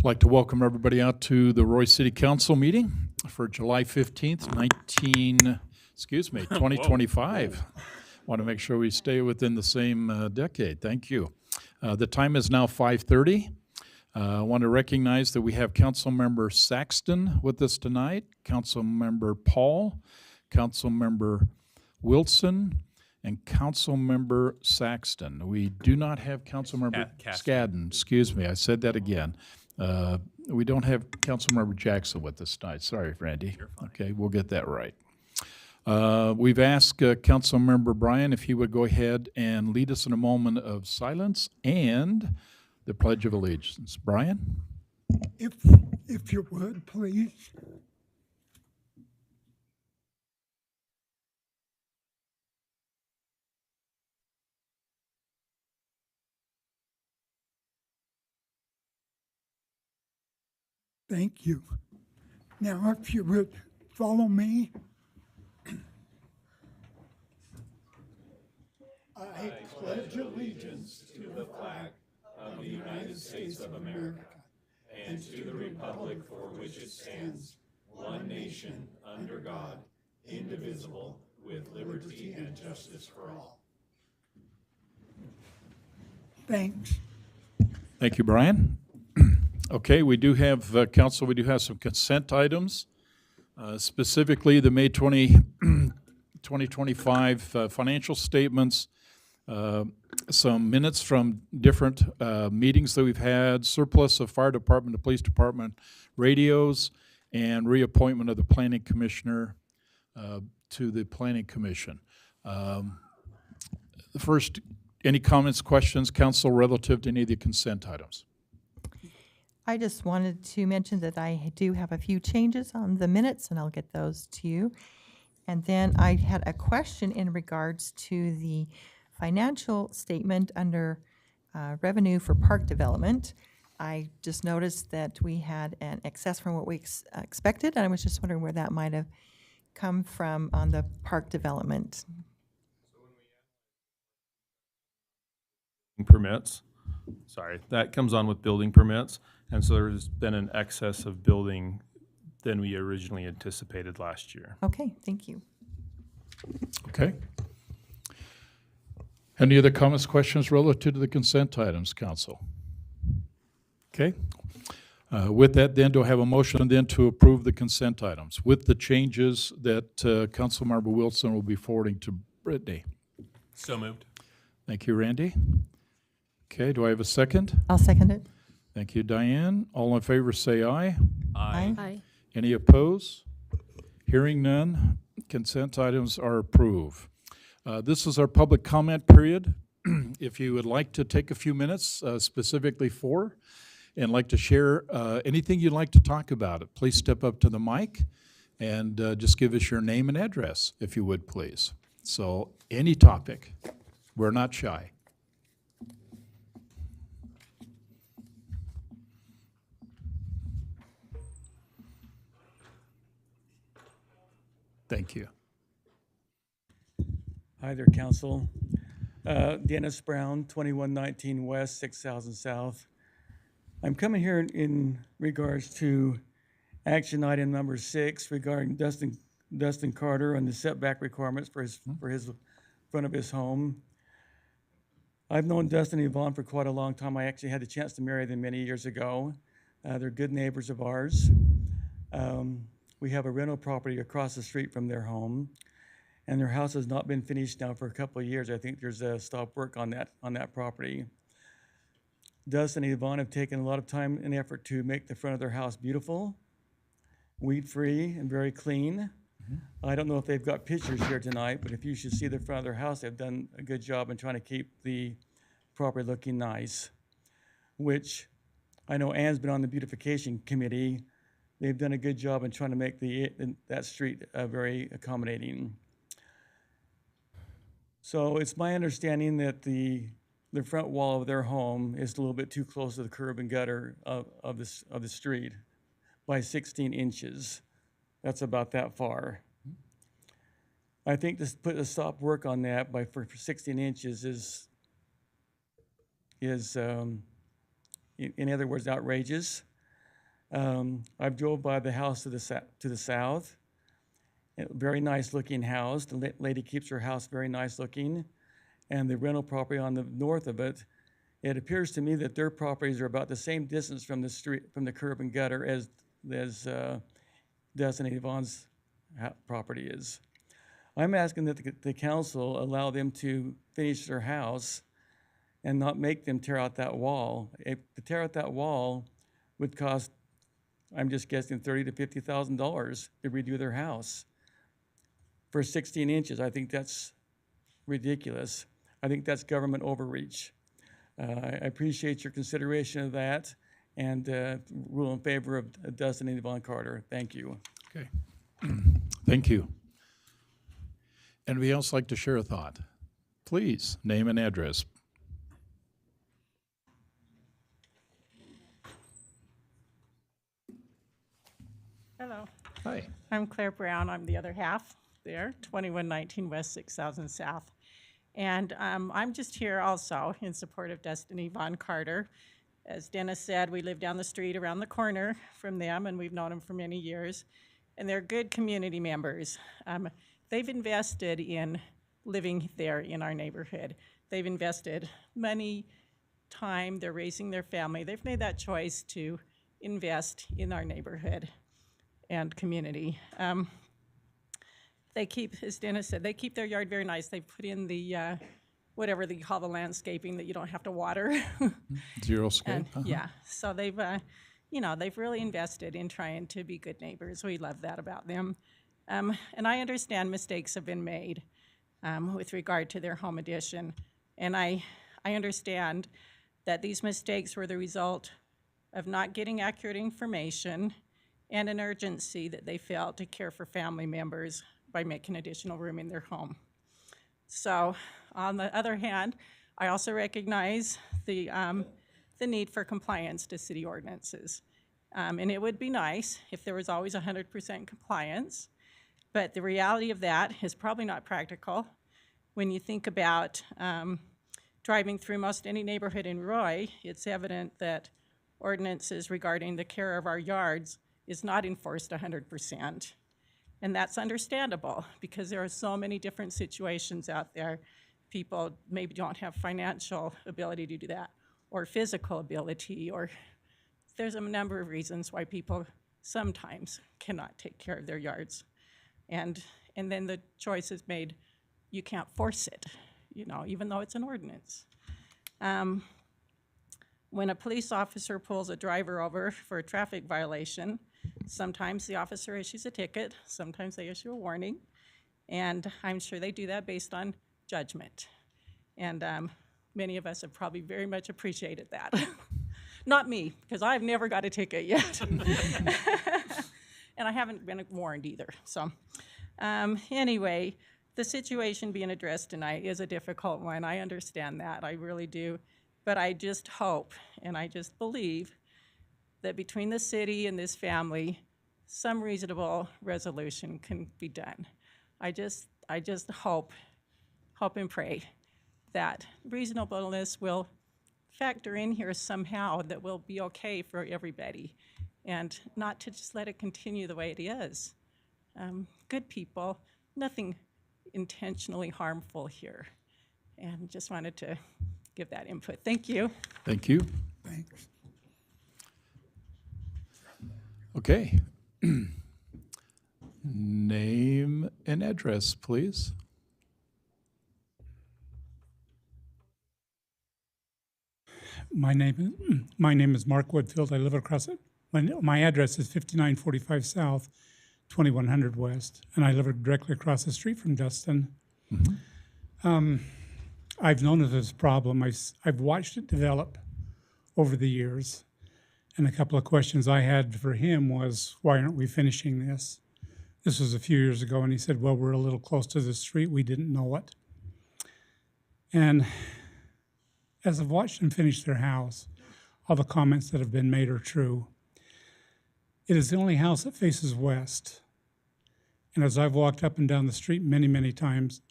I'd like to welcome everybody out to the Roy City Council meeting for July 15th, 2025. Want to make sure we stay within the same decade. Thank you. The time is now 5:30. I want to recognize that we have Councilmember Saxton with us tonight, Councilmember Paul, Councilmember Wilson, and Councilmember Saxton. We do not have Councilmember Scadden. Excuse me, I said that again. We don't have Councilmember Jackson with us tonight. Sorry, Randy. Okay, we'll get that right. We've asked Councilmember Bryan if he would go ahead and lead us in a moment of silence and the Pledge of Allegiance. Bryan? If you would, please. Thank you. Now, if you would follow me. I pledge allegiance to the flag of the United States of America and to the republic for which it stands, one nation, under God, indivisible, with liberty and justice for all. Thanks. Thank you, Bryan. Okay, we do have, Council, we do have some consent items, specifically the May 2025 financial statements, some minutes from different meetings that we've had, surplus of fire department, the police department radios, and reappointment of the planning commissioner to the planning commission. First, any comments, questions, council, relative to any of the consent items? I just wanted to mention that I do have a few changes on the minutes, and I'll get those to you. And then I had a question in regards to the financial statement under revenue for park development. I just noticed that we had an excess from what we expected, and I was just wondering where that might have come from on the park development. Permits. Sorry, that comes on with building permits. And so there's been an excess of building than we originally anticipated last year. Okay, thank you. Okay. Any other comments, questions relative to the consent items, council? Okay. With that, then, do I have a motion then to approve the consent items with the changes that Councilmember Wilson will be forwarding to Brittany? So moved. Thank you, Randy. Okay, do I have a second? I'll second it. Thank you, Diane. All in favor say aye. Aye. Any opposed? Hearing none, consent items are approved. This is our public comment period. If you would like to take a few minutes specifically for and like to share anything you'd like to talk about, please step up to the mic and just give us your name and address, if you would, please. So any topic, we're not shy. Thank you. Hi there, Council. Dennis Brown, 2119 West, 6000 South. I'm coming here in regards to action item number 6 regarding Dustin Carter and the setback requirements for his front of his home. I've known Dustin and Yvonne for quite a long time. I actually had the chance to marry them many years ago. They're good neighbors of ours. We have a rental property across the street from their home, and their house has not been finished now for a couple of years. I think there's a stop work on that property. Dustin and Yvonne have taken a lot of time and effort to make the front of their house beautiful, weed-free, and very clean. I don't know if they've got pictures here tonight, but if you should see the front of their house, they've done a good job in trying to keep the property looking nice, which I know Ann's been on the beautification committee. They've done a good job in trying to make that street very accommodating. So it's my understanding that the front wall of their home is a little bit too close to the curb and gutter of the street by 16 inches. That's about that far. I think to put a stop work on that for 16 inches is in other words, outrageous. I've drove by the house to the south. A very nice looking house. The lady keeps her house very nice looking. And the rental property on the north of it, it appears to me that their properties are about the same distance from the street, from the curb and gutter as Dustin and Yvonne's property is. I'm asking that the council allow them to finish their house and not make them tear out that wall. If to tear out that wall would cost, I'm just guessing, $30,000 to $50,000 to redo their house for 16 inches. I think that's ridiculous. I think that's government overreach. I appreciate your consideration of that and rule in favor of Dustin and Yvonne Carter. Thank you. Okay. Thank you. Anybody else like to share a thought? Please, name and address. Hello, Hi. I'm Claire Brown. I'm the other half there, 2119 West 6000 South. And I'm just here also in support of Dustin and Yvonne Carter. As Dennis said, we live down the street around the corner from them, and we've known them for many years. And they're good community members. They've invested in living there in our neighborhood. They've invested money, time, they're raising their family. They've made that choice to invest in our neighborhood and community. They keep, as Dennis said, they keep their yard very nice. They put in the, whatever they call the landscaping that you don't have to water. Zero scope? And, yeah, so they've, you know, they've really invested in trying to be good neighbors. We love that about them. And I understand mistakes have been made with regard to their home addition. And I understand that these mistakes were the result of not getting accurate information and an urgency that they felt to care for family members by making additional room in their home. So on the other hand, I also recognize the need for compliance to city ordinances. And it would be nice if there was always 100% compliance, but the reality of that is probably not practical. When you think about driving through most any neighborhood in Roy, it's evident that ordinances regarding the care of our yards is not enforced 100%. And that's understandable because there are so many different situations out there. People maybe don't have financial ability to do that, or physical ability, or there's a number of reasons why people sometimes cannot take care of their yards. And then the choice is made, you can't force it, you know, even though it's an ordinance. When a police officer pulls a driver over for a traffic violation, sometimes the officer issues a ticket, sometimes they issue a warning, and I'm sure they do that based on judgment. And many of us have probably very much appreciated that. Not me, because I've never got a ticket yet. And I haven't been warned either. So anyway, the situation being addressed tonight is a difficult one. I understand that, I really do. But I just hope and I just believe that between the city and this family, some reasonable resolution can be done. I just hope and pray that reasonableness will factor in here somehow, that will be okay for everybody, and not to just let it continue the way it is. Good people, nothing intentionally harmful here. And just wanted to give that input. Thank you. Thank you. Thanks. Okay. Name and address, please. My name is Mark Woodfield. I live across it. My address is 5945 South, 2100 West, and I live directly across the street from Dustin. I've known of this problem. I've watched it develop over the years, and a couple of questions I had for him was, why aren't we finishing this? This was a few years ago, and he said, well, we're a little close to the street. We didn't know it. And as I've watched them finish their house, all the comments that have been made are true. It is the only house that faces west. And as I've walked up and down the street many, many times,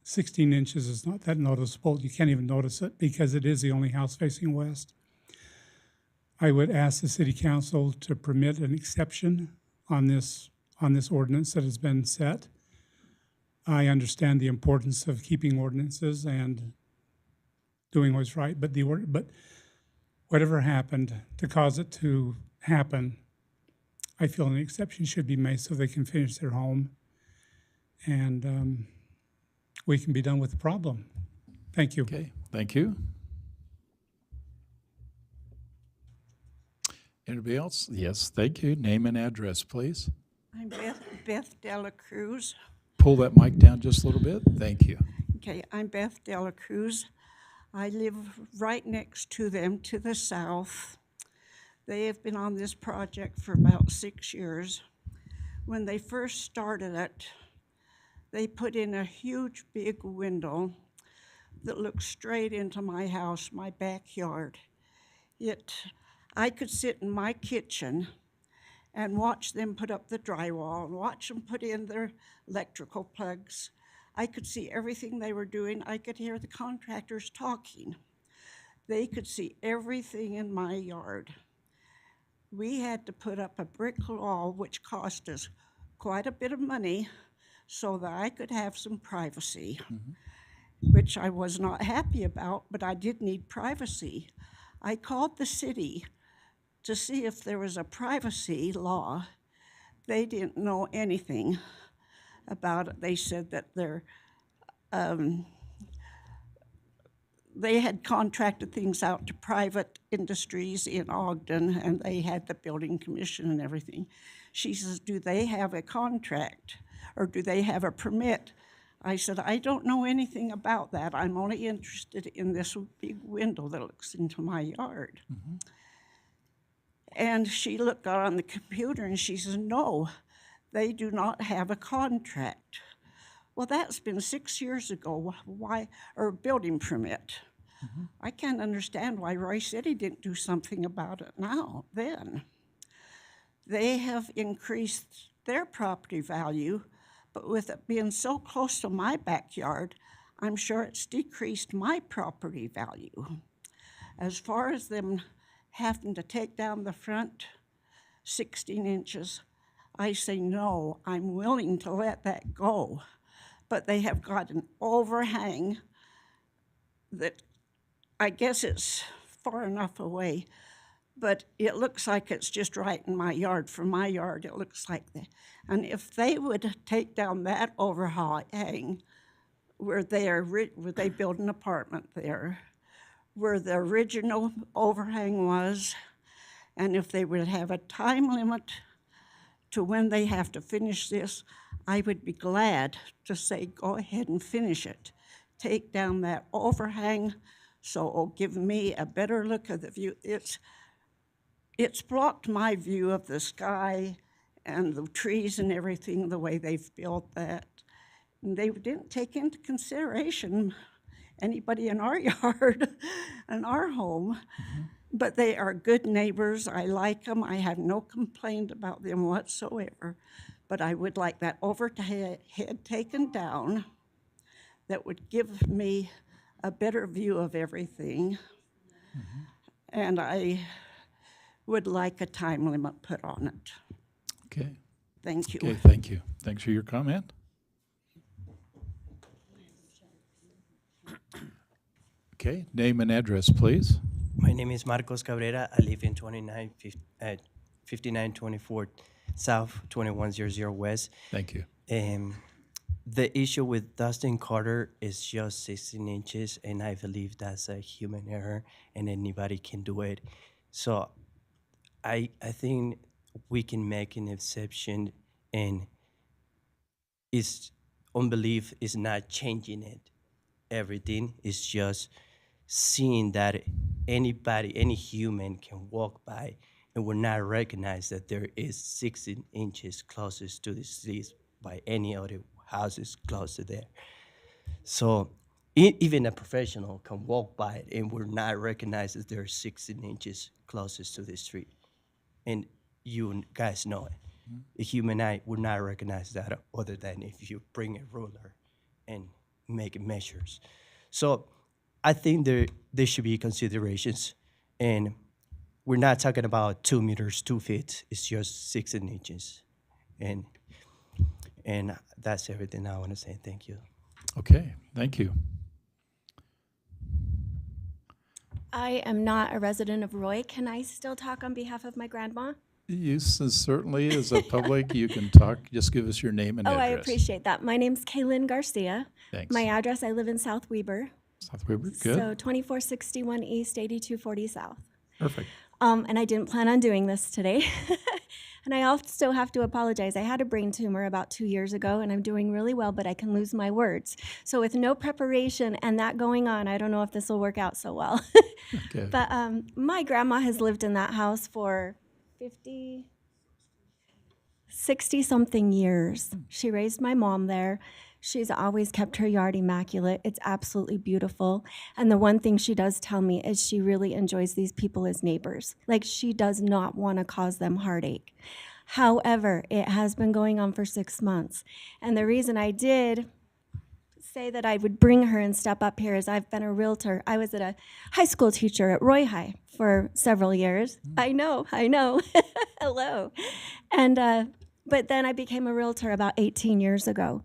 16 inches is not that noticeable. You can't even notice it because it is the only house facing west. I would ask the city council to permit an exception on this ordinance that has been set. I understand the importance of keeping ordinances and doing what's right, but whatever happened to cause it to happen, I feel an exception should be made so they can finish their home and we can be done with the problem. Thank you. Okay, thank you. Anybody else? Yes, thank you. Name and address, please. I'm Beth Dela Cruz. Pull that mic down just a little bit. Thank you. Okay, I'm Beth Dela Cruz. I live right next to them to the south. They have been on this project for about 6 years. When they first started it, they put in a huge big window that looks straight into my house, my backyard. I could sit in my kitchen and watch them put up the drywall and watch them put in their electrical plugs. I could see everything they were doing. I could hear the contractors talking. They could see everything in my yard. We had to put up a brick wall, which cost us quite a bit of money so that I could have some privacy, which I was not happy about, but I did need privacy. I called the city to see if there was a privacy law. They didn't know anything about it. They said that they had contracted things out to private industries in Ogden, and they had the building commission and everything. She says, do they have a contract, or do they have a permit? I said, I don't know anything about that. I'm only interested in this big window that looks into my yard. And she looked on the computer and she says, no, they do not have a contract. Well, that's been 6 years ago. Why, or building permit. I can't understand why Roy City didn't do something about it then. They have increased their property value, but with it being so close to my backyard, I'm sure it's decreased my property value. As far as them having to take down the front 16 inches, I say no, I'm willing to let that go. But they have got an overhang that I guess it's far enough away, but it looks like it's just right in my yard. From my yard, it looks like that. And if they would take down that overhang where they build an apartment there, where the original overhang was, and if they would have a time limit to when they have to finish this, I would be glad to say, go ahead and finish it. Take down that overhang so it'll give me a better look at the view. It's blocked my view of the sky and the trees and everything, the way they've built that. And they didn't take into consideration anybody in our yard and our home. But they are good neighbors. I like them. I have no complaint about them whatsoever. But I would like that overhead taken down that would give me a better view of everything. And I would like a time limit put on it. Okay. Thank you. Okay, thank you. Thanks for your comment. Okay, name and address, please. My name is Marcos Cabrera. I live in 5924 South, 2100 West. Thank you. The issue with Dustin Carter is just 16 inches, and I believe that's a human error, and anybody can do it. So I think we can make an exception, and unbelief is not changing it. Everything is just seeing that anybody, any human can walk by and will not recognize that there is 16 inches closest to the street by any other houses close to there. So even a professional can walk by it and will not recognize that there are 16 inches closest to the street. And you guys know it. A human eye would not recognize that other than if you bring a ruler and make measures. So I think there should be considerations, and we're not talking about 2 meters, 2 feet. It's just 16 inches. And that's everything I want to say. Thank you. Okay, thank you. I am not a resident of Roy. Can I still talk on behalf of my grandma? You certainly, as a public, you can talk. Just give us your name and Oh, address. I appreciate that. My name's Kaylin Garcia. Thanks. My address, I live in South Weber. South Weber, good. So 2461 East, 8240 South. Perfect. And I didn't plan on doing this today. And I also have to apologize. I had a brain tumor about 2 years ago, and I'm doing really well, but I can lose my words. So with no preparation and that going on, I don't know if this will work out so well. Okay. But my grandma has lived in that house for 60-something years. She raised my mom there. She's always kept her yard immaculate. It's absolutely beautiful. And the one thing she does tell me is she really enjoys these people as neighbors. Like, she does not want to cause them heartache. However, it has been going on for 6 months. And the reason I did say that I would bring her and step up here is I've been a realtor. I was a high school teacher at Roy High for several years. I know. Hello. And but then I became a realtor about 18 years ago.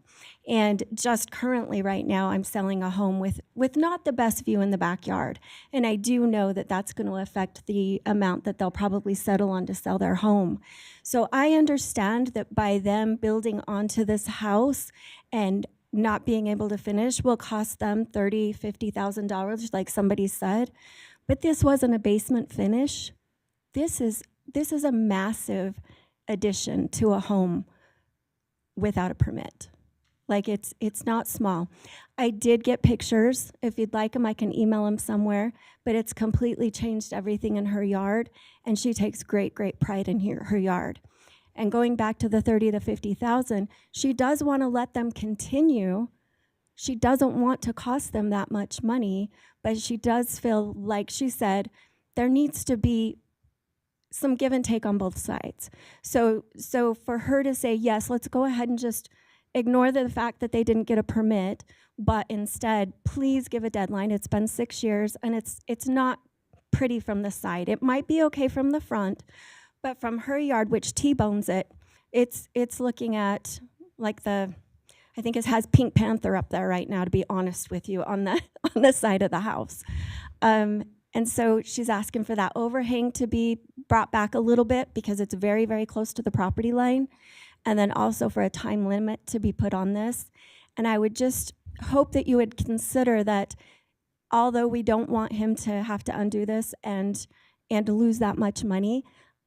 And just currently right now, I'm selling a home with not the best view in the backyard. And I do know that that's going to affect the amount that they'll probably settle on to sell their home. So I understand that by them building onto this house and not being able to finish will cost them $30,000, $50,000, like somebody said. But this wasn't a basement finish. This is a massive addition to a home without a permit. Like, it's not small. I did get pictures. If you'd like them, I can email them somewhere. But it's completely changed everything in her yard, and she takes great, great pride in her yard. And going back to the 30 to 50,000, she does want to let them continue. She doesn't want to cost them that much money, but she does feel, like she said, there needs to be some give and take on both sides. So for her to say, yes, let's go ahead and just ignore the fact that they didn't get a permit, but instead, please give a deadline. It's been 6 years, and it's not pretty from the side. It might be okay from the front, but from her yard, which T-bones it, it's looking at like I think it has Pink Panther up there right now, to be honest with you, on the side of the house. And so she's asking for that overhang to be brought back a little bit because it's very, very close to the property line. And then also for a time limit to be put on this. And I would just hope that you would consider that, although we don't want him to have to undo this and lose that much money,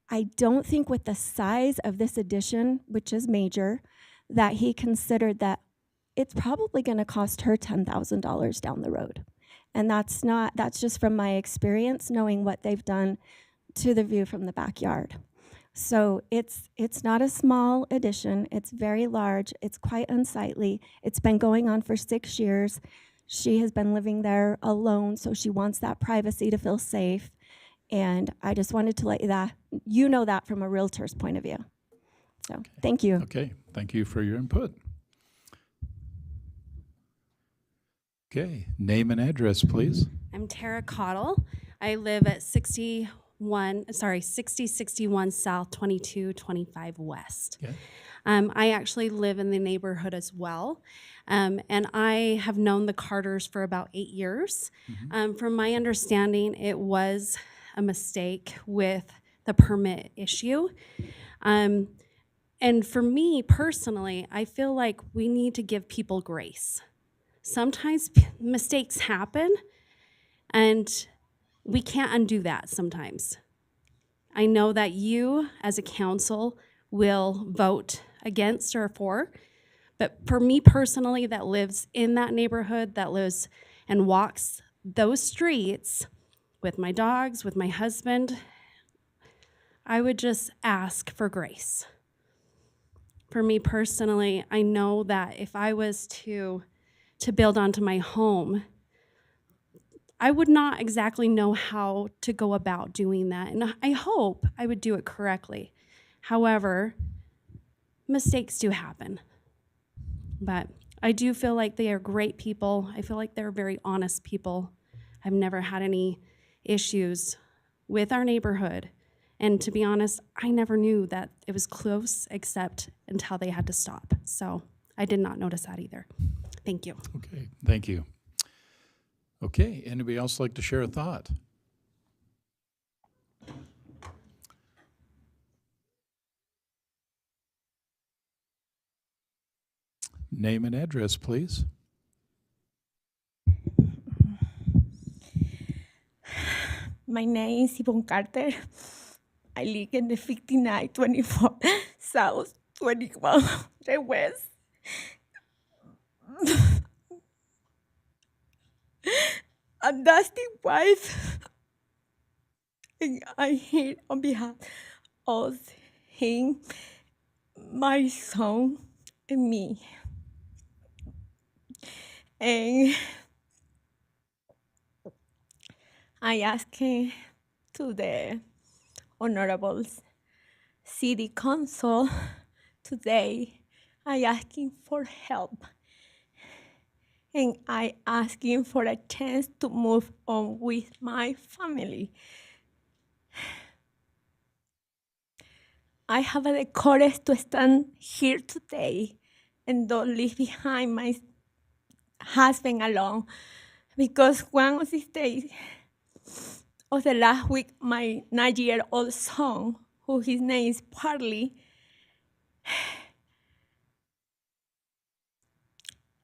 I don't think with the size of this addition, which is major, that he considered that it's probably going to cost her $10,000 down the road. And that's just from my experience, knowing what they've done to the view from the backyard. So it's not a small addition. It's very large. It's quite unsightly. It's been going on for 6 years. She has been living there alone, so she wants that privacy to feel safe. And I just wanted to let you know that from a realtor's point of view. So thank you. Okay, thank you for your input. Okay, name and address, please. I'm Tara Cottle. I live at 6061 South, 2225 West. Okay. I actually live in the neighborhood as well, and I have known the Carters for about 8 years. From my understanding, it was a mistake with the permit issue. And for me personally, I feel like we need to give people grace. Sometimes mistakes happen, and we can't undo that sometimes. I know that you, as a council, will vote against or for, but for me personally, that lives in that neighborhood, that lives and walks those streets with my dogs, with my husband, I would just ask for grace. For me personally, I know that if I was to build onto my home, I would not exactly know how to go about doing that, and I hope I would do it correctly. However, mistakes do happen, but I do feel like they are great people. I feel like they're very honest people. I've never had any issues with our neighborhood. And to be honest, I never knew that it was close except until they had to stop. So I did not notice that either. Thank you. Okay, thank you. Okay, anybody else like to share a thought? Name and address, please. My name is Yvonne Carter. I live in the 5924 South 21 West. I'm Dusty wife, and I'm here on behalf of him, my son, and me. And I asked him to the Honorable City Council today. I asked him for help. And I asked him for a chance to move on with my family. I have the courage to stand here today and don't leave behind my husband alone, because one of these days of the last week, my 9-year-old son, who his name is Parley,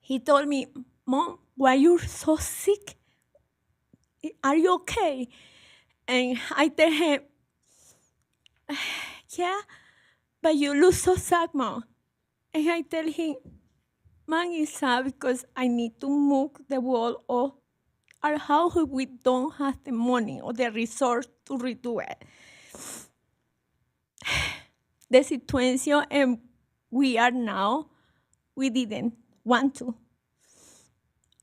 he told me, "Mom, why you so sick? Are you okay?" And I tell him, "Yeah, but you look so sad, Mom." And I tell him, "Man, it's sad because I need to move the wall of our house if we don't have the money or the resource to redo it." The situation and we are now, we didn't want to.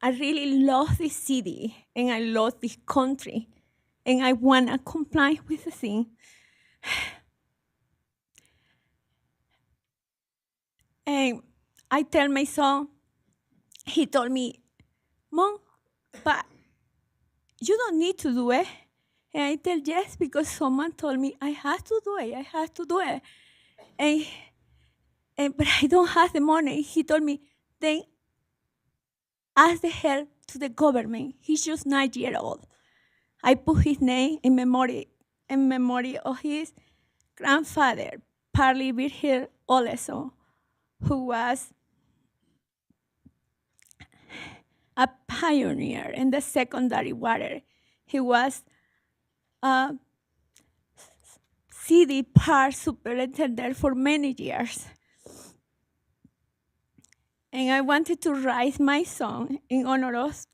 I really love this city and I love this country and I want to comply with the thing. And I tell my son, he told me, "Mom, but you don't need to do it." And I tell, "Yes, because someone told me I have to do it, I have to do it." But I don't have the money. He told me, "Then ask the help to the government. He's just 9-year-old." I put his name in memory of his grandfather, Parley Virgil Oleson, who was a pioneer in the secondary water. He was a city park superintendent for many years. And I wanted to raise my son in honor of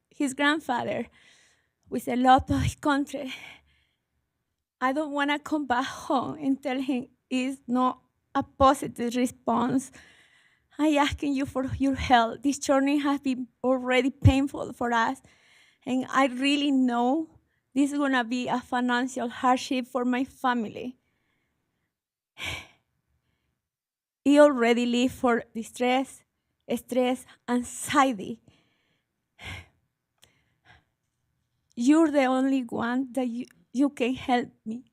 his grandfather with a love of his country. I don't want to come back home and tell him it's not a positive response. I asking you for your help. This journey has been already painful for us. And I really know this is going to be a financial hardship for my family. He already live for distress, stress, anxiety. You're the only one that you can help me.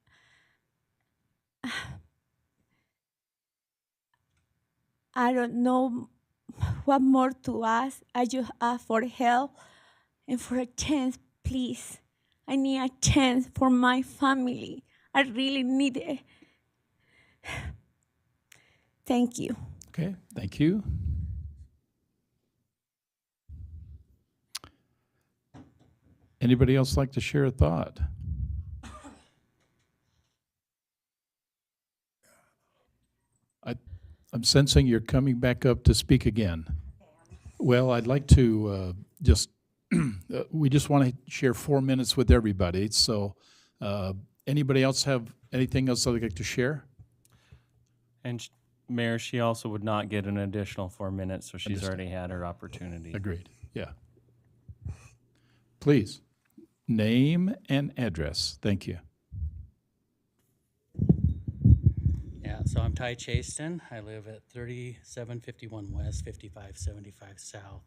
I don't know what more to ask. I just ask for help and for a chance, please. I need a chance for my family. I really need it. Thank you. Okay, thank you. Anybody else like to share a thought? I'm sensing you're coming back up to speak again. Well, I'd like to we just want to share 4 minutes with everybody. So anybody else have anything else they'd like to share? And Mayor, she also would not get an additional 4 minutes, so she's already had her opportunity. Agreed, yeah. Please, name and address. Thank you. Yeah, so I'm Ty Chaston. I live at 3751 West, 5575 South.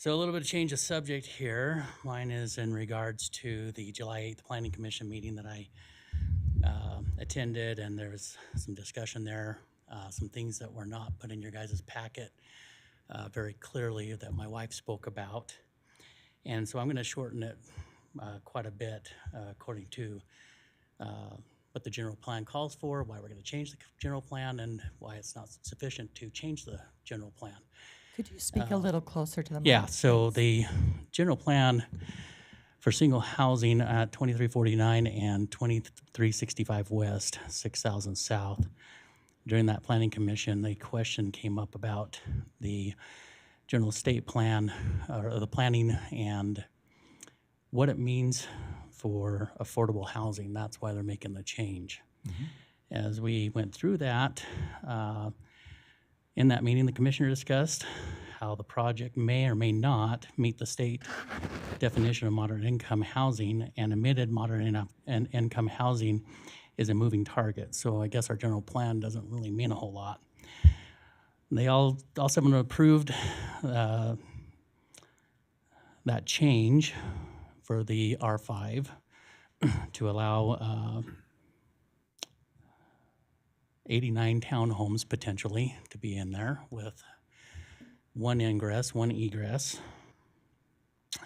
So a little bit of change of subject here. Mine is in regards to the July 8th Planning Commission meeting that I attended, and there was some discussion there, some things that were not put in your guys' packet very clearly that my wife spoke about. And so I'm going to shorten it quite a bit according to what the general plan calls for, why we're going to change the general plan, and why it's not sufficient to change the general plan. Could you speak a little closer to the mic? Yeah, so the general plan for single housing at 2349 and 2365 West, 6000 South. During that planning commission, the question came up about the general estate plan, or the planning, and what it means for affordable housing. That's why they're making the change. As we went through that, in that meeting, the commissioner discussed how the project may or may not meet the state definition of moderate income housing, and admitted moderate income housing is a moving target. So I guess our general plan doesn't really mean a whole lot. They also approved that change for the R5 to allow 89 townhomes potentially to be in there with one ingress, one egress.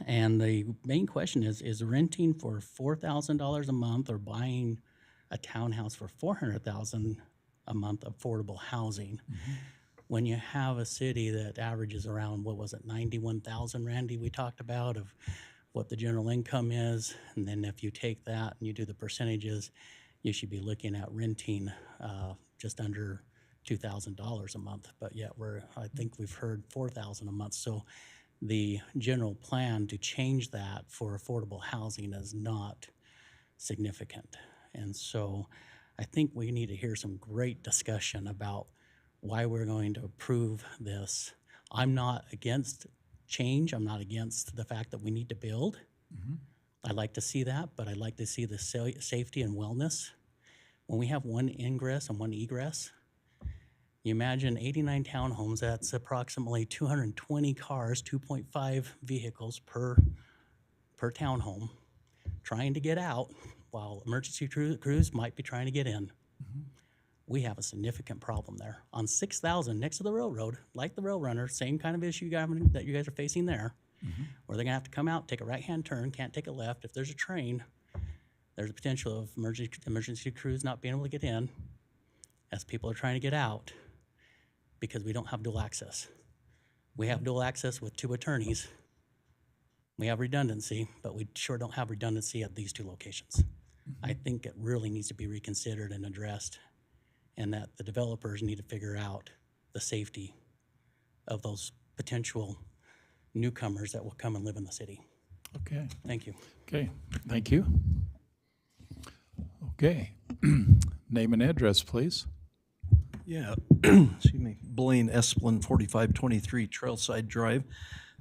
And the main question is renting for $4,000 a month or buying a townhouse for $400,000 a month affordable housing? When you have a city that averages around, what was it, 91,000, Randy, we talked about, of what the general income is, and then if you take that and you do the percentages, you should be looking at renting just under $2,000 a month, but yet I think we've heard $4,000 a month. So the general plan to change that for affordable housing is not significant. And so I think we need to hear some great discussion about why we're going to approve this. I'm not against change. I'm not against the fact that we need to build. I'd like to see that, but I'd like to see the safety and wellness. When we have one ingress and one egress, you imagine 89 townhomes, that's approximately 220 cars, 2.5 vehicles per townhome trying to get out while emergency crews might be trying to get in. We have a significant problem there. On 6,000 next to the railroad, like the Rail Runner, same kind of issue that you guys are facing there, where they're gonna have to come out, take a right-hand turn, can't take a left. If there's a train, there's a potential of emergency crews not being able to get in as people are trying to get out because we don't have dual access. We have dual access with 2 attorneys. We have redundancy, but we sure don't have redundancy at these 2 locations. I think it really needs to be reconsidered and addressed, and that the developers need to figure out the safety of those potential newcomers that will come and live in the city. Okay. Thank you. Okay, thank you. Okay, name and address, please. Yeah, excuse me, Blaine Esplin, 4523 Trailside Drive.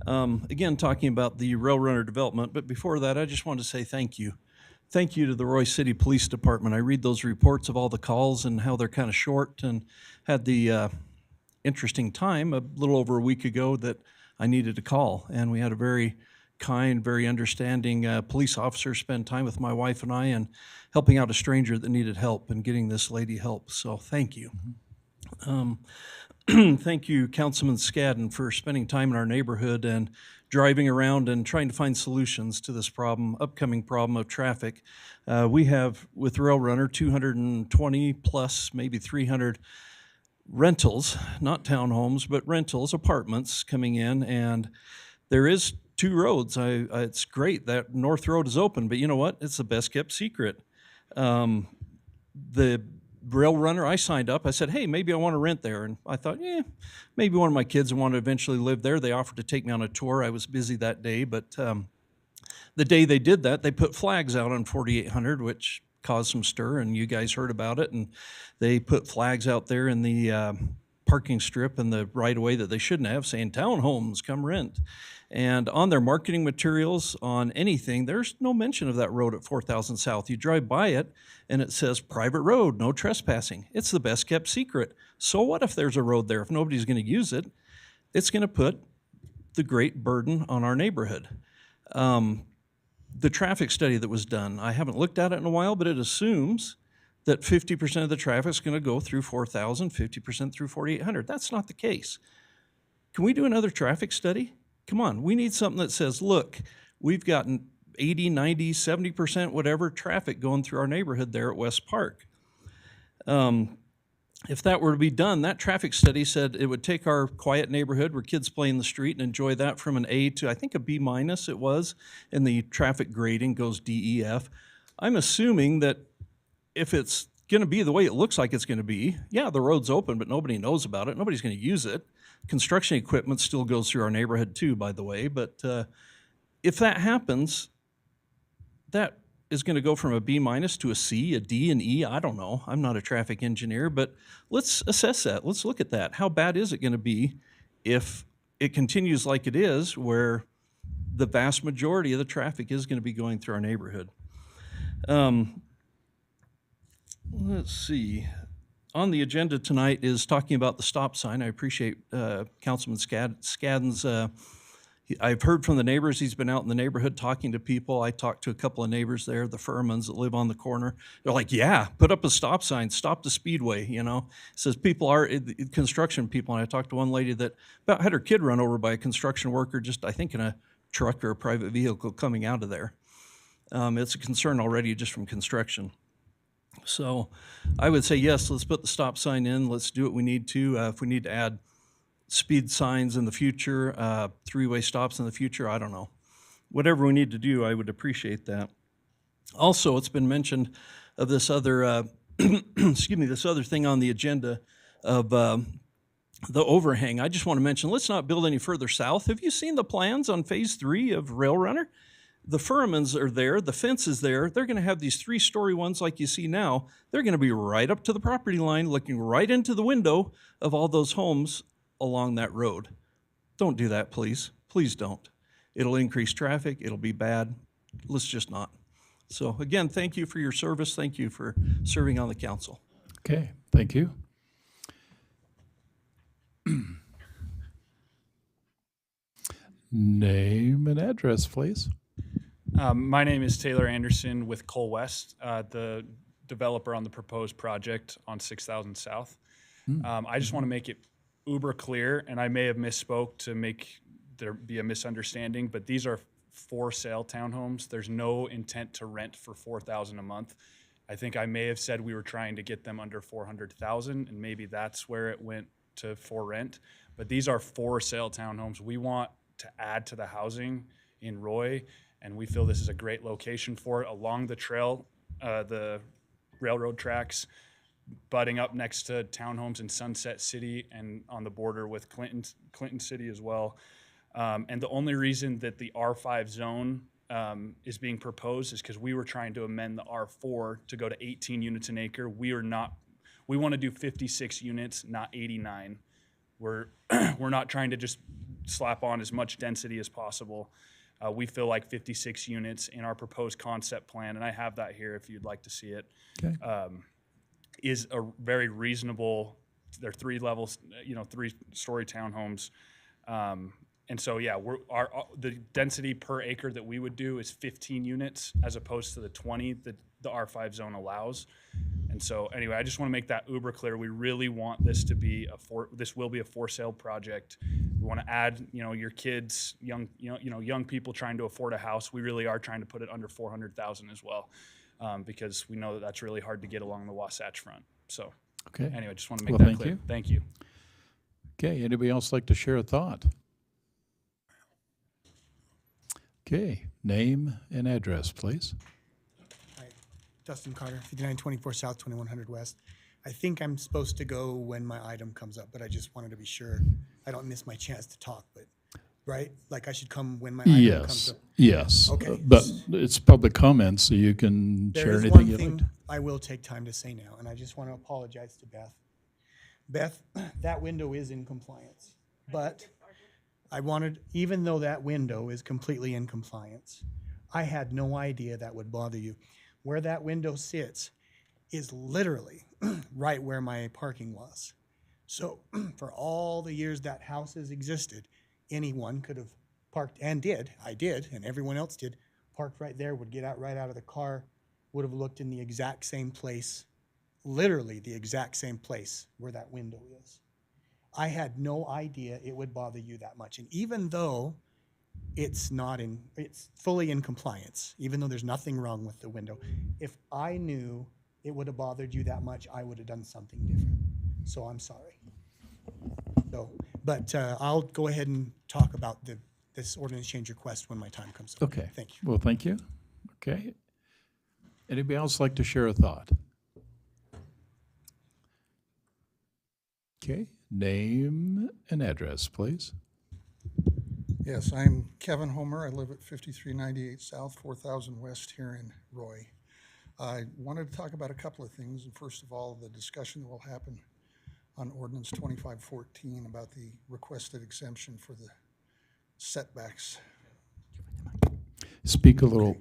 Again, talking about the Rail Runner development, but before that, I just want to say thank you. Thank you to the Roy City Police Department. I read those reports of all the calls and how they're kind of short, and had the interesting time a little over a week ago that I needed a call, and we had a very kind, very understanding police officer spend time with my wife and I and helping out a stranger that needed help and getting this lady help. So thank you. Thank you, Councilman Scadden, for spending time in our neighborhood and driving around and trying to find solutions to this problem, upcoming problem of traffic. We have, with Rail Runner, 220 plus, maybe 300 rentals, not townhomes, but rentals, apartments coming in, and there is 2 roads. It's great that North Road is open, but you know what? It's the best kept secret. The Rail Runner, I signed up. I said, hey, maybe I want to rent there. And I thought, maybe one of my kids will want to eventually live there. They offered to take me on a tour. I was busy that day, but the day they did that, they put flags out on 4800, which caused some stir, and you guys heard about it. And they put flags out there in the parking strip and the right-of-way that they shouldn't have, saying townhomes, come rent. And on their marketing materials, on anything, there's no mention of that road at 4000 South. You drive by it, and it says private road, no trespassing. It's the best kept secret. So what if there's a road there? If nobody's going to use it, it's going to put the great burden on our neighborhood. The traffic study that was done, I haven't looked at it in a while, but it assumes that 50% of the traffic is going to go through 4,000, 50% through 4,800. That's not the case. Can we do another traffic study? Come on, we need something that says, look, we've gotten 80, 90, 70%, whatever, traffic going through our neighborhood there at West Park. If that were to be done, that traffic study said it would take our quiet neighborhood where kids play in the street and enjoy that from an A to, I think, a B minus it was, and the traffic grading goes D, E, F. I'm assuming that if it's going to be the way it looks like it's going to be, yeah, the road's open, but nobody knows about it. Nobody's going to use it. Construction equipment still goes through our neighborhood too, by the way. But if that happens, that is going to go from a B minus to a C, a D, and E. I don't know. I'm not a traffic engineer, but let's assess that. Let's look at that. How bad is it going to be if it continues like it is, where the vast majority of the traffic is going to be going through our neighborhood? Let's see. On the agenda tonight is talking about the stop sign. I appreciate Councilman Scadden's I've heard from the neighbors. He's been out in the neighborhood talking to people. I talked to a couple of neighbors there, the Furmans that live on the corner. They're like, yeah, put up a stop sign, stop the speedway, you know. Says people are, construction people, and I talked to one lady that about had her kid run over by a construction worker, just I think in a truck or a private vehicle coming out of there. It's a concern already just from construction. So I would say, yes, let's put the stop sign in. Let's do what we need to. If we need to add speed signs in the future, three-way stops in the future, I don't know. Whatever we need to do, I would appreciate that. Also, it's been mentioned of this other, excuse me, this other thing on the agenda of the overhang. I just want to mention, let's not build any further south. Have you seen the plans on phase 3 of Rail Runner? The Furmans are there, the fence is there. They're going to have these 3-story ones like you see now. They're going to be right up to the property line, looking right into the window of all those homes along that road. Don't do that, please. Please don't. It'll increase traffic. It'll be bad. Let's just not. So again, thank you for your service. Thank you for serving on the council. Okay, thank you. Name and address, please. My name is Taylor Anderson with Cole West, the developer on the proposed project on 6,000 South. I just want to make it uber clear, and I may have misspoke to make there be a misunderstanding, but these are for sale townhomes. There's no intent to rent for $4,000 a month. I think I may have said we were trying to get them under $400,000, and maybe that's where it went to for rent. But these are for sale townhomes. We want to add to the housing in Roy, and we feel this is a great location for it along the trail, the railroad tracks, butting up next to townhomes in Sunset City and on the border with Clinton City as well. And the only reason that the R5 zone is being proposed is because we were trying to amend the R4 to go to 18 units an acre. We want to do 56 units, not 89. We're not trying to just slap on as much density as possible. We feel like 56 units in our proposed concept plan, and I have that here if you'd like to see it. Okay. Is a very reasonable. They're 3 levels, 3-story townhomes, and so yeah, the density per acre that we would do is 15 units as opposed to the 20 that the R5 zone allows. And so anyway, I just want to make that uber clear. We really want this to be this will be a for sale project. We want to add, your kids, young people trying to afford a house. We really are trying to put it under $400,000 as well. Because we know that that's really hard to get along the Wasatch Front. So, okay. Anyway, just want to make that clear. Thank you. Okay, anybody else like to share a thought? Okay, name and address, please. Hi, Dustin Carter, 5924 South, 2100 West. I think I'm supposed to go when my item comes up, but I just wanted to be sure I don't miss my chance to talk, but right? Like I should come when my item comes up? Yes. Okay. But it's public comment, so you can share anything There is you'd one like thing to. I will take time to say now, and I just want to apologize to Beth. Beth, that window is in compliance, but even though that window is completely in compliance, I had no idea that would bother you. Where that window sits is literally right where my parking was. So for all the years that house has existed, anyone could have parked, and did, I did, and everyone else did, parked right there, would get out right out of the car, would have looked in the exact same place, literally the exact same place where that window is. I had no idea it would bother you that much. And even though it's fully in compliance, even though there's nothing wrong with the window, if I knew it would have bothered you that much, I would have done something different. So I'm sorry. So, but I'll go ahead and talk about this ordinance change request when my time comes up. Okay. Thank you. Well, thank you. Okay. Anybody else like to share a thought? Okay. Name and address, please. Yes, I'm Kevin Homer. I live at 5398 South, 4000 West here in Roy. I wanted to talk about a couple of things. And first of all, the discussion that will happen on Ordinance 2514 about the requested exemption for the setbacks. Speak a little,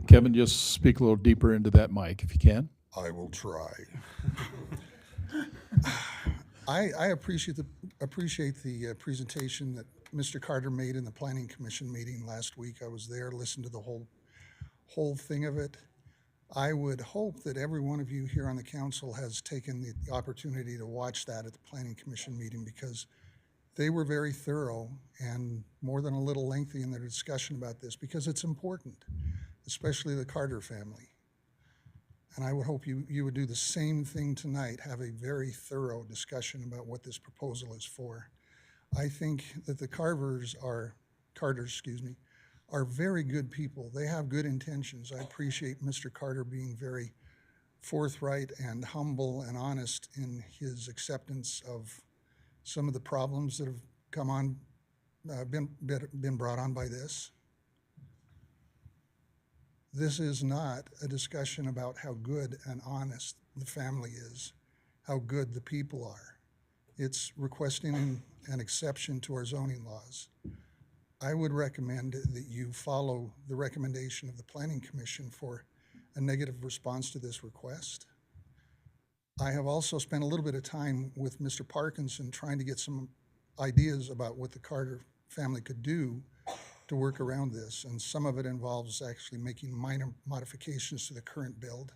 Kevin, just speak a little deeper into that mic if you can. I will try. I appreciate the presentation that Mr. Carter made in the Planning Commission meeting last week. I was there, listened to the whole thing of it. I would hope that every one of you here on the council has taken the opportunity to watch that at the Planning Commission meeting, because they were very thorough and more than a little lengthy in their discussion about this, because it's important, especially the Carter family. And I would hope you would do the same thing tonight, have a very thorough discussion about what this proposal is for. I think that the Carters, are very good people. They have good intentions. I appreciate Mr. Carter being very forthright and humble and honest in his acceptance of some of the problems that have come on, been brought on by this. This is not a discussion about how good and honest the family is, how good the people are. It's requesting an exception to our zoning laws. I would recommend that you follow the recommendation of the Planning Commission for a negative response to this request. I have also spent a little bit of time with Mr. Parkinson trying to get some ideas about what the Carter family could do to work around this, and some of it involves actually making minor modifications to the current build.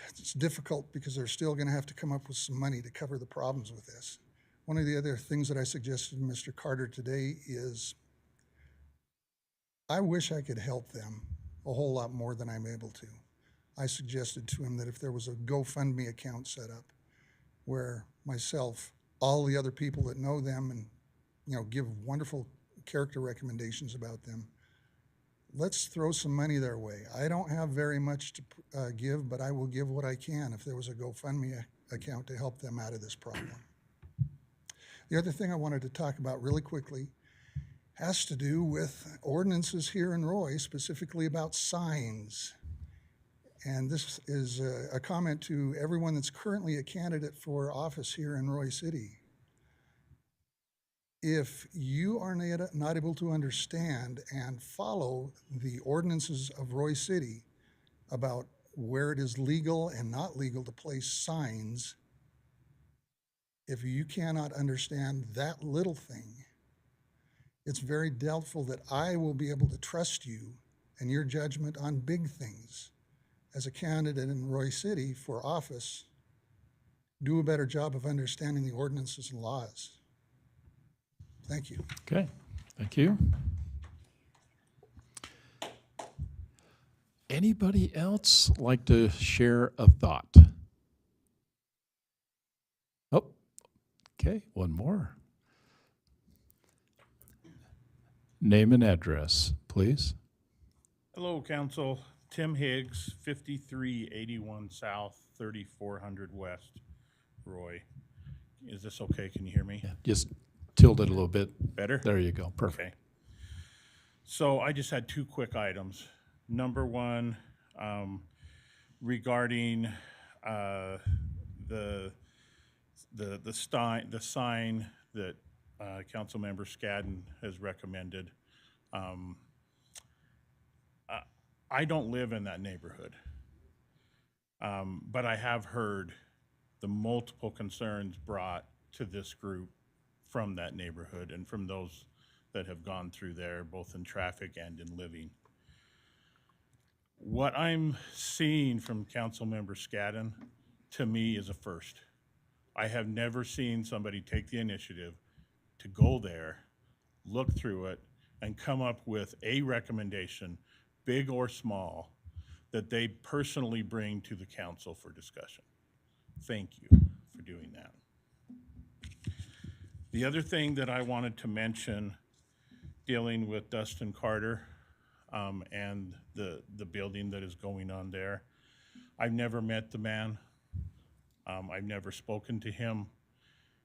It's difficult because they're still going to have to come up with some money to cover the problems with this. One of the other things that I suggested to Mr. Carter today is I wish I could help them a whole lot more than I'm able to. I suggested to him that if there was a GoFundMe account set up where myself, all the other people that know them and give wonderful character recommendations about them, let's throw some money their way. I don't have very much to give, but I will give what I can if there was a GoFundMe account to help them out of this problem. The other thing I wanted to talk about really quickly has to do with ordinances here in Roy, specifically about signs. And this is a comment to everyone that's currently a candidate for office here in Roy City. If you are not able to understand and follow the ordinances of Roy City about where it is legal and not legal to place signs, if you cannot understand that little thing, it's very doubtful that I will be able to trust you and your judgment on big things. As a candidate in Roy City for office, do a better job of understanding the ordinances and laws. Thank you. Okay, thank you. Anybody else like to share a thought? Oh, okay, one more. Name and address, please. Hello, Council. Tim Higgs, 5381 South, 3400 West, Roy. Is this okay? Can you hear me? Yeah, just tilt it a little bit. Better? There you go. Perfect. Okay. So I just had two quick items. Number one, regarding the sign that Councilmember Scadden has recommended. I don't live in that neighborhood, but I have heard the multiple concerns brought to this group from that neighborhood and from those that have gone through there, both in traffic and in living. What I'm seeing from Councilmember Scadden, to me, is a first. I have never seen somebody take the initiative to go there, look through it, and come up with a recommendation, big or small, that they personally bring to the council for discussion. Thank you for doing that. The other thing that I wanted to mention, dealing with Dustin Carter and the building that is going on there, I've never met the man. I've never spoken to him.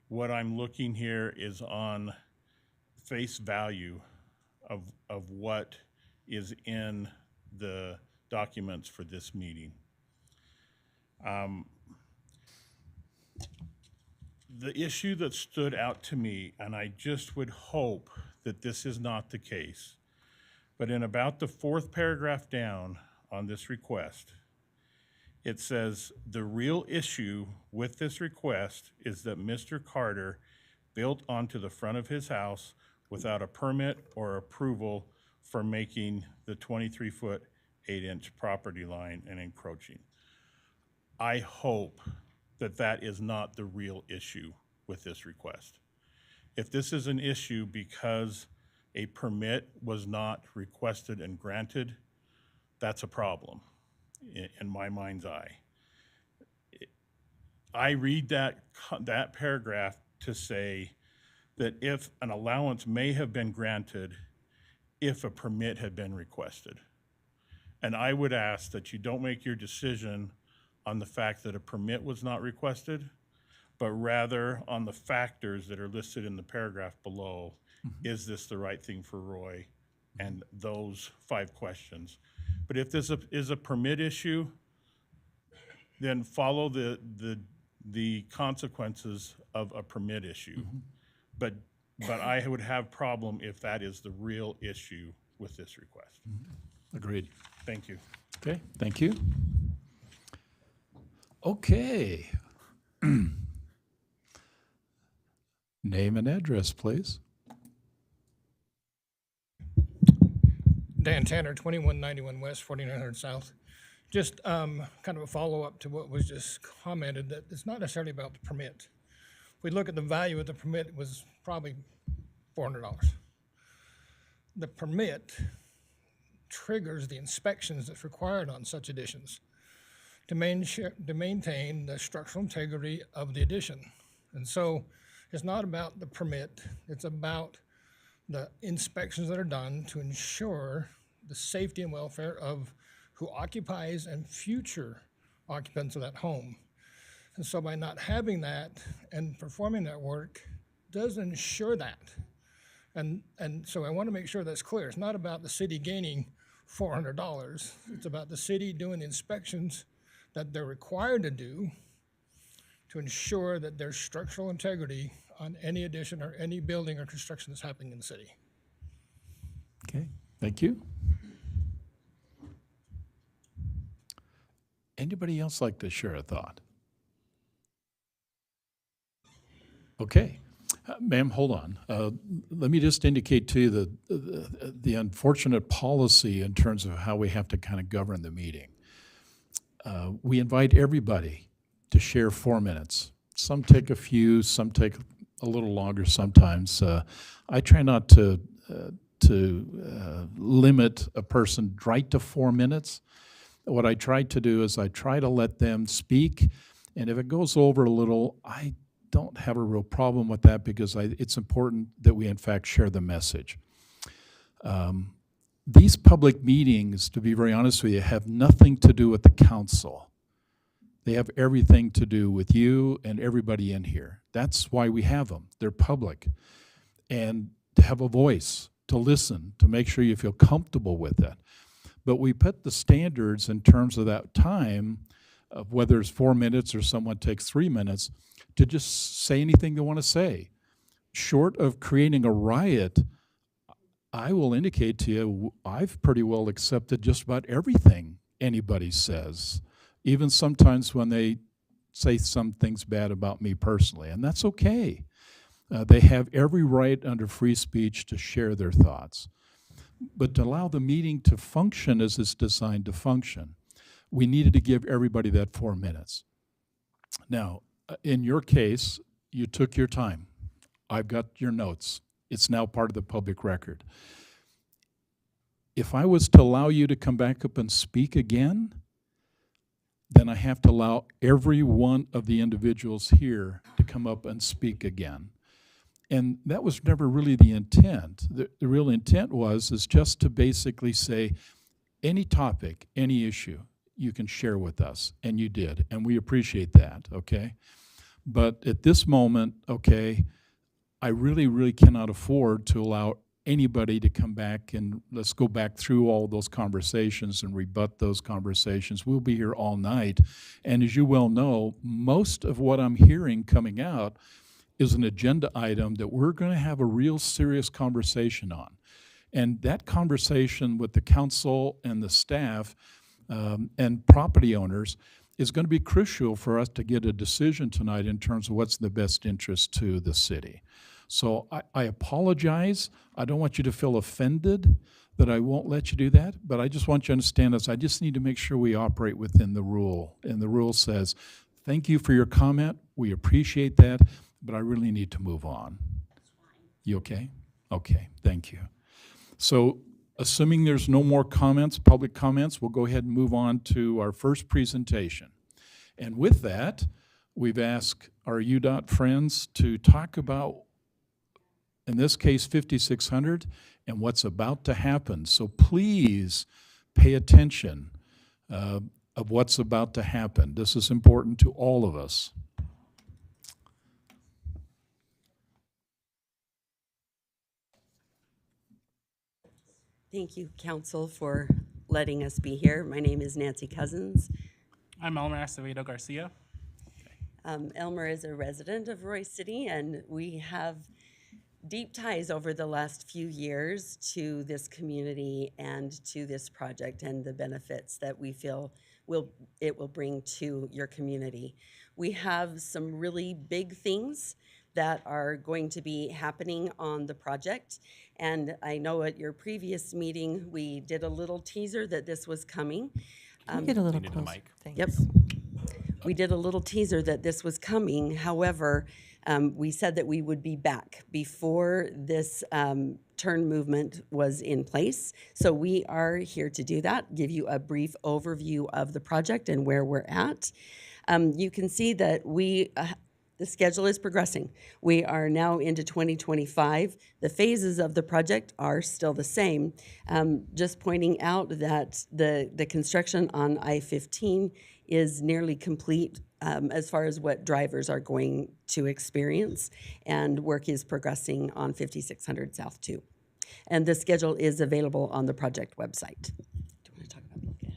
What I'm looking here is on face value of what is in the documents for this meeting. The issue that stood out to me, and I just would hope that this is not the case, but in about the 4th paragraph down on this request, it says, the real issue with this request is that Mr. Carter built onto the front of his house without a permit or approval for making the 23-foot, 8-inch property line and encroaching. I hope that that is not the real issue with this request. If this is an issue because a permit was not requested and granted, that's a problem in my mind's eye. I read that paragraph to say that if an allowance may have been granted if a permit had been requested. And I would ask that you don't make your decision on the fact that a permit was not requested, but rather on the factors that are listed in the paragraph below. Is this the right thing for Roy? And those 5 questions. But if this is a permit issue, then follow the consequences of a permit issue. But I would have problem if that is the real issue with this request. Agreed. Thank you. Okay, thank you. Okay. Name and address, please. Dan Tanner, 2191 West, 4900 South. Just kind of a follow-up to what was just commented, that it's not necessarily about the permit. If we look at the value of the permit, it was probably $400. The permit triggers the inspections that's required on such additions to maintain the structural integrity of the addition. And so it's not about the permit, it's about the inspections that are done to ensure the safety and welfare of who occupies and future occupants of that home. And so by not having that and performing that work does ensure that. And so I want to make sure that's clear. It's not about the city gaining $400. It's about the city doing the inspections that they're required to do to ensure that there's structural integrity on any addition or any building or construction that's happening in the city. Okay, thank you. Anybody else like to share a thought? Okay. Ma'am, hold on. Let me just indicate to you the unfortunate policy in terms of how we have to kind of govern the meeting. We invite everybody to share 4 minutes. Some take a few, some take a little longer sometimes. I try not to limit a person right to 4 minutes. What I try to do is I try to let them speak, and if it goes over a little, I don't have a real problem with that because it's important that we in fact share the message. These public meetings, to be very honest with you, have nothing to do with the council. They have everything to do with you and everybody in here. That's why we have them. They're public. And to have a voice, to listen, to make sure you feel comfortable with it. But we put the standards in terms of that time, of whether it's 4 minutes or someone takes 3 minutes, to just say anything they want to say. Short of creating a riot, I will indicate to you, I've pretty well accepted just about everything anybody says, even sometimes when they say some things bad about me personally, and that's okay. They have every right under free speech to share their thoughts. But to allow the meeting to function as it's designed to function, we needed to give everybody that 4 minutes. Now, in your case, you took your time. I've got your notes. It's now part of the public record. If I was to allow you to come back up and speak again, then I have to allow every one of the individuals here to come up and speak again. And that was never really the intent. The real intent is just to basically say, any topic, any issue, you can share with us, and you did, and we appreciate that, okay? But at this moment, okay, I really cannot afford to allow anybody to come back and let's go back through all those conversations and rebut those conversations. We'll be here all night. And as you well know, most of what I'm hearing coming out is an agenda item that we're going to have a real serious conversation on. And that conversation with the council and the staff and property owners is going to be crucial for us to get a decision tonight in terms of what's in the best interest to the city. So I apologize. I don't want you to feel offended that I won't let you do that, but I just want you to understand this. I just need to make sure we operate within the rule. And the rule says, thank you for your comment. We appreciate that, but I really need to move on. You okay? Okay, thank you. So assuming there's no more comments, public comments, we'll go ahead and move on to our first presentation. And with that, we've asked our UDOT friends to talk about, in this case, 5600 and what's about to happen. So please pay attention of what's about to happen. This is important to all of us. Thank you, Council, for letting us be here. My name is Nancy Cousins. I'm Elmer Acevedo Garcia. Elmer is a resident of Roy City, and we have deep ties over the last few years to this community and to this project and the benefits that we feel it will bring to your community. We have some really big things that are going to be happening on the project. And I know at your previous meeting, we did a little teaser that this was coming. Can you get a little closer? Yep. We did a little teaser that this was coming. However, we said that we would be back before this turn movement was in place. So we are here to do that, give you a brief overview of the project and where we're at. You can see that the schedule is progressing. We are now into 2025. The phases of the project are still the same. Just pointing out that the construction on I-15 is nearly complete as far as what drivers are going to experience, and work is progressing on 5600 South too. And the schedule is available on the project website. Do you want to talk about that?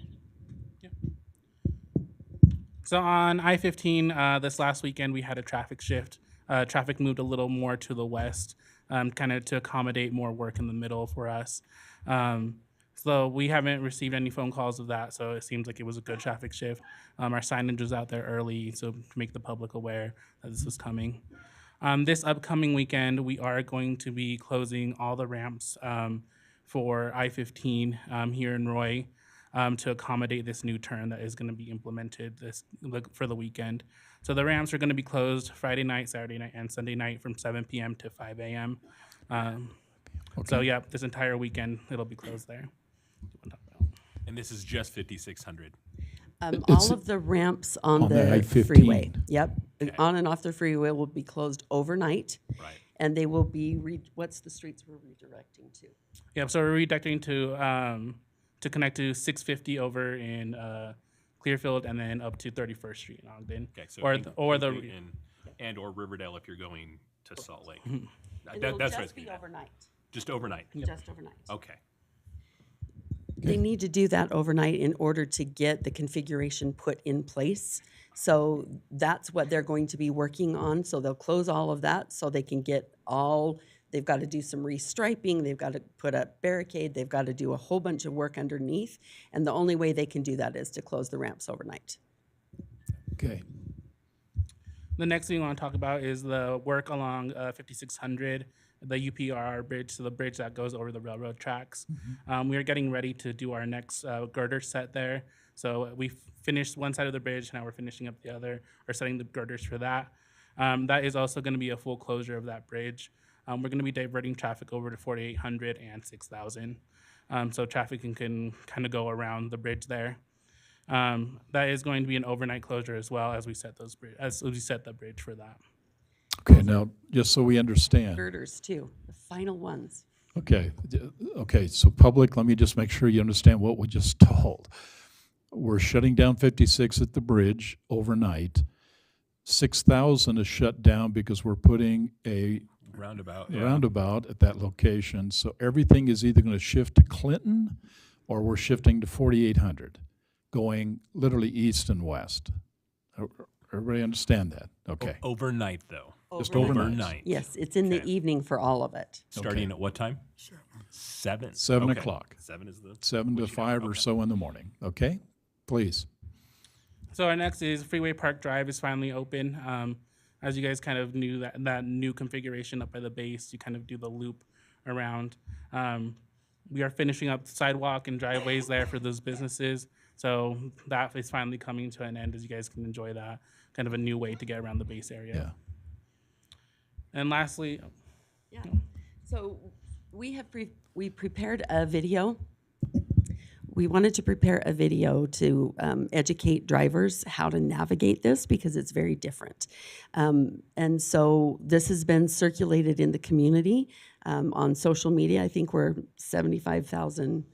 So on I-15, this last weekend, we had a traffic shift. Traffic moved a little more to the west, kind of to accommodate more work in the middle for us. So we haven't received any phone calls of that, so it seems like it was a good traffic shift. Our signage was out there early, so to make the public aware that this was coming. This upcoming weekend, we are going to be closing all the ramps for I-15 here in Roy. To accommodate this new turn that is going to be implemented for the weekend. So the ramps are going to be closed Friday night, Saturday night, and Sunday night from 7 p.m. to 5 a.m. So yeah, this entire weekend it'll be closed there. And this is just 5600. All of the ramps on the I-15. freeway, yep, on and off the freeway will be closed overnight. Right. And they will be, what's the streets we're redirecting to? Yeah, so we're redirecting to connect to 650 over in Clearfield and then up to 31st Street in Ogden. Okay, so or Riverdale if you're going to Salt Lake. And it'll just be overnight. Just overnight. Just overnight. Okay. They need to do that overnight in order to get the configuration put in place. So that's what they're going to be working on. So they'll close all of that so they can get all, they've got to do some restriping, they've got to put up barricade, they've got to do a whole bunch of work underneath. And the only way they can do that is to close the ramps overnight. Okay. The next thing we want to talk about is the work along 5600, the UPR bridge, so the bridge that goes over the railroad tracks. We are getting ready to do our next girder set there. So we finished one side of the bridge, now we're finishing up the other, or setting the girders for that. That is also going to be a full closure of that bridge. We're going to be diverting traffic over to 4800 and 6000. So traffic can kind of go around the bridge there. That is going to be an overnight closure as well as we set the bridge for that. Okay, now, just so we understand. Girders too, the final ones. Okay, so public, let me just make sure you understand what we just told. We're shutting down 56 at the bridge overnight. 6000 is shut down because we're putting a roundabout at that location. So everything is either going to shift to Clinton or we're shifting to 4800, going literally east and west. Everybody understand that? Okay. Overnight, though. Just overnight. Yes, it's in the evening for all of it. Starting at what time? 7. 7 Okay. o'clock. 7 is the 7 to 5 or so in the morning. Okay? Please. So our next is Freeway Park Drive is finally open. As you guys kind of knew that new configuration up by the base, you kind of do the loop around. We are finishing up the sidewalk and driveways there for those businesses. So that is finally coming to an end as you guys can enjoy that. Kind of a new way to get around the base area. Yeah. And lastly, Yeah. So we prepared a video. We wanted to prepare a video to educate drivers how to navigate this because it's very different. And so this has been circulated in the community on social media. I think we're 75,000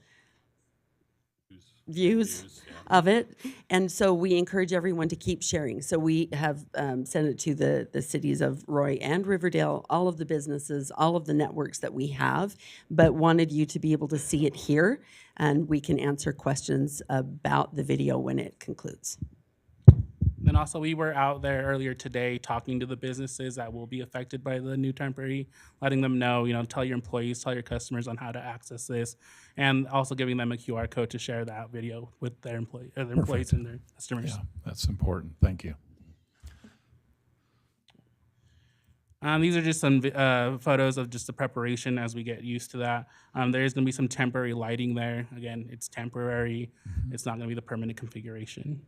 views of it. And so we encourage everyone to keep sharing. So we have sent it to the cities of Roy and Riverdale, all of the businesses, all of the networks that we have, but wanted you to be able to see it here, and we can answer questions about the video when it concludes. then also we were out there earlier today talking to the businesses that will be affected by the new temporary, letting them know, tell your employees, tell your customers on how to access this, and also giving them a QR code to share that video with their employees and their customers. Yeah, that's important. Thank you. These are just some photos of just the preparation as we get used to that. There is going to be some temporary lighting there. Again, it's temporary. It's not going to be the permanent configuration.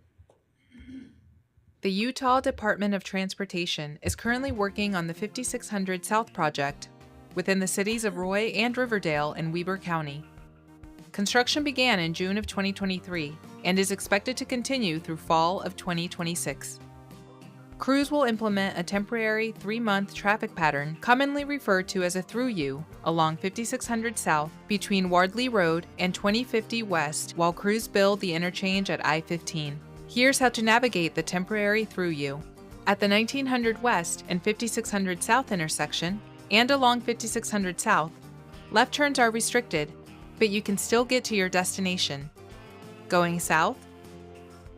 The Utah Department of Transportation is currently working on the 5600 South project within the cities of Roy and Riverdale in Weber County. Construction began in June of 2023 and is expected to continue through fall of 2026. Crews will implement a temporary 3-month traffic pattern commonly referred to as a through-you along 5600 South between Wardley Road and 2050 West while crews build the interchange at I-15. Here's how to navigate the temporary through-you. At the 1900 West and 5600 South intersection and along 5600 South, left turns are restricted, but you can still get to your destination. Going south,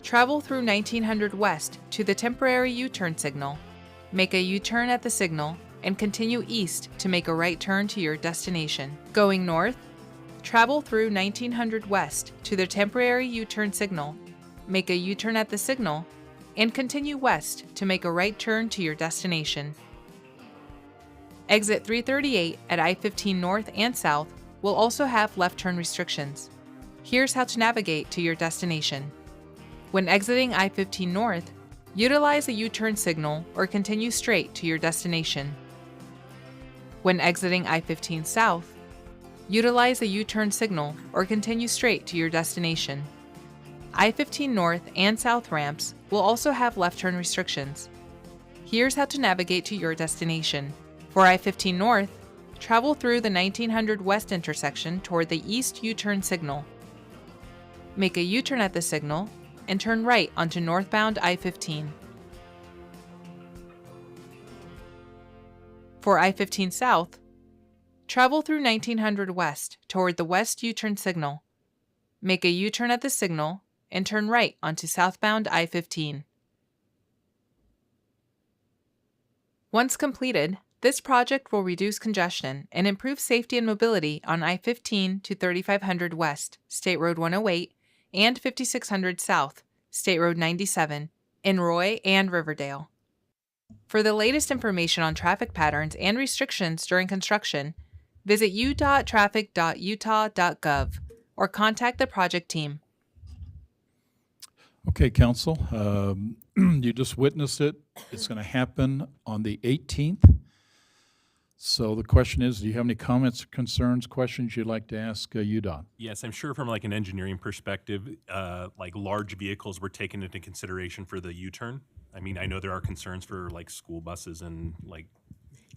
travel through 1900 West to the temporary U-turn signal. Make a U-turn at the signal and continue east to make a right turn to your destination. Going north, travel through 1900 West to the temporary U-turn signal. Make a U-turn at the signal and continue west to make a right turn to your destination. Exit 338 at I-15 North and South will also have left turn restrictions. Here's how to navigate to your destination. When exiting I-15 North, utilize a U-turn signal or continue straight to your destination. When exiting I-15 South, utilize a U-turn signal or continue straight to your destination. I-15 North and South ramps will also have left turn restrictions. Here's how to navigate to your destination. For I-15 North, travel through the 1900 West intersection toward the east U-turn signal. Make a U-turn at the signal and turn right onto northbound I-15. For I-15 South, travel through 1900 West toward the west U-turn signal. Make a U-turn at the signal and turn right onto southbound I-15. Once completed, this project will reduce congestion and improve safety and mobility on I-15 to 3500 West, State Road 108, and 5600 South, State Road 97, in Roy and Riverdale. For the latest information on traffic patterns and restrictions during construction, visit u.traffic.utah.gov or contact the project team. Okay, council, you just witnessed it. It's going to happen on the 18th. So the question is, do you have any comments, concerns, questions you'd like to ask UDOT? Yes, I'm sure from like an engineering perspective, like large vehicles were taken into consideration for the U-turn. I mean, I know there are concerns for like school buses and like.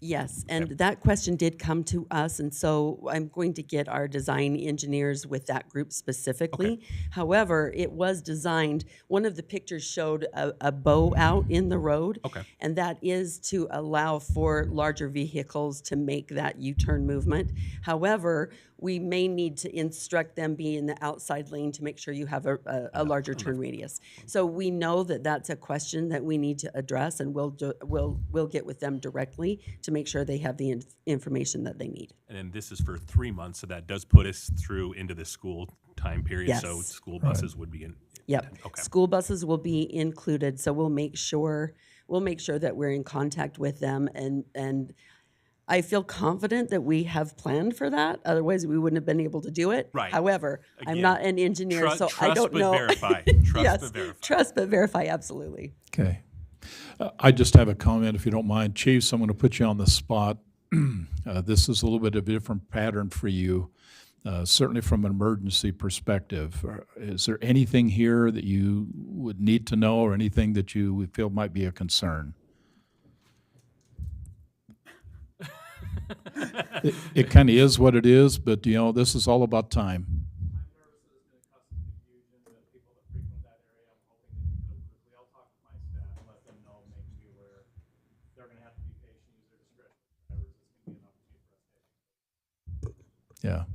Yes, and that question did come to us, and so I'm going to get our design engineers with that group specifically. Okay. However, it was designed, one of the pictures showed a bow out in the road. Okay. And that is to allow for larger vehicles to make that U-turn movement. However, we may need to instruct them be in the outside lane to make sure you have a larger turn radius. So we know that that's a question that we need to address, and we'll get with them directly to make sure they have the information that they need. And then this is for 3 months, so that does put us through into the school time period. So Yes. school buses would be in. Yep. Okay. School buses will be included, so we'll make sure that we're in contact with them, and I feel confident that we have planned for that. Otherwise, we wouldn't have been able to do it. Right. However, I'm Again, not an engineer, so I trust don't but know. verify. Trust Yes, but verify. trust but verify, absolutely. Okay. I just have a comment, if you don't mind. Chiefs, I'm going to put you on the spot. This is a little bit of a different pattern for you, certainly from an emergency perspective. Is there anything here that you would need to know or anything that you would feel might be a concern? It kind of is what it is, but you know, this is all about time. Yeah.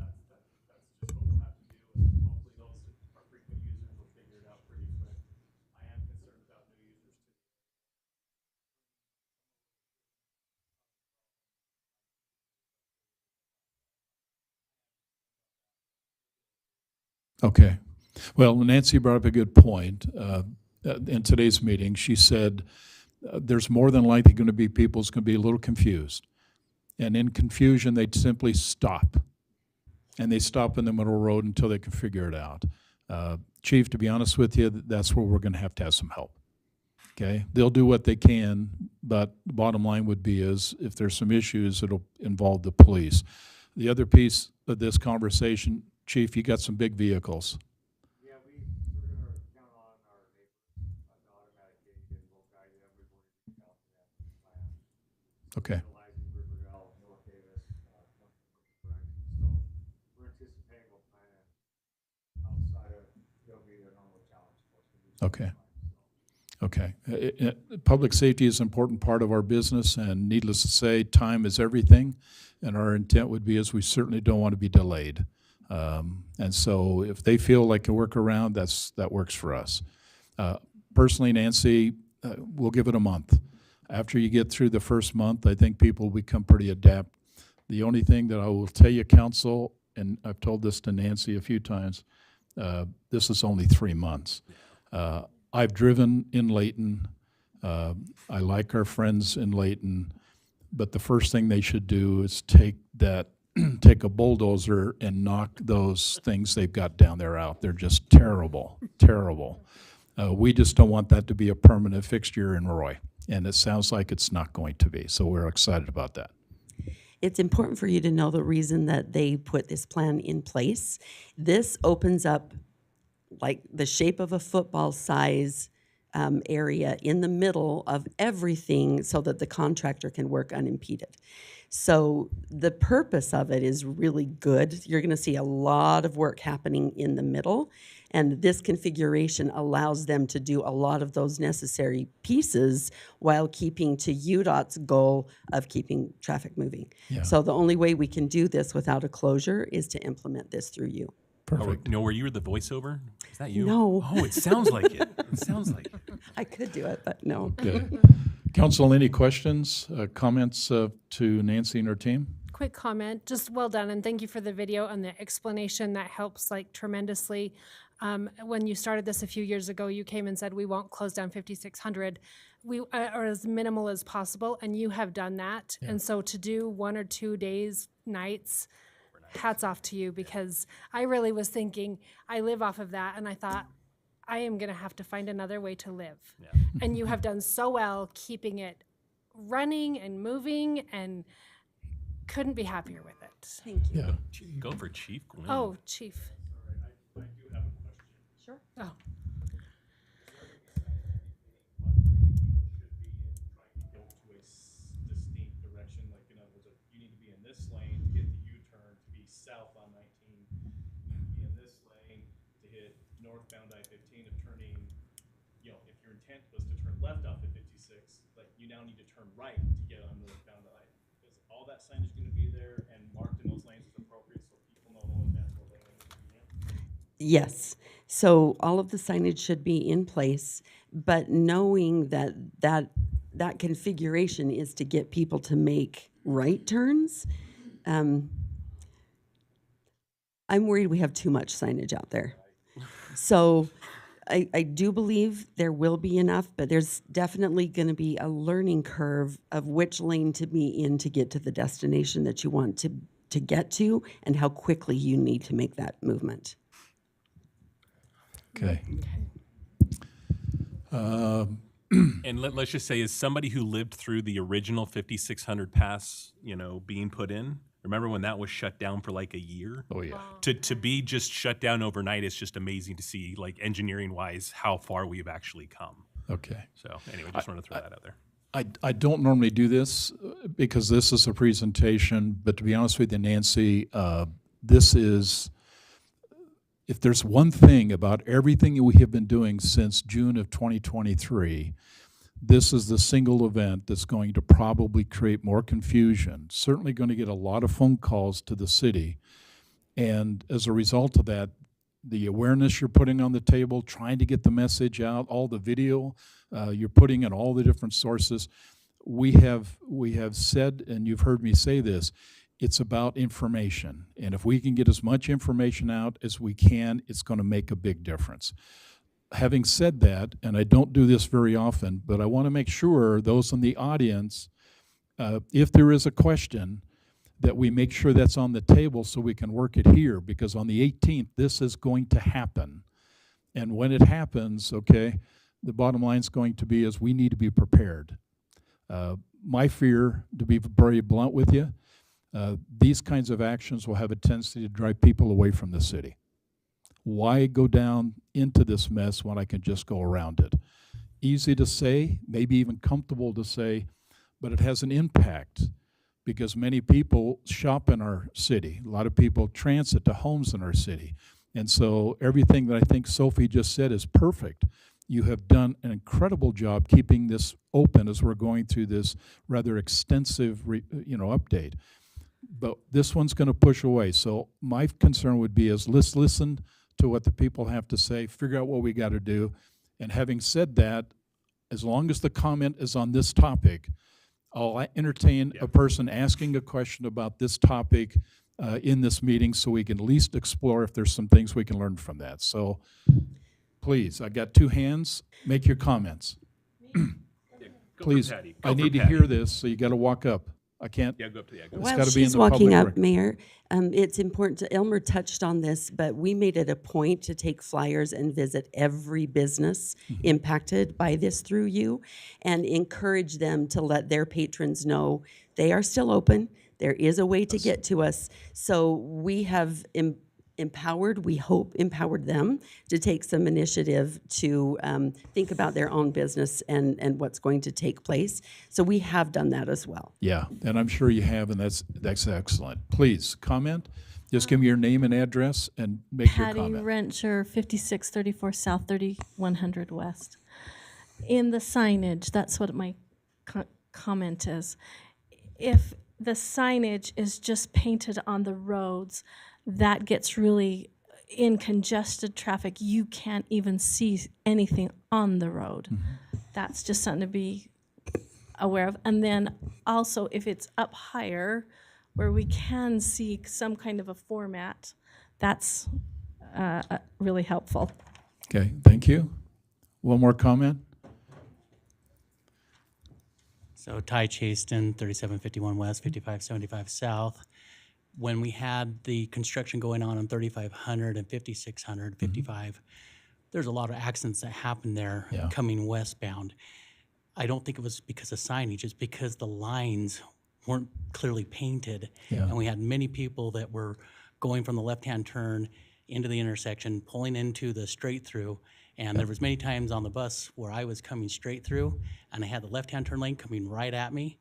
Okay. Well, Nancy brought up a good point. In today's meeting, she said there's more than likely going to be people who's going to be a little confused. And in confusion, they'd simply stop. And they stop in the middle of the road until they can figure it out. Chief, to be honest with you, that's where we're going to have some help. Okay? They'll do what they can, but the bottom line would be is if there's some issues, it'll involve the police. The other piece of this conversation, Chief, you got some big vehicles. Okay. Okay. Okay. Public safety is an important part of our business, and needless to say, time is everything. And our intent would be is we certainly don't want to be delayed. And so if they feel like a workaround, that works for us. Personally, Nancy, we'll give it a month. After you get through the first month, I think people become pretty adept. The only thing that I will tell you, council, and I've told this to Nancy a few times, this is only 3 months. I've driven in Layton. I like our friends in Layton, but the first thing they should do is take a bulldozer and knock those things they've got down there out. They're just terrible, terrible. We just don't want that to be a permanent fixture in Roy, and it sounds like it's not going to be, so we're excited about that. It's important for you to know the reason that they put this plan in place. This opens up like the shape of a football size area in the middle of everything so that the contractor can work unimpeded. So the purpose of it is really good. You're going to see a lot of work happening in the middle, and this configuration allows them to do a lot of those necessary pieces while keeping to UDOT's goal of keeping traffic moving. Yeah. So the only way we can do this without a closure is to implement this through you. Perfect. No, were you the voiceover? Is that you? No. Oh, it sounds like it. It sounds like it. I could do it, but no. Good. Council, any questions, comments to Nancy and her team? quick comment, just well done, and thank you for the video and the explanation. That helps like tremendously. When you started this a few years ago, you came and said we won't close down 5600, or as minimal as possible, and you have done that. And so to do 1 or 2 days, nights, hats off to you, because I really was thinking, I live off of that, and I thought, I am going to have to find another way to live. And you have done so well keeping it running and moving, and couldn't be happier with it. Thank you. Yeah. Go for Chief Gwen. Oh, Chief. I do have a question. Sure. Oh. Distinct direction, like in other words, if you need to be in this lane to hit the U-turn to be south on 19, you need to be in this lane to hit northbound I-15 of turning, you know, if your intent was to turn left off at 56, like you now need to turn right to get on northbound I. Is all that signage going to be there and marked in those lanes as appropriate so people know in advance what lane they need to be in? Yes. So all of the signage should be in place, but knowing that that configuration is to get people to make right turns, I'm worried we have too much signage out there. So I do believe there will be enough, but there's definitely going to be a learning curve of which lane to be in to get to the destination that you want to get to, and how quickly you need to make that movement. Okay. And let's just say, as somebody who lived through the original 5600 pass, you know, being put in, remember when that was shut down for like a year? Oh, yeah. To be just shut down overnight, it's just amazing to see, like engineering-wise, how far we've actually come. Okay. So anyway, just wanted to throw that out there. I don't normally do this because this is a presentation, but to be honest with you, Nancy, this is, if there's one thing about everything that we have been doing since June of 2023, this is the single event that's going to probably create more confusion, certainly going to get a lot of phone calls to the city. And as a result of that, the awareness you're putting on the table, trying to get the message out, all the video you're putting in all the different sources, we have said, and you've heard me say this, it's about information. And if we can get as much information out as we can, it's going to make a big difference. Having said that, and I don't do this very often, but I want to make sure those in the audience, if there is a question, that we make sure that's on the table so we can work it here, because on the 18th, this is going to happen. And when it happens, okay, the bottom line is going to be is we need to be prepared. My fear, to be very blunt with you, these kinds of actions will have a tendency to drive people away from the city. Why go down into this mess when I can just go around it? Easy to say, maybe even comfortable to say, but it has an impact because many people shop in our city. A lot of people transit to homes in our city. And so everything that I think Sophie just said is perfect. You have done an incredible job keeping this open as we're going through this rather extensive update. But this one's going to push away. So my concern would be is let's listen to what the people have to say, figure out what we got to do. And having said that, as long as the comment is on this topic, I'll entertain a person asking a question about this topic in this meeting so we can at least explore if there's some things we can learn from that. So please, I got 2 hands. Make your comments. Please, I need to hear this, so you got to walk up. I can't. Yeah, go up to the. While she's walking up, Mayor, it's important to, Elmer touched on this, but we made it a point to take flyers and visit every business impacted by this through you and encourage them to let their patrons know they are still open. There is a way to get to us. So we have we hope empowered them to take some initiative to think about their own business and what's going to take place. So we have done that as well. Yeah, and I'm sure you have, and that's excellent. Please comment. Just give me your name and address and make your comment. Patty Renter, 5634 South, 3100 West. In the signage, that's what my comment is. If the signage is just painted on the roads, that gets really in congested traffic. You can't even see anything on the road. That's just something to be aware of. And then also, if it's up higher where we can see some kind of a format, that's really helpful. Okay, thank you. One more comment? So Ty Chaston, 3751 West, 5575 South. When we had the construction going on 3500 and 5600, 55, there's a lot of accidents that happened there Yeah. coming westbound. I don't think it was because of signage, it's because the lines weren't clearly painted. Yeah. And we had many people that were going from the left-hand turn into the intersection, pulling into the straight through. And there was many times on the bus where I was coming straight through and I had the left-hand turn lane coming right at me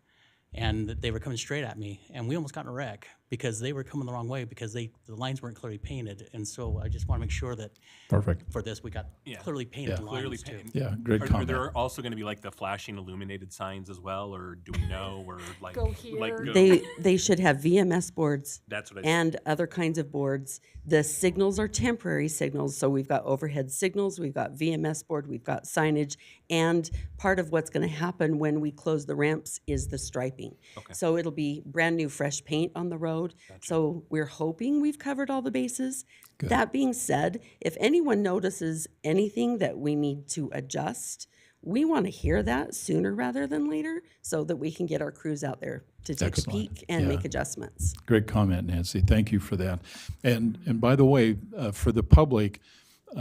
and they were coming straight at me. And we almost got in a wreck because they were coming the wrong way because the lines weren't clearly painted. And so I just want to make sure that Perfect. for this, we got clearly painted Yeah. lines Clearly too. painted. Yeah, great Are comment. there also going to be like the flashing illuminated signs as well, or do we know, or like Go here. like go- They should have VMS boards. That's what I And other kinds of boards. The signals are temporary signals, so we've got overhead signals, we've got VMS board, we've got signage, and part of what's gonna happen when we close the ramps is the striping. Okay. So it'll be brand new, fresh paint on the road. So we're hoping we've covered all the bases. That being said, if anyone notices anything that we need to adjust, we want to hear that sooner rather than later so that we can get our crews out there to take Excellent. a peek and Yeah. make adjustments. Great comment, Nancy. Thank you for that. And by the way, for the public,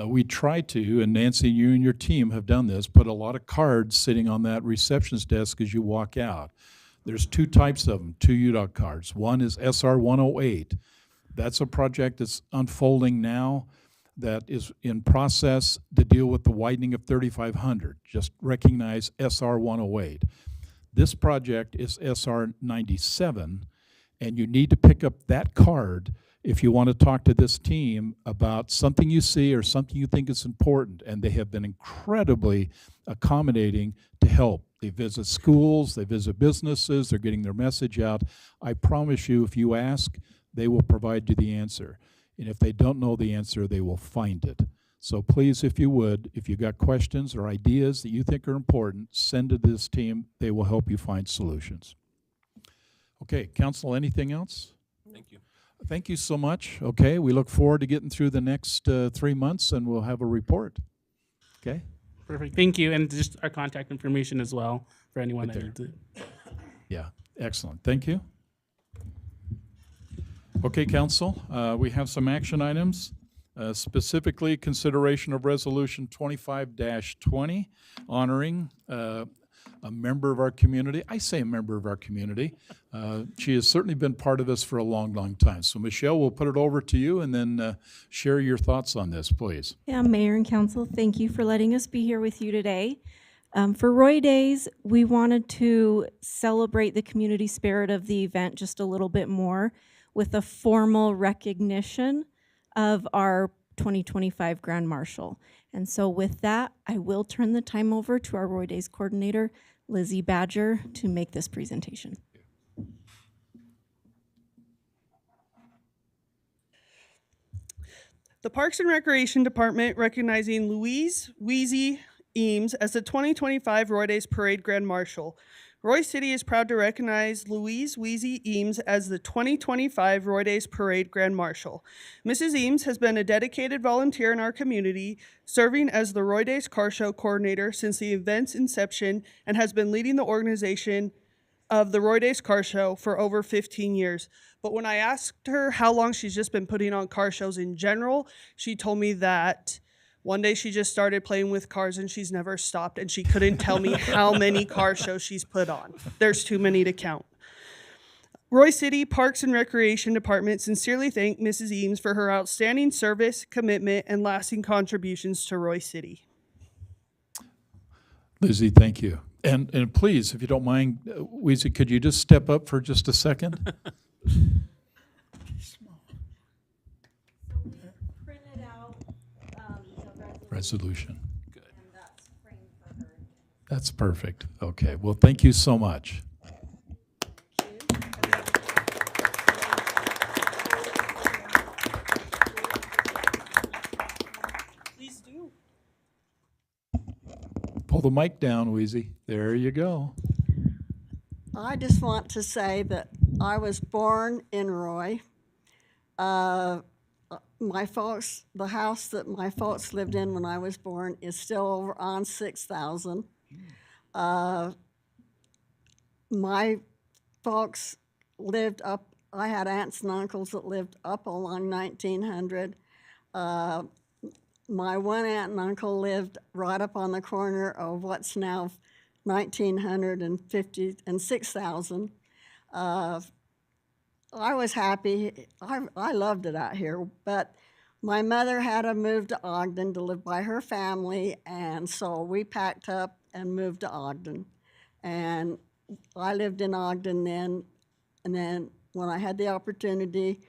we try to, and Nancy, you and your team have done this, put a lot of cards sitting on that receptionist desk as you walk out. There's two types of them, two UDOT cards. One is SR 108. That's a project that's unfolding now that is in process to deal with the widening of 3500. Just recognize SR 108. This project is SR 97, and you need to pick up that card if you want to talk to this team about something you see or something you think is important. And they have been incredibly accommodating to help. They visit schools, they visit businesses, they're getting their message out. I promise you, if you ask, they will provide you the answer. And if they don't know the answer, they will find it. So please, if you would, if you got questions or ideas that you think are important, send to this team. They will help you find solutions. Okay, council, anything else? Thank you. Thank you so much. Okay, we look forward to getting through the next 3 months and we'll have a report. Okay? Perfect. Thank you. And just our contact information as well for anyone Right that there. needs it. Yeah, excellent. Thank you. Okay, council, we have some action items, specifically consideration of Resolution 25-20, honoring a member of our community. I say a member of our community. She has certainly been part of this for a long, long time. So Michelle, we'll put it over to you and then share your thoughts on this, please. Yeah, Mayor and Council, thank you for letting us be here with you today. For Roy Days, we wanted to celebrate the community spirit of the event just a little bit more with a formal recognition of our 2025 Grand Marshal. And so with that, I will turn the time over to our Roy Days coordinator, Lizzie Badger, to make this presentation. The Parks and Recreation Department recognizing Louise Wheezy Eames as the 2025 Roy Days Parade Grand Marshal. Roy City is proud to recognize Louise Wheezy Eames as the 2025 Roy Days Parade Grand Marshal. Mrs. Eames has been a dedicated volunteer in our community, serving as the Roy Days Car Show coordinator since the event's inception and has been leading the organization of the Roy Days Car Show for over 15 years. But when I asked her how long she's just been putting on car shows in general, she told me that one day she just started playing with cars and she's never stopped, and she couldn't tell me how many car shows she's put on. There's too many to count. Roy City Parks and Recreation Department sincerely thank Mrs. Eames for her outstanding service, commitment, and lasting contributions to Roy City. Lizzie, thank you. And please, if you don't mind, Weezy, could you just step up for just a second? Resolution. Good. That's perfect. Okay. Well, thank you so much. Please do. Pull the mic down, Weezy. There you go. I just want to say that I was born in Roy. My folks, the house that my folks lived in when I was born is still over on 6,000. My folks lived up, I had aunts and uncles that lived up along 1900. My one aunt and uncle lived right up on the corner of what's now 1950 and 6,000. I was happy. I loved it out here, but my mother had to move to Ogden to live by her family, and so we packed up and moved to Ogden. And I lived in Ogden then, and then when I had the opportunity,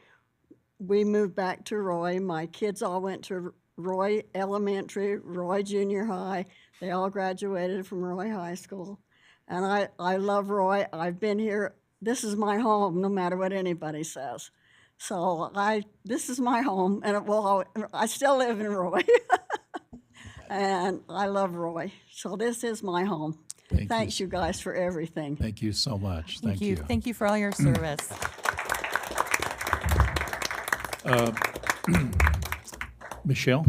we moved back to Roy. My kids all went to Roy Elementary, Roy Junior High. They all graduated from Roy High School. And I love Roy. I've been here. This is my home, no matter what anybody says. So this is my home, and I still live in Roy. And I love Roy. So this is my home. Thanks you guys for everything. Thank you so much. Thank you. Thank you for all your service. Michelle?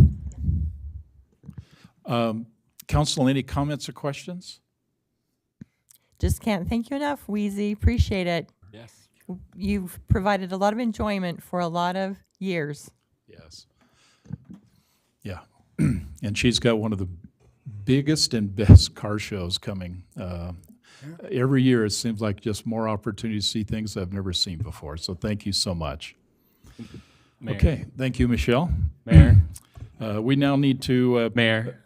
Council, any comments or questions? Just can't thank you enough, Wheezy. Appreciate it. Yes. You've provided a lot of enjoyment for a lot of years. Yes. Yeah. And she's got one of the biggest and best car shows coming. Every year it seems like just more opportunities to see things I've never seen before. So thank you so much. Mayor. Okay, thank you, Michelle. Mayor. We now need to... Mayor,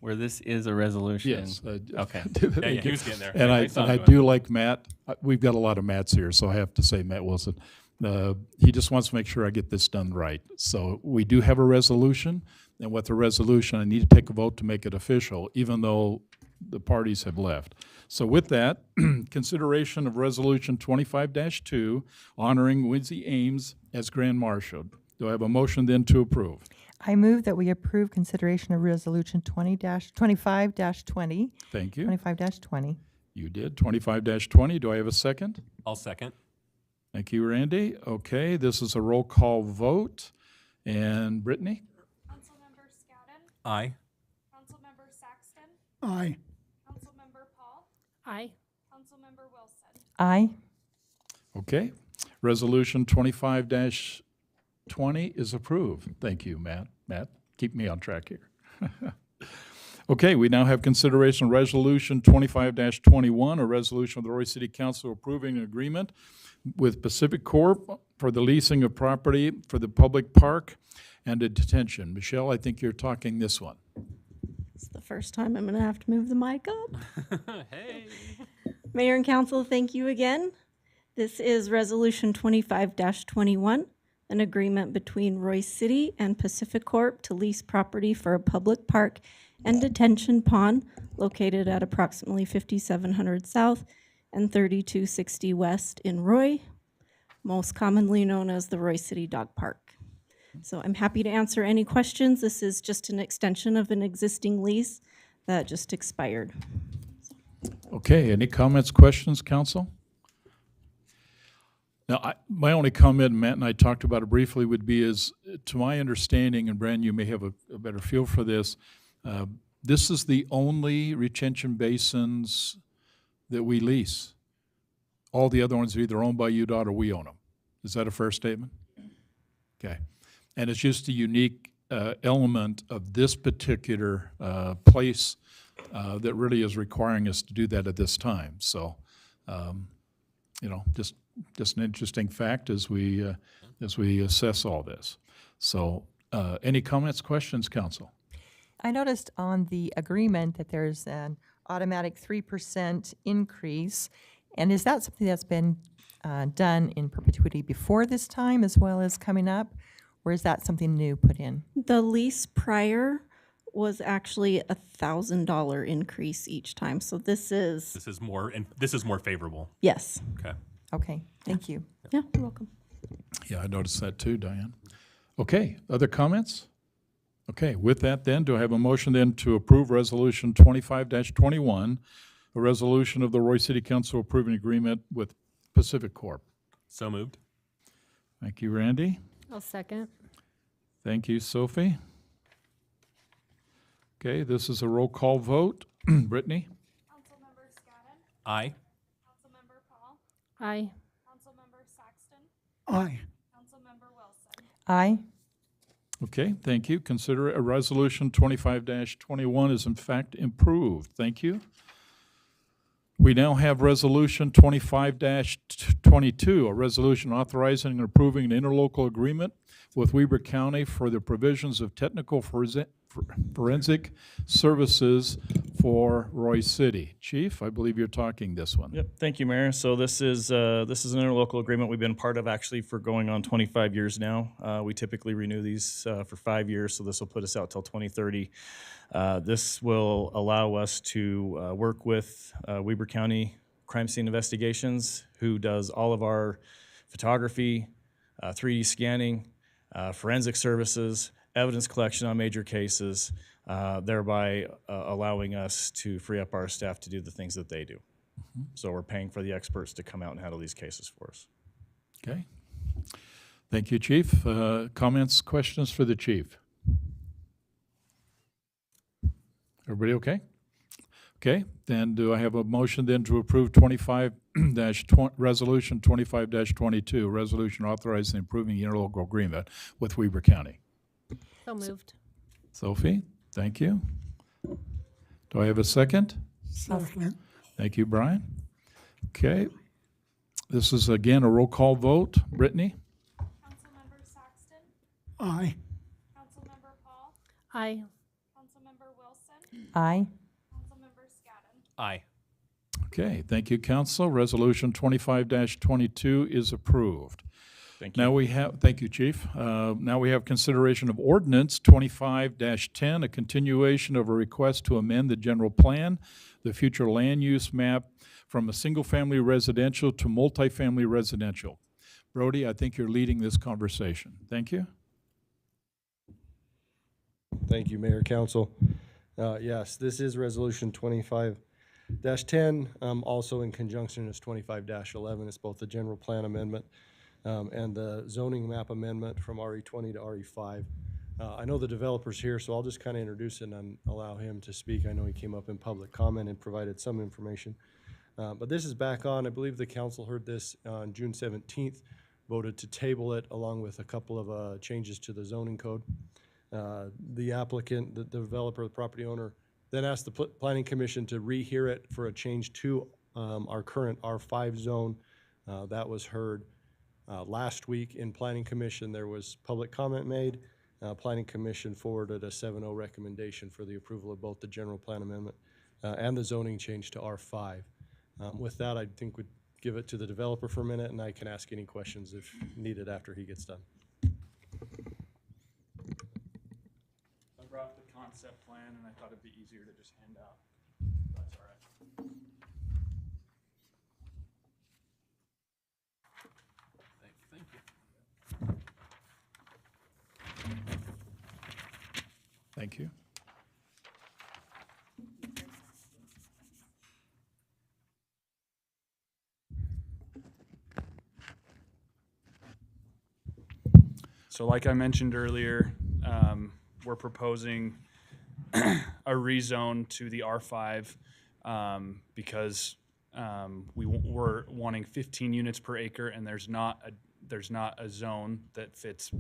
where this is a resolution. Yes. Okay. Yeah, he was getting there. And I do like Matt. We've got a lot of Matts here, so I have to say Matt Wilson. He just wants to make sure I get this done right. So we do have a resolution, and with the resolution, I need to take a vote to make it official, even though the parties have left. So with that, consideration of Resolution 25-2, honoring Wheezy Ames as Grand Marshal. Do I have a motion then to approve? I move that we approve consideration of Resolution 25-20. Thank you. 25-20. You did. 25-20. Do I have a second? I'll second. Thank you, Randy. Okay, this is a roll call vote. And Brittany? Councilmember Scowden? Aye. Councilmember Saxton? Aye. Councilmember Paul? Aye. Councilmember Wilson? Aye. Okay. Resolution 25-20 is approved. Thank you, Matt. Matt, keep me on track here. Okay, we now have consideration of Resolution 25-21, a resolution of the Roy City Council approving an agreement with Pacific Corp for the leasing of property for the public park and a detention. Michelle, I think you're talking this one. It's the first time I'm going to have to move the mic up. Hey. Mayor and council, thank you again. This is Resolution 25-21, an agreement between Roy City and Pacific Corp to lease property for a public park and detention pond located at approximately 5700 South and 3260 West in Roy, most commonly known as the Roy City Dog Park. So I'm happy to answer any questions. This is just an extension of an existing lease that just expired. Okay, any comments, questions, council? Now, my only comment, Matt and I talked about it briefly, would be is, to my understanding, and Brandon, you may have a better feel for this, this is the only retention basins that we lease. All the other ones are either owned by UDOT or we own them. Is that a fair statement? Okay. And it's just a unique element of this particular place that really is requiring us to do that at this time. So, you know, just an interesting fact as we assess all this. So, any comments, questions, council? I noticed on the agreement that there's an automatic 3% increase. And is that something that's been done in perpetuity before this time as well as coming up? Or is that something new put in? The lease prior was actually a $1,000 increase each time. So this is more favorable. Yes. Okay. Okay, thank you. Yeah, you're welcome. Yeah, I noticed that too, Diane. Okay, other comments? Okay, with that then, do I have a motion then to approve Resolution 25-21, a resolution of the Roy City Council approving agreement with Pacific Corp? So moved. Thank you, Randy. I'll second. Thank you, Sophie. Okay, this is a roll call vote. Brittany? Aye. Aye. Aye. Aye. Okay, thank you. Consider a resolution 25-21 is in fact improved. Thank you. We now have resolution 25-22, a resolution authorizing and approving an interlocal agreement with Weber County for the provisions of technical forensic services for Roy City. Chief, I believe you're talking this one. Yep, thank you, Mayor. So this is an interlocal agreement we've been part of actually for going on 25 years now. We typically renew these for 5 years, so this will put us out till 2030. This will allow us to work with Weber County Crime Scene Investigations, who does all of our photography, 3D scanning, forensic services, evidence collection on major cases, thereby allowing us to free up our staff to do the things that they do. So we're paying for the experts to come out and handle these cases for us. Okay. Thank you, Chief. Comments, questions for the chief? Everybody okay? Okay, then do I have a motion then to approve resolution 25-22, resolution authorizing and approving the interlocal agreement with Weber County? So moved. Sophie, thank you. Do I have a second? Second. Thank you, Brian. Okay, this is again a roll call vote. Brittany? Aye. Aye. Aye. Aye. Okay, thank you, council. Resolution 25-22 is approved. Thank you. Now we have, thank you, Chief. Now we have consideration of ordinance 25-10, a continuation of a request to amend the general plan, the future land use map from a single-family residential to multifamily residential. Brody, I think you're leading this conversation. Thank you. Thank you, Mayor, Council. Yes, this is Resolution 25-10, also in conjunction as 25-11. It's both the general plan amendment and the zoning map amendment from RE20 to RE5. I know the developer's here, so I'll just kind of introduce it and allow him to speak. I know he came up in public comment and provided some information. But this is back on. I believe the council heard this on June 17th, voted to table it along with a couple of changes to the zoning code. The applicant, the developer, the property owner, then asked the Planning Commission to rehear it for a change to our current R5 zone. That was heard last week in Planning Commission. There was public comment made. Planning Commission forwarded a 7-0 recommendation for the approval of both the general plan amendment and the zoning change to R5. With that, I think we'd give it to the developer for a minute, and I can ask any questions if needed after he gets done. I brought the concept plan, and I thought it'd be easier to just hand out. That's all right. Thank you. Thank you. So like I mentioned earlier, we're proposing a rezone to the R5 because we're wanting 15 units per acre, and there's not a zone that fits.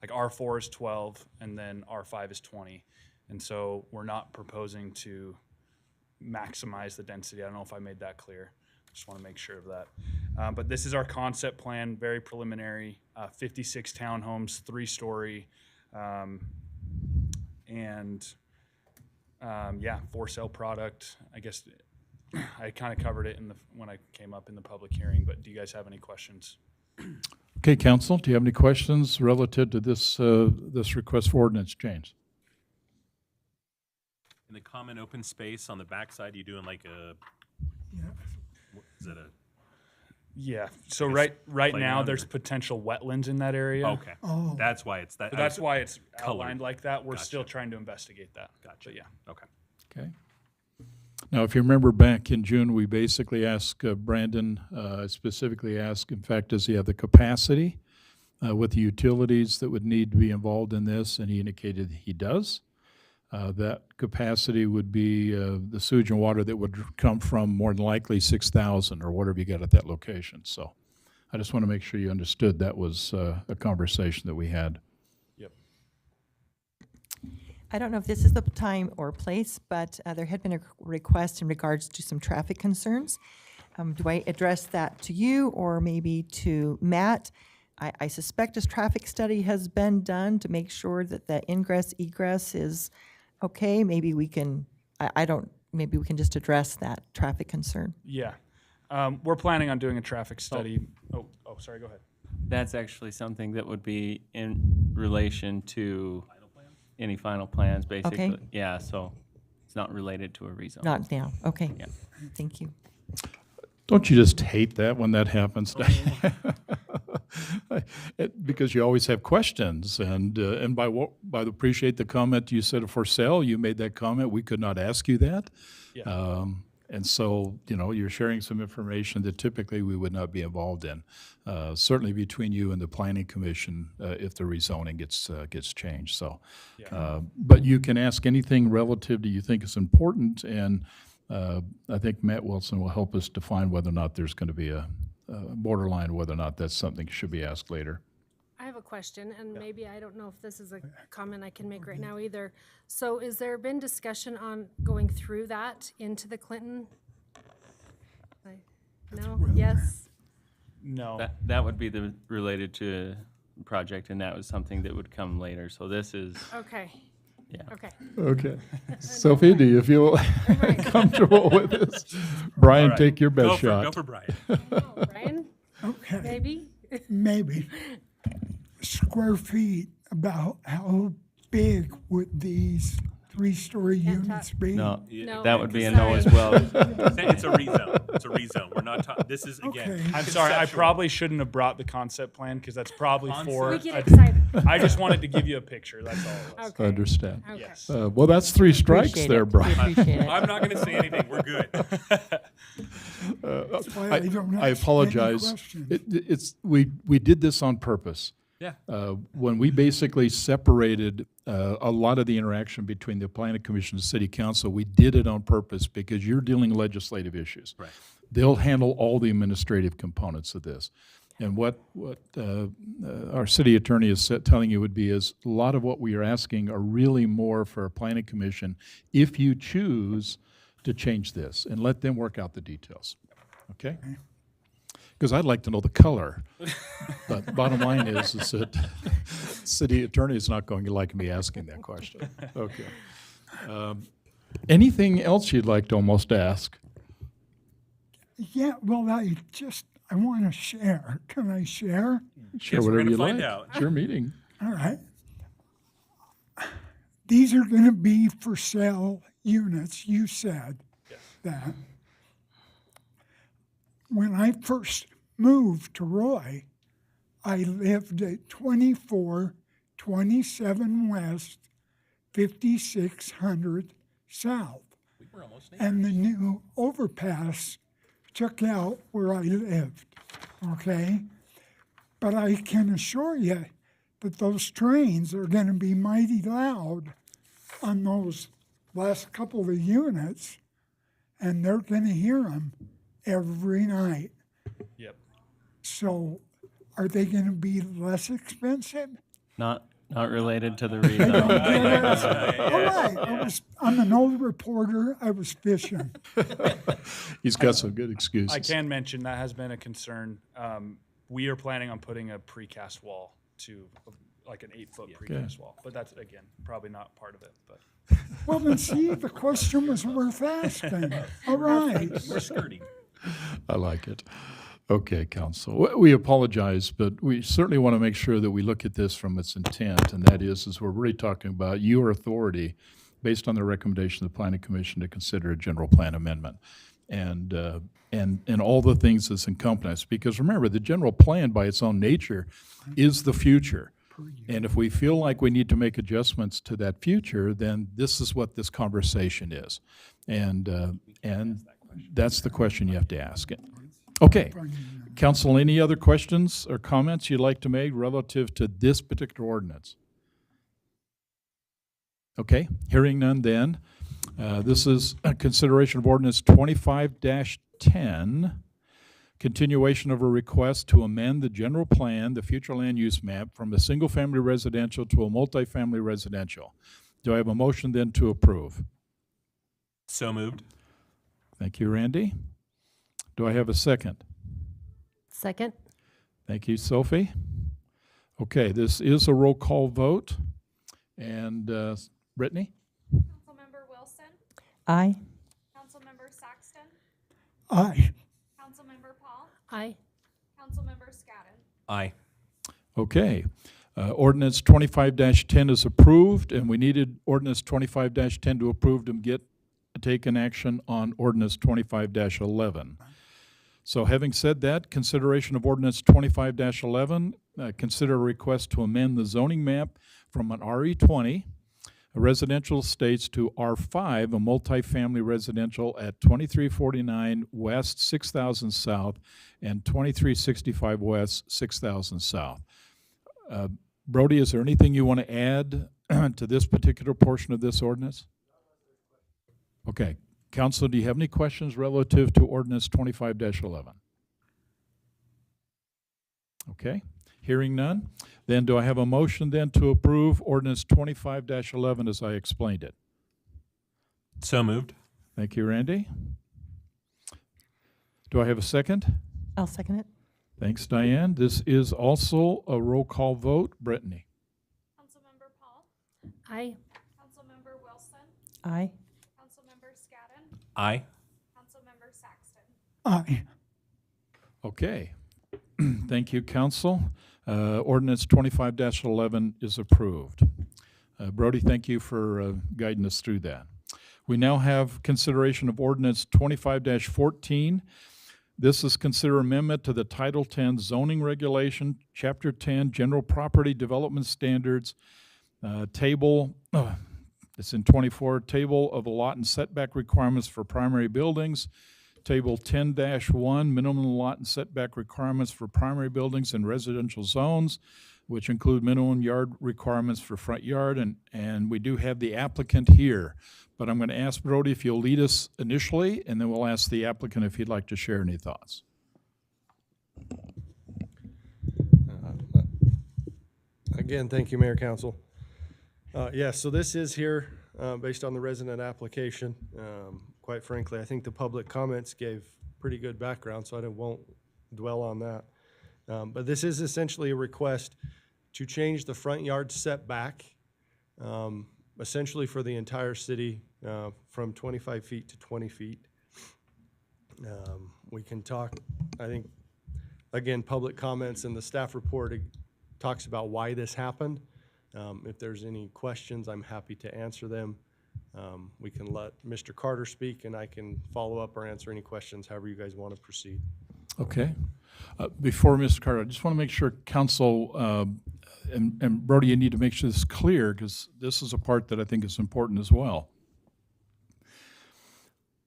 Like R4 is 12, and then R5 is 20, and so we're not proposing to maximize the density. I don't know if I made that clear. Just want to make sure of that. But this is our concept plan, very preliminary, 56 townhomes, 3-story, yeah, for sale product. I guess I kind of covered it when I came up in the public hearing, but do you guys have any questions? Okay, council, do you have any questions relative to this this request for ordinance change? In the common open space on the backside, you doing like a? Yeah. Is it a? Yeah. So Like a right now playground there's or- potential wetlands in that area. Okay. Oh. That's why it's that. So I that's was why it's colored. outlined like that. We're Gotcha. still trying to investigate that. Gotcha. But yeah. Okay. Okay. Now, if you remember back in June, we basically asked Brandon, specifically asked, in fact, does he have the capacity with the utilities that would need to be involved in this? And he indicated he does. That capacity would be the sewage and water that would come from more than likely 6,000 or whatever you got at that location. So I just want to make sure you understood that was a conversation that we had. I don't know if this is the time or place, but there had been a request in regards to some traffic concerns. Do I address that to you or maybe to Matt? I suspect a traffic study has been done to make sure that the ingress egress is okay. Maybe we can, maybe we can just address that traffic concern. Yeah. We're planning on doing a traffic study. Oh, sorry, go ahead. That's actually something that would be in relation to any final plans, basically. Okay. Yeah, so it's not related to a rezone. Not now, okay. Yeah. Thank you. Don't you just hate that when that happens? Because you always have questions, and appreciate the comment you said for sale. You made that comment. We could not ask you that. Yeah. And so, you're sharing some information that typically we would not be involved in. Certainly between you and the Planning Commission, if the rezoning gets changed. So, but you can ask anything relative to you think is important, and I think Matt Wilson will help us define whether or not there's going to be a borderline, whether or not that's something that should be asked later. I have a question, and maybe I don't know if this is a comment I can make right now either. So is there been discussion on going through that into the Clinton? No? Yes? No. That would be related to a project, and that was something that would come later. So this is, Okay. yeah. Okay. Okay. Sophie, do you feel comfortable with this? Brian, All right. take your best Go shot. for Brian. Brian? Okay. Maybe? Maybe. Square feet, about how big would these three-story units be? No, No. that would be a no as well. It's a rezone. It's a rezone. We're not talking, this is, again. Okay. I'm sorry, I conceptual. probably shouldn't have brought the concept plan because that's probably for. We get excited. I just wanted to give you a picture, that's all it was. Okay. Understand. Okay. Yes. Well, that's 3 strikes Appreciate there, it. Brian. We appreciate it. I'm not going to say anything. We're good. why I don't I ask any apologize. questions. We did this on purpose. Yeah. When we basically separated a lot of the interaction between the Planning Commission and City Council, we did it on purpose because you're dealing legislative issues. Right. They'll handle all the administrative components of this. And what our city attorney is telling you would be is a lot of what we are asking are really more for a Planning Commission if you choose to change this and let them work out the details. Okay? Because I'd like to know the color. But bottom line is that city attorney is not going to like me asking that question. Okay. Anything else you'd like to almost ask? Yeah, well, I want to share. Can I share? Share Yes, we're whatever gonna you find like. out. It's your meeting. All right. These are going to be for sale units. You said that. When I first moved to Roy, I lived at 2427 West, 5600 South. And the new overpass took out where I lived, okay? But I can assure you that those trains are going to be mighty loud on those last couple of units, and they're going to hear them every night. Yep. So are they going to be less expensive? Not related to the I don't rezone. get it. All right, I'm an old reporter, I was fishing. He's got some good excuses. I can mention that has been a concern. We are planning on putting a precast wall to, like an 8-foot precast wall. But that's, again, probably not part of it, but. Well, then see, the question was worth asking. All right. We're skirting. I like it. Okay, council. We apologize, but we certainly want to make sure that we look at this from its intent, and that is we're really talking about your authority based on the recommendation of the Planning Commission to consider a general plan amendment. And all the things that's encompassed. Because remember, the general plan by its own nature is the future. And if we feel like we need to make adjustments to that future, then this is what this conversation is. And that's the question you have to ask. Okay. Council, any other questions or comments you'd like to make relative to this particular ordinance? Okay, hearing none then. This is a consideration of ordinance 25-10, continuation of a request to amend the general plan, the future land use map, from a single-family residential to a multifamily residential. Do I have a motion then to approve? So moved. Thank you, Randy. Do I have a second? Second. Thank you, Sophie. Okay, this is a roll call vote. And Brittany? Councilmember Wilson, Aye. Councilmember Saxton, Aye. Councilmember Paul, Aye. Councilmember Scadden. Aye. Okay. Ordinance 25-10 is approved, and we needed ordinance 25-10 to approve to take an action on ordinance 25-11. So having said that, consideration of ordinance 25-11, consider a request to amend the zoning map from an RE20, a residential estates, to R5, a multifamily residential at 2349 West 6000 South and 2365 West 6000 South. Brody, is there anything you want to add to this particular portion of this ordinance? Okay. Council, do you have any questions relative to ordinance 25-11? Okay. Hearing none, then do I have a motion then to approve ordinance 25-11 as I explained it? So moved. Thank you, Randy. Do I have a second? I'll second it. Thanks, Diane. This is also a roll call vote. Brittany? Councilmember Paul, Aye. Councilmember Wilson, Aye. Councilmember Scadden, Aye. Councilmember Saxton. Aye. Okay. Thank you, Council. Ordinance 25-11 is approved. Brody, thank you for guiding us through that. We now have consideration of ordinance 25-14. This is consider amendment to the Title 10 zoning regulation, Chapter 10, General Property Development Standards, table, it's in 24, table of the lot and setback requirements for primary buildings, Table 10-1, minimum lot and setback requirements for primary buildings in residential zones, which include minimum yard requirements for front yard, and we do have the applicant here. But I'm going to ask Brody if you'll lead us initially, and then we'll ask the applicant if he'd like to share any thoughts. Again, thank you, Mayor Council. Yes, so this is here based on the resident application. Quite frankly, I think the public comments gave pretty good background, so I won't dwell on that. But this is essentially a request to change the front yard setback, essentially for the entire city, from 25 feet to 20 feet. We can talk, I think, again, public comments in the staff report talks about why this happened. If there's any questions, I'm happy to answer them. We can let Mr. Carter speak, and I can follow up or answer any questions, however you guys want to proceed. Okay. Before Mr. Carter, I just want to make sure Council, and Brody, you need to make sure this is clear, because this is a part that I think is important as well.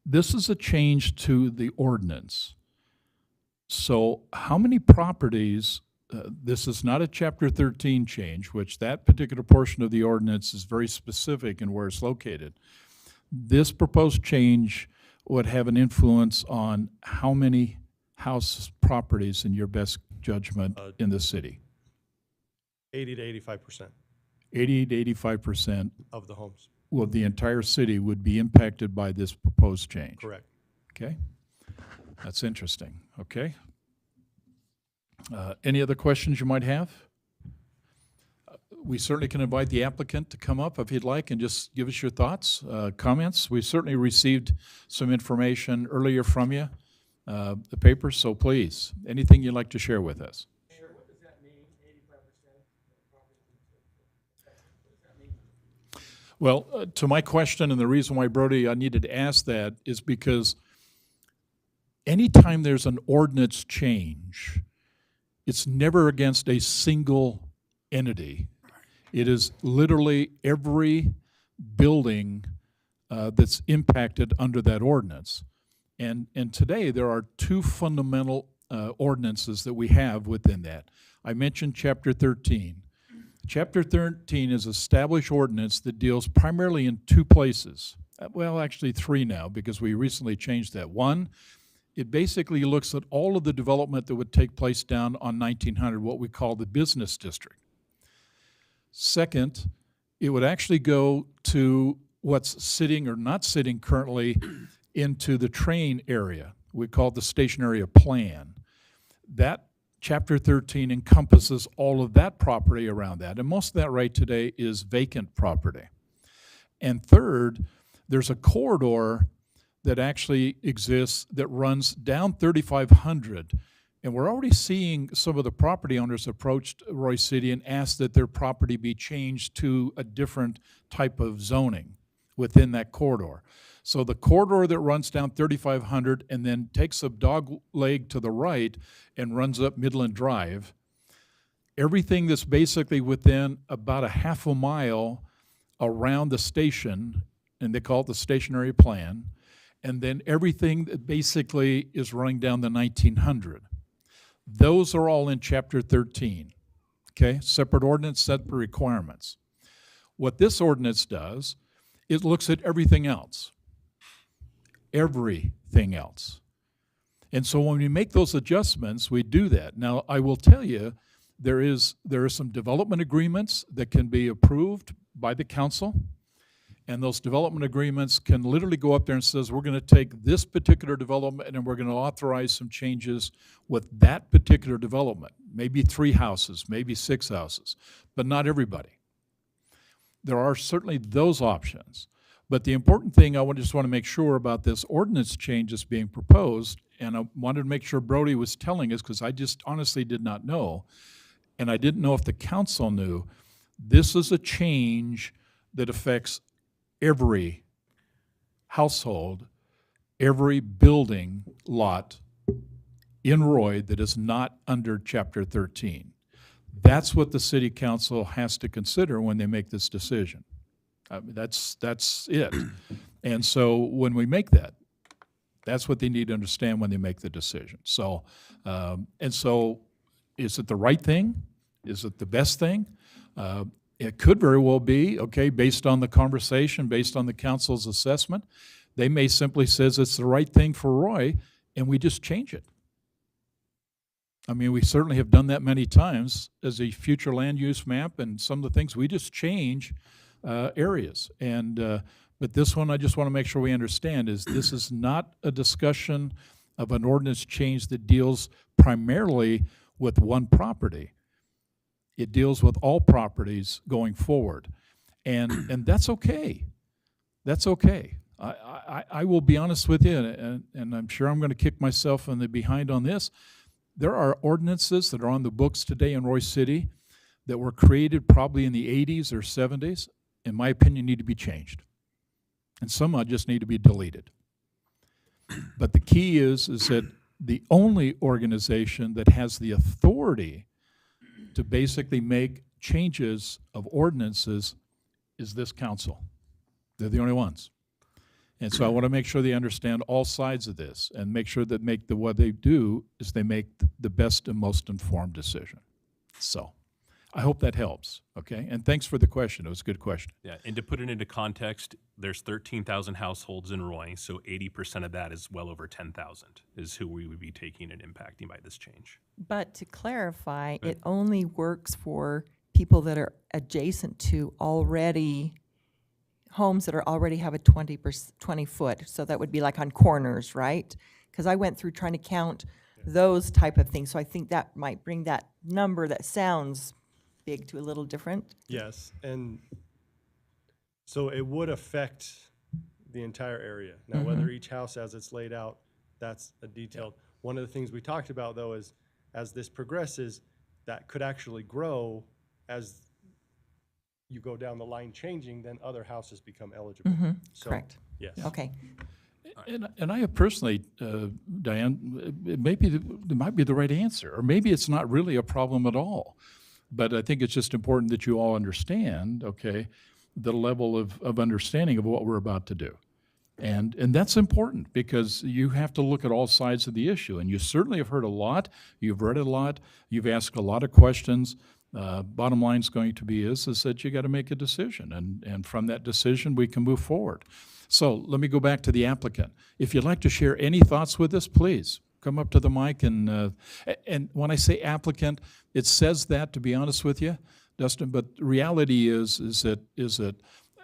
This is a change to the ordinance. So how many properties, this is not a Chapter 13 change, which that particular portion of the ordinance is very specific in where it's located. This proposed change would have an influence on how many house properties, in your best judgment, in the city? 80 to 85%. 80 to 85% of the homes. Well, the entire city would be impacted by this proposed change. Correct. Okay. That's interesting. Okay. Any other questions you might have? We certainly can invite the applicant to come up if he'd like and just give us your thoughts, comments. We certainly received some information earlier from you, the paper, so please, anything you'd like to share with us. What does that mean, 85%? Well, to my question, and the reason why, Brody, I needed to ask that is because anytime there's an ordinance change, it's never against a single entity. It is literally every building that's impacted under that ordinance. And today, there are two fundamental ordinances that we have within that. I mentioned Chapter 13. Chapter 13 is established ordinance that deals primarily in two places. Well, actually three now, because we recently changed that. One, it basically looks at all of the development that would take place down on 1900, what we call the business district. Second, it would actually go to what's sitting or not sitting currently into the train area. We call it the station area plan. That Chapter 13 encompasses all of that property around that, and most of that right today is vacant property. And third, there's a corridor that actually exists that runs down 3500, and we're already seeing some of the property owners approached Roy City and asked that their property be changed to a different type of zoning within that corridor. So the corridor that runs down 3500 and then takes a dog leg to the right and runs up Midland Drive, everything that's basically within about a half a mile around the station, and they call it the station area plan, and then everything that basically is running down the 1900. Those are all in Chapter 13, okay? Separate ordinance, separate requirements. What this ordinance does, it looks at everything else. Everything else. And so when we make those adjustments, we do that. Now, I will tell you, there are some development agreements that can be approved by the council, and those development agreements can literally go up there and says, we're going to take this particular development and we're going to authorize some changes with that particular development. Maybe 3 houses, maybe 6 houses, but not everybody. There are certainly those options. But the important thing I just want to make sure about this ordinance change that's being proposed, and I wanted to make sure Brody was telling us, because I just honestly did not know, and I didn't know if the council knew, this is a change that affects every household, every building lot in Roy that is not under Chapter 13. That's what the city council has to consider when they make this decision. That's it. And so when we make that, that's what they need to understand when they make the decision. So, and so is it the right thing? Is it the best thing? It could very well be, okay, based on the conversation, based on the council's assessment. They may simply says it's the right thing for Roy, and we just change it. I mean, we certainly have done that many times as a future land use map, and some of the things we just change areas. And but this one, I just want to make sure we understand, is this is not a discussion of an ordinance change that deals primarily with one property. It deals with all properties going forward, and that's okay. That's okay. I will be honest with you, and I'm sure I'm going to kick myself in the behind on this. There are ordinances that are on the books today in Roy City that were created probably in the 80s or 70s, in my opinion, need to be changed. And some just need to be deleted. But the key is that the only organization that has the authority to basically make changes of ordinances is this council. They're the only ones. And so I want to make sure they understand all sides of this and make sure that what they do is they make the best and most informed decision. So I hope that helps, okay? And thanks for the question. It was a good question. Yeah, and to put it into context, there's 13,000 households in Roy, so 80% of that is well over 10,000 is who we would be taking and impacting by this change. But to clarify, it only works for people that are adjacent to already homes that already have a 20 foot. So that would be like on corners, right? Because I went through trying to count those type of things. So I think that might bring that number that sounds big to a little different. Yes, and so it would affect the entire area. Now, whether each house as it's laid out, that's a detailed. One of the things we talked about, though, is as this progresses, that could actually grow as you go down the line changing, then other houses become eligible. So, correct. Yes. Okay. And I have personally, Diane, it might be the right answer, or maybe it's not really a problem at all. But I think it's just important that you all understand, okay, the level of understanding of what we're about to do. And that's important because you have to look at all sides of the issue. And you certainly have heard a lot, you've read a lot, you've asked a lot of questions. Bottom line is going to be is that you got to make a decision. And from that decision, we can move forward. So let me go back to the applicant. If you'd like to share any thoughts with us, please come up to the mic. And when I say applicant, it says that, to be honest with you, Dustin, but the reality is that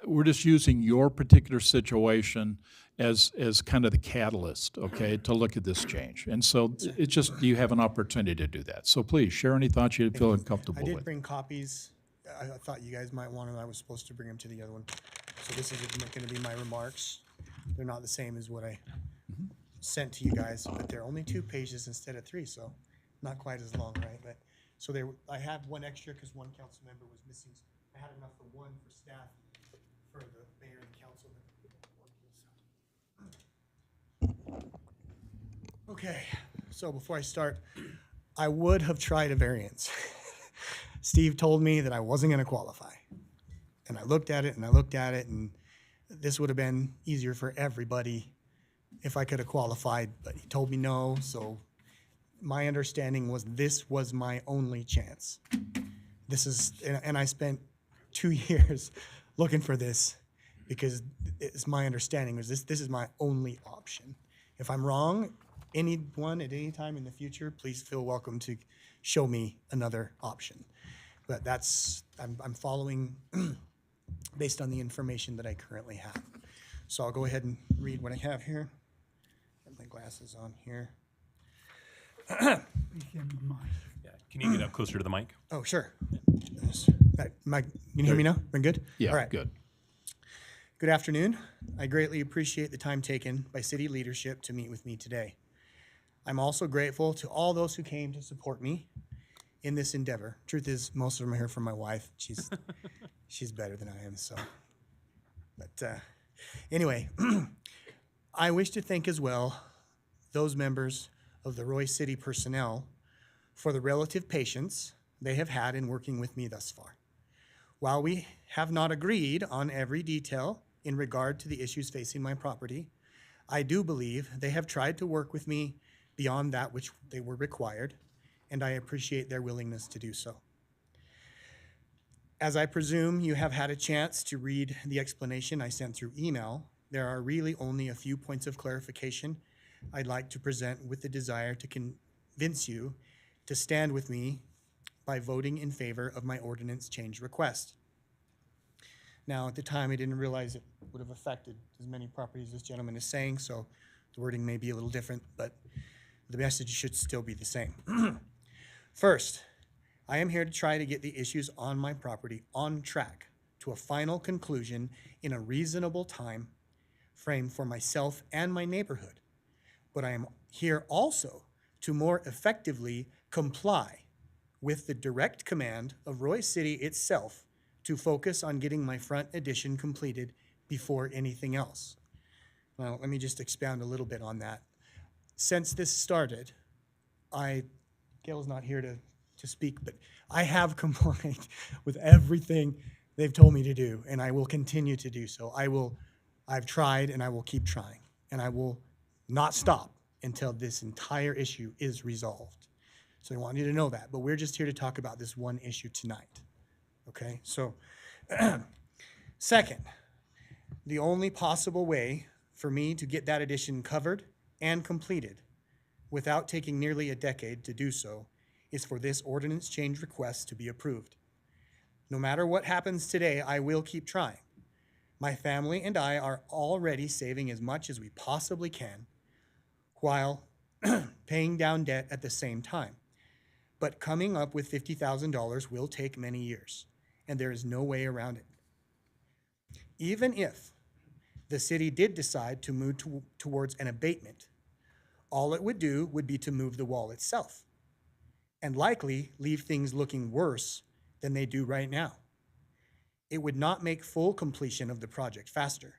we're just using your particular situation as kind of the catalyst, okay, to look at this change. And so it's just, you have an opportunity to do that. So please, share any thoughts you feel comfortable I did with. bring copies. I thought you guys might want them. I was supposed to bring them to the other one. So this is going to be my remarks. They're not the same as what I sent to you guys, but they're only 2 pages instead of 3, so not quite as long, right? But so I have one extra because one council member was missing. I had enough for one for staff, for the mayor and council. Okay, so before I start, I would have tried a variance. Steve told me that I wasn't going to qualify. And I looked at it and I looked at it, and this would have been easier for everybody if I could have qualified, but he told me no. So my understanding was this was my only chance. And I spent 2 years looking for this because it's my understanding was this is my only option. If I'm wrong, anyone at any time in the future, please feel welcome to show me another option. But I'm following based on the information that I currently have. So I'll go ahead and read what I have here. Got my glasses on here. Yeah. Can you get up closer to the mic? Oh, sure. Can you hear me now? We're good? Yeah, All right. good. Good afternoon. I greatly appreciate the time taken by city leadership to meet with me today. I'm also grateful to all those who came to support me in this endeavor. Truth is, most of them are here from my wife. She's better than I am, so. But anyway, I wish to thank as well those members of the Roy City personnel for the relative patience they have had in working with me thus far. While we have not agreed on every detail in regard to the issues facing my property, I do believe they have tried to work with me beyond that which they were required, and I appreciate their willingness to do so. As I presume you have had a chance to read the explanation I sent through email, there are really only a few points of clarification I'd like to present with the desire to convince you to stand with me by voting in favor of my ordinance change request. Now, at the time, I didn't realize it would have affected as many properties as this gentleman is saying, so the wording may be a little different, but the message should still be the same. First, I am here to try to get the issues on my property on track to a final conclusion in a reasonable time frame for myself and my neighborhood. But I am here also to more effectively comply with the direct command of Roy City itself to focus on getting my front addition completed before anything else. Now, let me just expound a little bit on that. Since this started, Gail's not here to speak, but I have complied with everything they've told me to do, and I will continue to do so. I've tried, and I will keep trying, and I will not stop until this entire issue is resolved. So I want you to know that, but we're just here to talk about this one issue tonight. Okay, so second, the only possible way for me to get that addition covered and completed without taking nearly a decade to do so is for this ordinance change request to be approved. No matter what happens today, I will keep trying. My family and I are already saving as much as we possibly can while paying down debt at the same time. But coming up with $50,000 will take many years, and there is no way around it. Even if the city did decide to move towards an abatement, all it would do would be to move the wall itself, and likely leave things looking worse than they do right now. It would not make full completion of the project faster,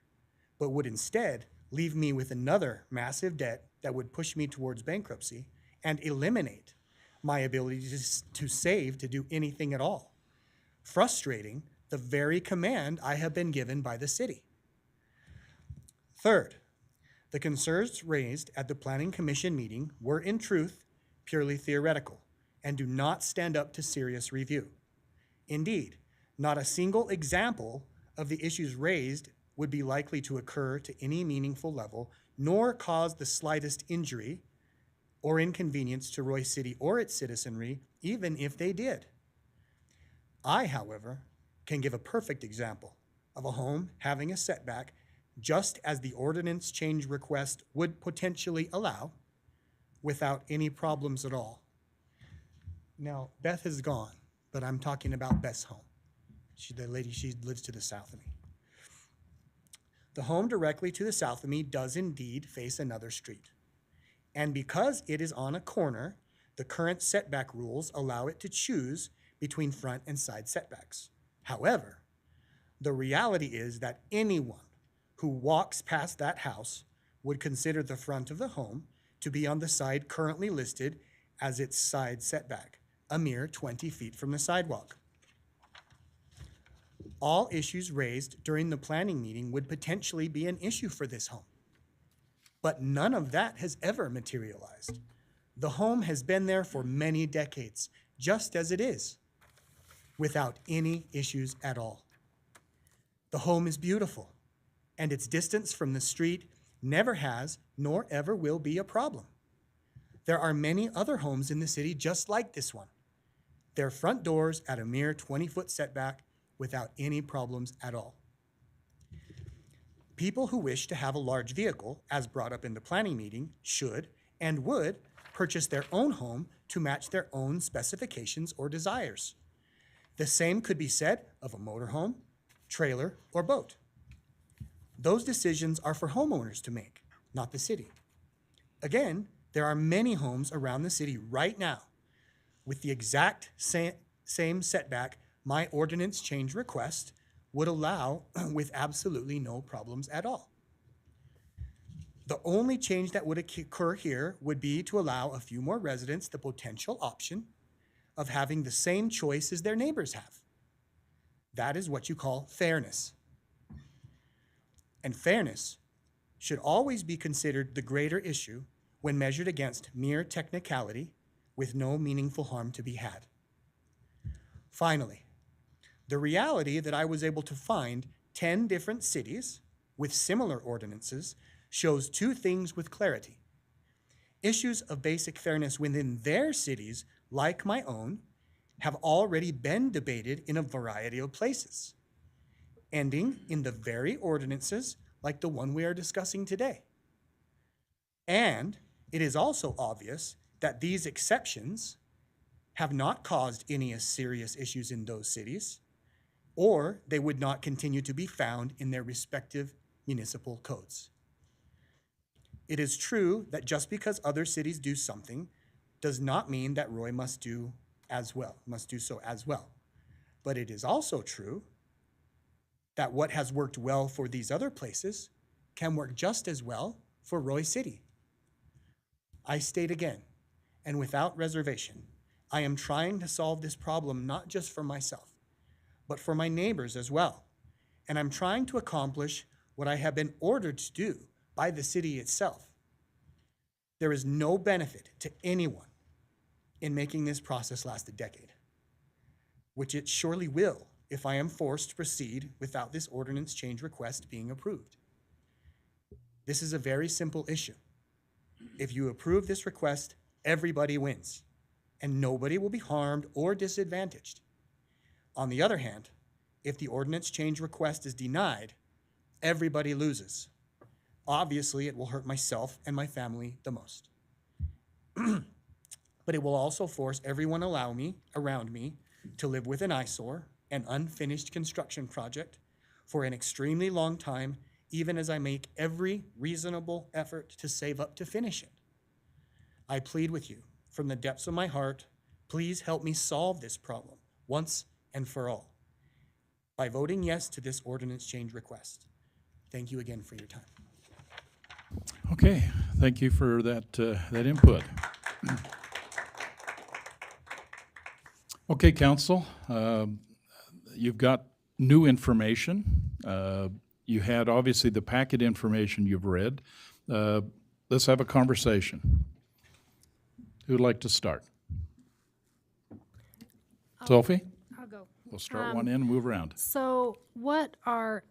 but would instead leave me with another massive debt that would push me towards bankruptcy and eliminate my ability to save, to do anything at all, frustrating the very command I have been given by the city. Third, the concerns raised at the Planning Commission meeting were in truth purely theoretical and do not stand up to serious review. Indeed, not a single example of the issues raised would be likely to occur to any meaningful level, nor cause the slightest injury or inconvenience to Roy City or its citizenry, even if they did. I, however, can give a perfect example of a home having a setback just as the ordinance change request would potentially allow without any problems at all. Now, Beth is gone, but I'm talking about Beth's home. She lives to the south of me. The home directly to the south of me does indeed face another street. And because it is on a corner, the current setback rules allow it to choose between front and side setbacks. However, the reality is that anyone who walks past that house would consider the front of the home to be on the side currently listed as its side setback, a mere 20 feet from the sidewalk. All issues raised during the planning meeting would potentially be an issue for this home. But none of that has ever materialized. The home has been there for many decades, just as it is, without any issues at all. The home is beautiful, and its distance from the street never has nor ever will be a problem. There are many other homes in the city just like this one. Their front doors at a mere 20-foot setback without any problems at all. People who wish to have a large vehicle, as brought up in the planning meeting, should and would purchase their own home to match their own specifications or desires. The same could be said of a motorhome, trailer, or boat. Those decisions are for homeowners to make, not the city. Again, there are many homes around the city right now with the exact same setback my ordinance change request would allow with absolutely no problems at all. The only change that would occur here would be to allow a few more residents the potential option of having the same choice as their neighbors have. That is what you call fairness. And fairness should always be considered the greater issue when measured against mere technicality with no meaningful harm to be had. Finally, the reality that I was able to find 10 different cities with similar ordinances shows two things with clarity. Issues of basic fairness within their cities, like my own, have already been debated in a variety of places, ending in the very ordinances like the one we are discussing today. And it is also obvious that these exceptions have not caused any serious issues in those cities, or they would not continue to be found in their respective municipal codes. It is true that just because other cities do something does not mean that Roy must do so as well. But it is also true that what has worked well for these other places can work just as well for Roy City. I state again, and without reservation, I am trying to solve this problem not just for myself, but for my neighbors as well. And I'm trying to accomplish what I have been ordered to do by the city itself. There is no benefit to anyone in making this process last a decade, which it surely will if I am forced to proceed without this ordinance change request being approved. This is a very simple issue. If you approve this request, everybody wins, and nobody will be harmed or disadvantaged. On the other hand, if the ordinance change request is denied, everybody loses. Obviously, it will hurt myself and my family the most. But it will also force everyone around me to live with an eyesore, an unfinished construction project, for an extremely long time, even as I make every reasonable effort to save up to finish it. I plead with you, from the depths of my heart, please help me solve this problem once and for all by voting yes to this ordinance change request. Thank you again for your time. Okay, thank you for that input. Okay, council, you've got new information. You had obviously the packet information you've read. Let's have a conversation. Who'd like to start? Sophie? I'll go. We'll start one end and move around. So what are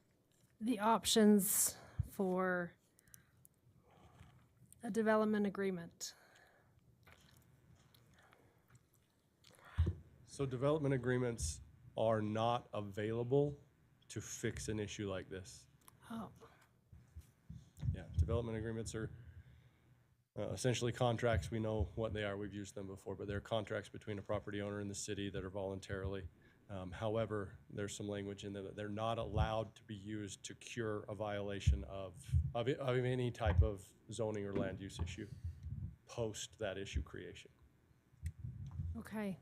the options for a development agreement? So development agreements are not available to fix an issue like this. Oh, Yeah, development agreements are essentially contracts. We know what they are. We've used them before, but they're contracts between a property owner and the city that are voluntarily. However, there's some language in there that they're not allowed to be used to cure a violation of any type of zoning or land use issue post that issue creation. okay.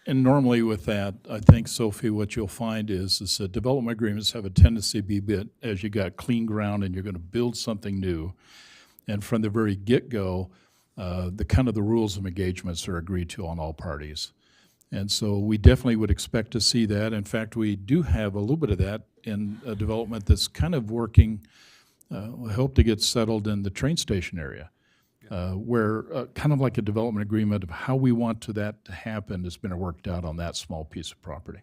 And normally with that, I think, Sophie, what you'll find is that development agreements have a tendency to be bit as you got clean ground and you're going to build something new. And from the very get-go, the rules of engagements are agreed to on all parties. And so we definitely would expect to see that. In fact, we do have a little bit of that in a development that's kind of working, we hope to get settled in the train station area. Where kind of like a development agreement of how we want that to happen has been worked out on that small piece of property.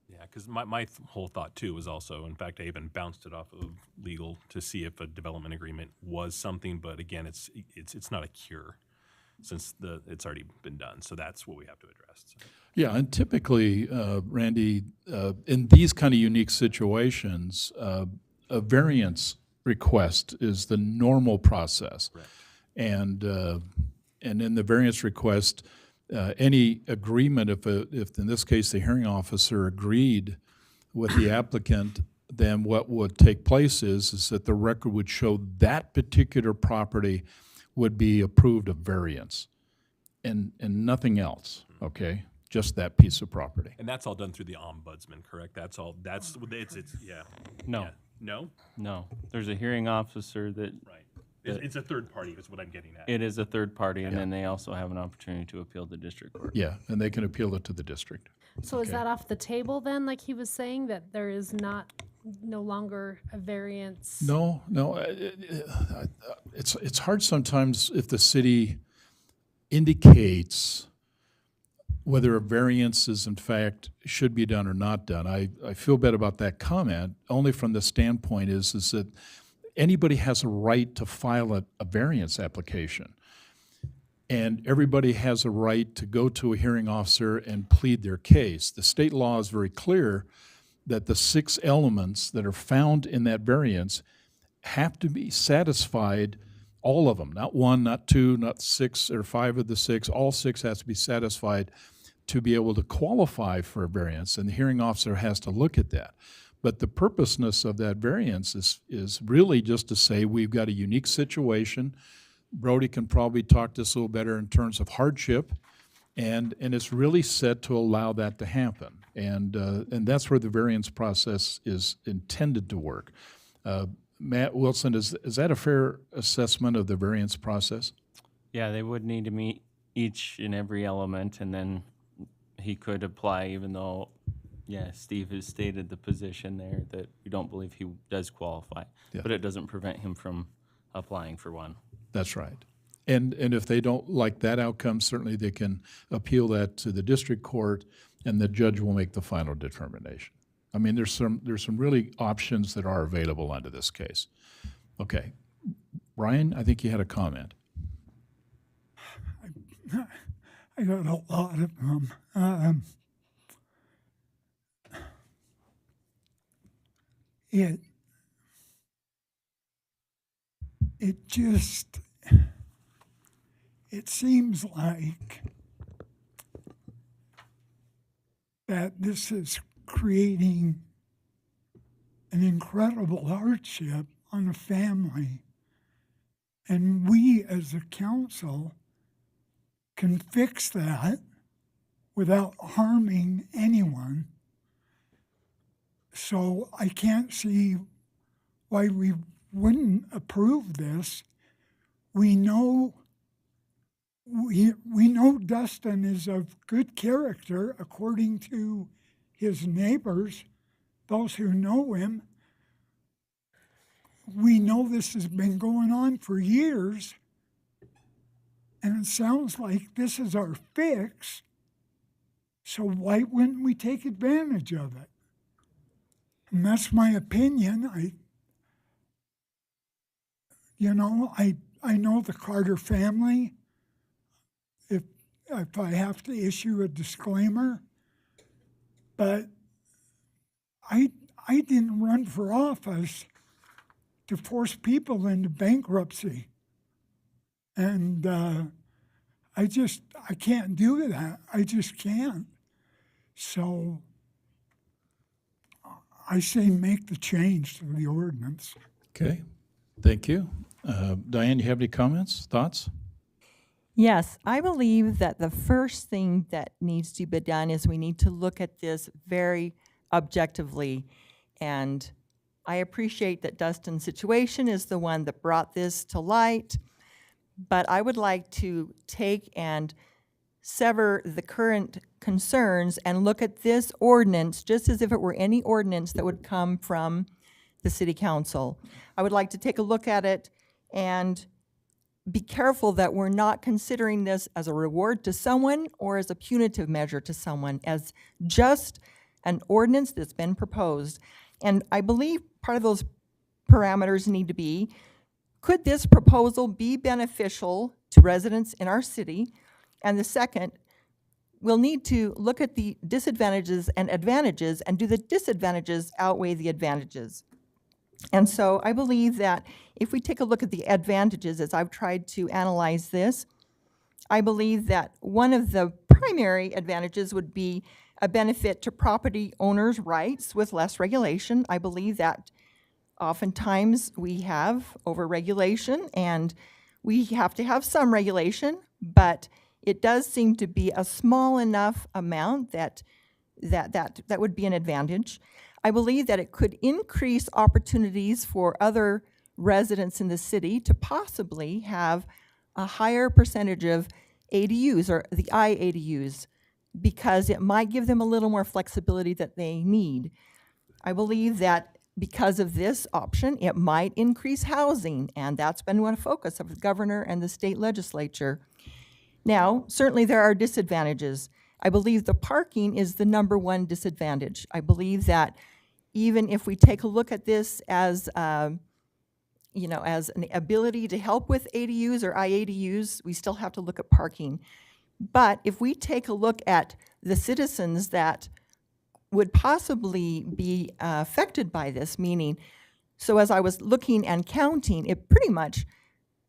Yeah, because my whole thought too was also, in fact, I even bounced it off of legal to see if a development agreement was something, but again, it's not a cure since it's already been done. So that's what we have to address. So. Yeah, and typically, Randy, in these kind of unique situations, a variance request is the normal process. Right. And in the variance request, any agreement, if in this case the hearing officer agreed with the applicant, then what would take place is that the record would show that particular property would be approved of variance, and nothing else. Okay, just that piece of property. And that's all done through the ombudsman, correct? That's all. That's it's yeah. No. Yeah. No. No, there's a hearing officer that. Right. It's a third party is what I'm getting at. It is a third party, and then they also have an opportunity to appeal the district court. Yeah, and they can appeal it to the district. So is that off the table then, like he was saying, that there is no longer a variance? No, it's hard sometimes if the city indicates whether a variance is in fact should be done or not done. I feel bad about that comment, only from the standpoint is that anybody has a right to file a variance application. And everybody has a right to go to a hearing officer and plead their case. The state law is very clear that the 6 elements that are found in that variance have to be satisfied, all of them, not 1, not 2, not 6 or 5 of the 6, all 6 has to be satisfied to be able to qualify for a variance, and the hearing officer has to look at that. But the purposeness of that variance is really just to say we've got a unique situation. Brody can probably talk to us a little better in terms of hardship, and it's really set to allow that to happen. And that's where the variance process is intended to work. Matt Wilson, is that a fair assessment of the variance process? Yeah, they would need to meet each and every element, and then he could apply, even though, yeah, Steve has stated the position there that we don't believe he does qualify. Yeah. But it doesn't prevent him from applying for one. That's right. And if they don't like that outcome, certainly they can appeal that to the district court, and the judge will make the final determination. I mean, there's some really options that are available under this case. Okay. Brian, I think you had a comment. I got a lot of them. It seems like that this is creating an incredible hardship on a family. And we as a council can fix that without harming anyone. So I can't see why we wouldn't approve this. We know we know Dustin is of good character according to his neighbors, those who know him. We know this has been going on for years, and it sounds like this is our fix. So why wouldn't we take advantage of it? And that's my opinion. I know the Carter family. If I have to issue a disclaimer, but I didn't run for office to force people into bankruptcy. And I can't do that. I just can't. So I say make the change to the ordinance. Okay, thank you. Diane, you have any comments, thoughts? Yes, I believe that the first thing that needs to be done is we need to look at this very objectively. And I appreciate that Dustin's situation is the one that brought this to light, but I would like to take and sever the current concerns and look at this ordinance just as if it were any ordinance that would come from the city council. I would like to take a look at it and be careful that we're not considering this as a reward to someone or as a punitive measure to someone, as just an ordinance that's been proposed. And I believe part of those parameters need to be, could this proposal be beneficial to residents in our city? And the second, we'll need to look at the disadvantages and advantages, and do the disadvantages outweigh the advantages? And so I believe that if we take a look at the advantages, as I've tried to analyze this, I believe that one of the primary advantages would be a benefit to property owners' rights with less regulation. I believe that oftentimes we have overregulation, and we have to have some regulation, but it does seem to be a small enough amount that would be an advantage. I believe that it could increase opportunities for other residents in the city to possibly have a higher percentage of ADUs, or the IADUs, because it might give them a little more flexibility that they need. I believe that because of this option, it might increase housing, and that's been one focus of the governor and the state legislature. Now, certainly there are disadvantages. I believe the parking is the number one disadvantage. I believe that even if we take a look at this as, as an ability to help with ADUs or IADUs, we still have to look at parking. But if we take a look at the citizens that would possibly be affected by this, meaning, so as I was looking and counting, it pretty much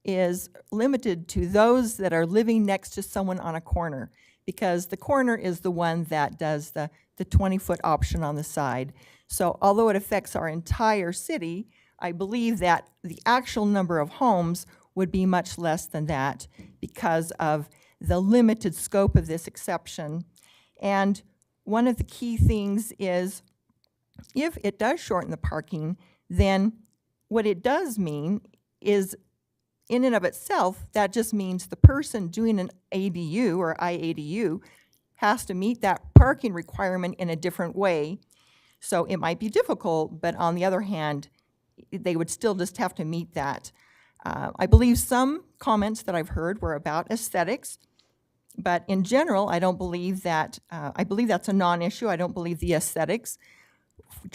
is limited to those that are living next to someone on a corner, because the corner is the one that does the 20-foot option on the side. So although it affects our entire city, I believe that the actual number of homes would be much less than that because of the limited scope of this exception. And one of the key things is, if it does shorten the parking, then what it does mean is, in and of itself, that just means the person doing an ADU or IADU has to meet that parking requirement in a different way. So it might be difficult, but on the other hand, they would still just have to meet that. I believe some comments that I've heard were about aesthetics, but in general, I don't believe that, I believe that's a non-issue. I don't believe the aesthetics,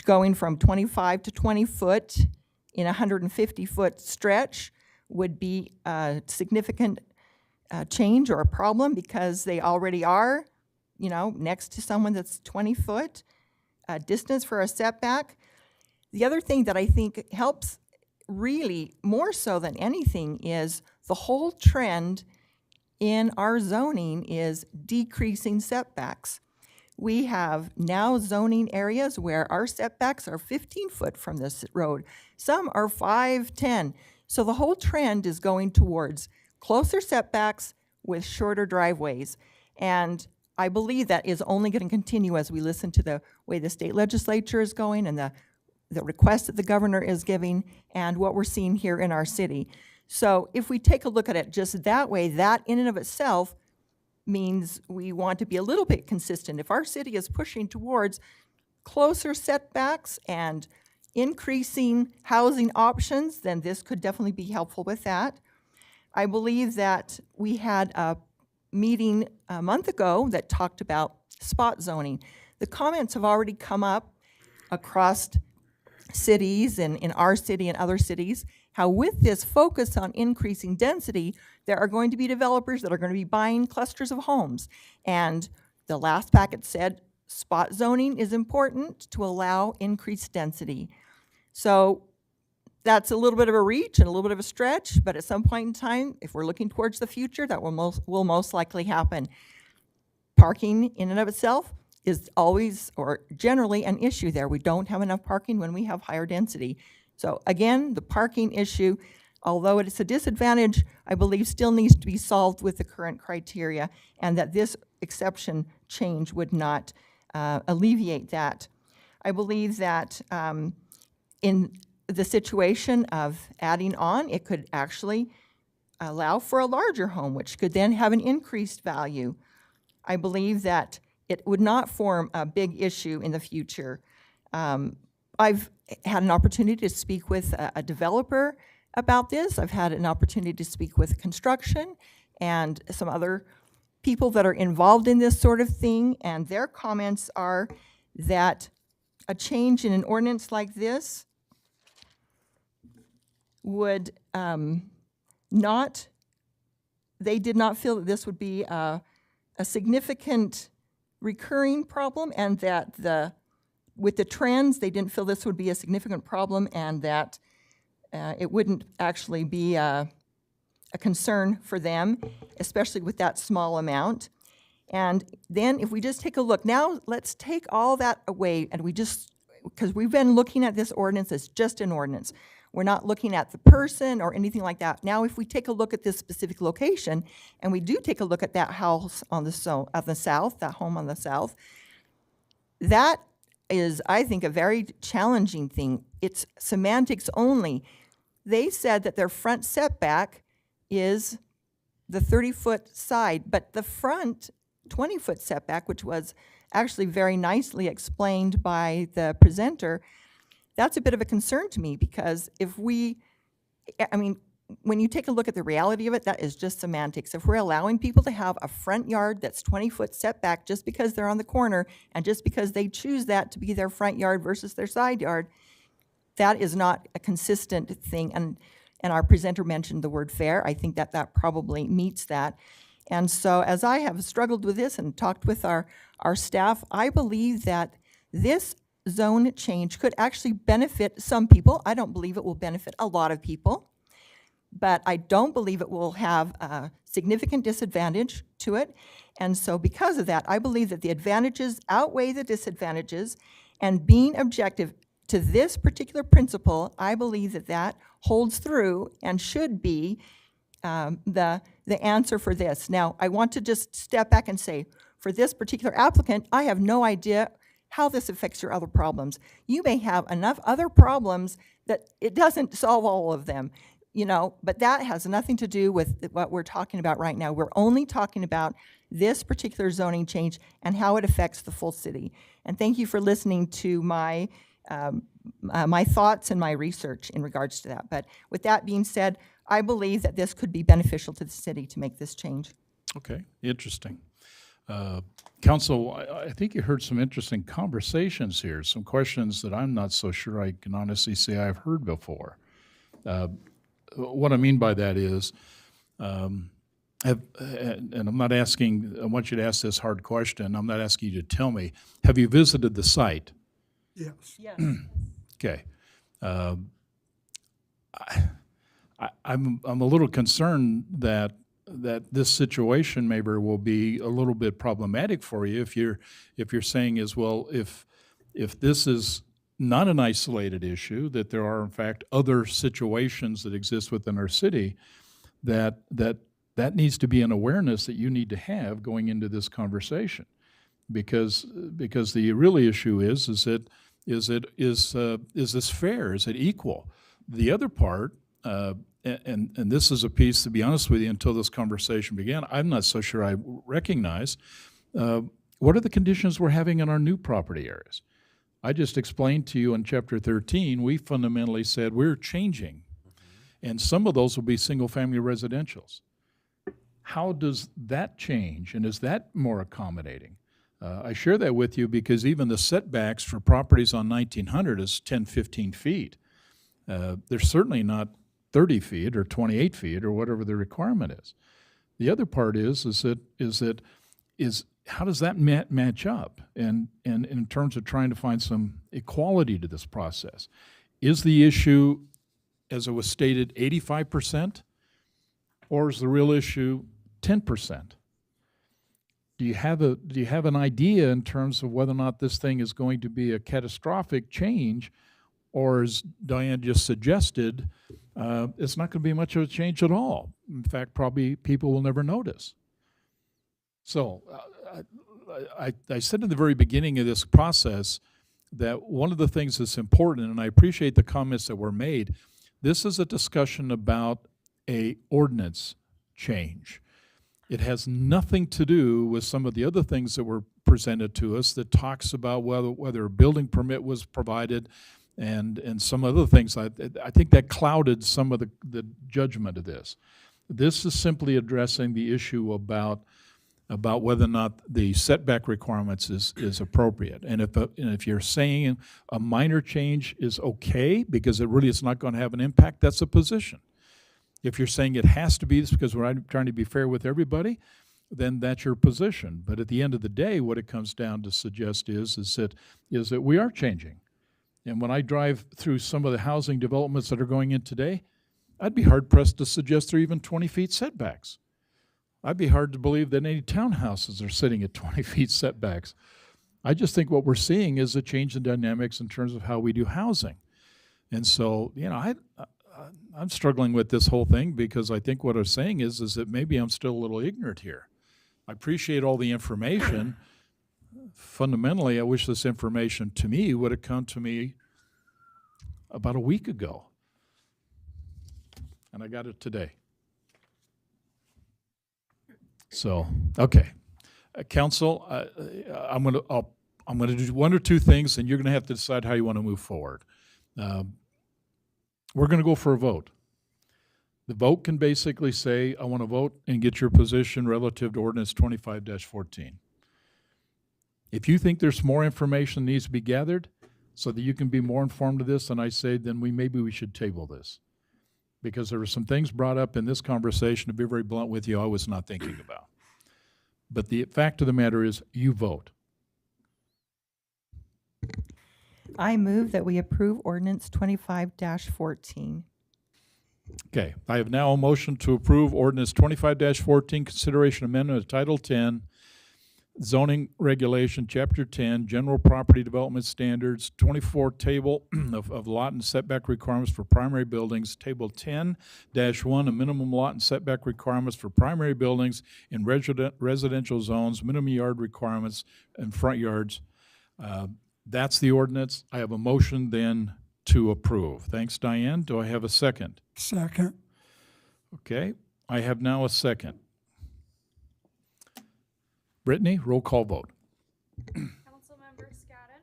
going from 25 to 20 foot in a 150-foot stretch, would be a significant change or a problem, because they already are, next to someone that's 20 foot distance for a setback. The other thing that I think helps really more so than anything is the whole trend in our zoning is decreasing setbacks. We have now zoning areas where our setbacks are 15 foot from this road. Some are 5, 10. So the whole trend is going towards closer setbacks with shorter driveways. And I believe that is only going to continue as we listen to the way the state legislature is going and the request that the governor is giving and what we're seeing here in our city. So if we take a look at it just that way, that in and of itself means we want to be a little bit consistent. If our city is pushing towards closer setbacks and increasing housing options, then this could definitely be helpful with that. I believe that we had a meeting a month ago that talked about spot zoning. The comments have already come up across cities and in our city and other cities, how with this focus on increasing density, there are going to be developers that are going to be buying clusters of homes. And the last packet said spot zoning is important to allow increased density. So that's a little bit of a reach and a little bit of a stretch, but at some point in time, if we're looking towards the future, that will most likely happen. Parking in and of itself is always or generally an issue there. We don't have enough parking when we have higher density. So again, the parking issue, although it's a disadvantage, I believe still needs to be solved with the current criteria, and that this exception change would not alleviate that. I believe that in the situation of adding on, it could actually allow for a larger home, which could then have an increased value. I believe that it would not form a big issue in the future. I've had an opportunity to speak with a developer about this. I've had an opportunity to speak with construction and some other people that are involved in this sort of thing, and their comments are that a change in an ordinance like this would they did not feel that this would be a significant recurring problem, and that with the trends, they didn't feel this would be a significant problem, and that it wouldn't actually be a concern for them, especially with that small amount. And then if we just take a look, now let's take all that away, and because we've been looking at this ordinance as just an ordinance. We're not looking at the person or anything like that. Now, if we take a look at this specific location, and we do take a look at that house on the south, that home on the south, that is, I think, a very challenging thing. It's semantics only. They said that their front setback is the 30-foot side, but the front 20-foot setback, which was actually very nicely explained by the presenter, that's a bit of a concern to me, because when you take a look at the reality of it, that is just semantics. If we're allowing people to have a front yard that's 20-foot setback just because they're on the corner and just because they choose that to be their front yard versus their side yard, that is not a consistent thing. And our presenter mentioned the word fair. I think that probably meets that. And so as I have struggled with this and talked with our staff, I believe that this zone change could actually benefit some people. I don't believe it will benefit a lot of people, but I don't believe it will have a significant disadvantage to it. And so because of that, I believe that the advantages outweigh the disadvantages, and being objective to this particular principle, I believe that holds through and should be the answer for this. Now, I want to just step back and say, for this particular applicant, I have no idea how this affects your other problems. You may have enough other problems that it doesn't solve all of them, but that has nothing to do with what we're talking about right now. We're only talking about this particular zoning change and how it affects the full city. And thank you for listening to my thoughts and my research in regards to that. But with that being said, I believe that this could be beneficial to the city to make this change. Okay, interesting. Council, I think you heard some interesting conversations here, some questions that I'm not so sure I can honestly say I've heard before. What I mean by that is, and I'm not asking, I want you to ask this hard question, I'm not asking you to tell me, have you visited the site? Yes. Yes. Okay. I'm a little concerned that this situation maybe will be a little bit problematic for you if you're saying is, well, if this is not an isolated issue, that there are in fact other situations that exist within our city, that needs to be an awareness that you need to have going into this conversation, because the real issue is this fair? Is it equal? The other part, and this is a piece, to be honest with you, until this conversation began, I'm not so sure I recognize, what are the conditions we're having in our new property areas? I just explained to you in chapter 13, we fundamentally said we're changing, and some of those will be single-family residentials. How does that change, and is that more accommodating? I share that with you because even the setbacks for properties on 1900 is 10, 15 feet. They're certainly not 30 feet or 28 feet or whatever the requirement is. The other part is how does that match up? And in terms of trying to find some equality to this process, is the issue, as it was stated, 85%, or is the real issue 10%? Do you have an idea in terms of whether or not this thing is going to be a catastrophic change, or as Diane just suggested, it's not going to be much of a change at all? In fact, probably people will never notice. So I said in the very beginning of this process that one of the things that's important, and I appreciate the comments that were made, this is a discussion about a ordinance change. It has nothing to do with some of the other things that were presented to us that talks about whether a building permit was provided and some other things. I think that clouded some of the judgment of this. This is simply addressing the issue about whether or not the setback requirements is appropriate. And if you're saying a minor change is okay because it's not going to have an impact, that's a position. If you're saying it has to be this because we're trying to be fair with everybody, then that's your position. But at the end of the day, what it comes down to suggest is that we are changing. And when I drive through some of the housing developments that are going in today, I'd be hard-pressed to suggest they're even 20 feet setbacks. I'd be hard to believe that any townhouses are sitting at 20 feet setbacks. I just think what we're seeing is a change in dynamics in terms of how we do housing. And so, I'm struggling with this whole thing because I think what I'm saying is that maybe I'm still a little ignorant here. I appreciate all the information. Fundamentally, I wish this information to me would have come to me about a week ago. And I got it today. So, okay. Council, I'm going to do one or two things, and you're going to have to decide how you want to move forward. We're going to go for a vote. The vote can basically say, I want to vote and get your position relative to ordinance 25-14. If you think there's more information that needs to be gathered so that you can be more informed of this, then I say then maybe we should table this. Because there were some things brought up in this conversation, to be very blunt with you, I was not thinking about. But the fact of the matter is, you vote. I move that we approve ordinance 25-14. Okay, I have now a motion to approve ordinance 25-14, consideration amendment of Title 10, zoning regulation, Chapter 10, general property development standards, 24 table of lot and setback requirements for primary buildings, Table 10-1, a minimum lot and setback requirements for primary buildings in residential zones, minimum yard requirements and front yards. That's the ordinance. I have a motion then to approve. Thanks, Diane. Do I have a second? Second. Okay, I have now a second. Brittany, roll call vote. Councilmember Scadden.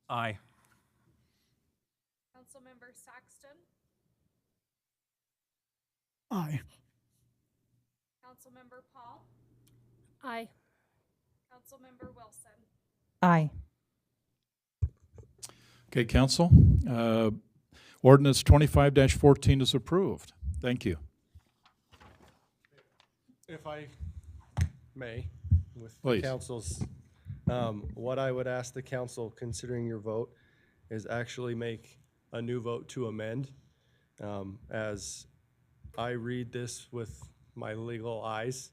Aye. Councilmember Saxton. Aye. Councilmember Paul. Aye. Councilmember Wilson. Aye. Okay, council, ordinance 25-14 is approved. Thank you. If I may, with Please. council's, what I would ask the council, considering your vote, is actually make a new vote to amend. As I read this with my legal eyes,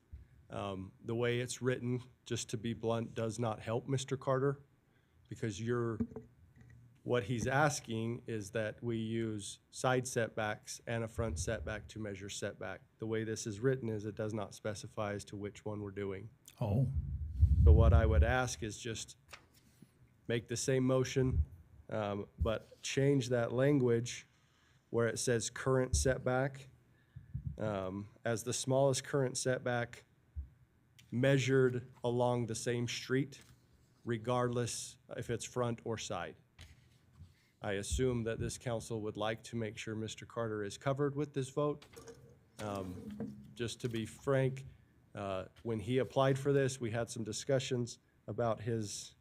the way it's written, just to be blunt, does not help Mr. Carter, because you're What he's asking is that we use side setbacks and a front setback to measure setback. The way this is written is it does not specify as to which one we're doing. Oh, So what I would ask is just make the same motion, but change that language where it says current setback as the smallest current setback measured along the same street, regardless if it's front or side. I assume that this council would like to make sure Mr. Carter is covered with this vote. Just to be frank, when he applied for this, we had some discussions about his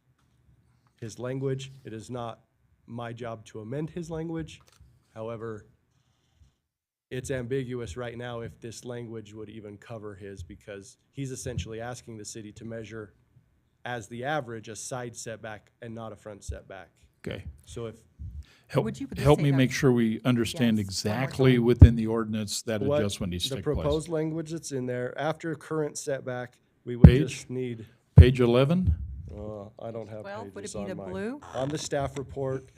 language. It is not my job to amend his language. However, it's ambiguous right now if this language would even cover his, because he's essentially asking the city to measure as the average a side setback and not a front setback. okay. So if Help, Would you just help say me that- make sure we understand Yes, one more exactly time. within the ordinance that what adjustment needs to the take place. proposed language that's in there, after current setback, we would Page? just need, Page 11? I don't have 12, would it pages be on the mine. blue? On the staff report.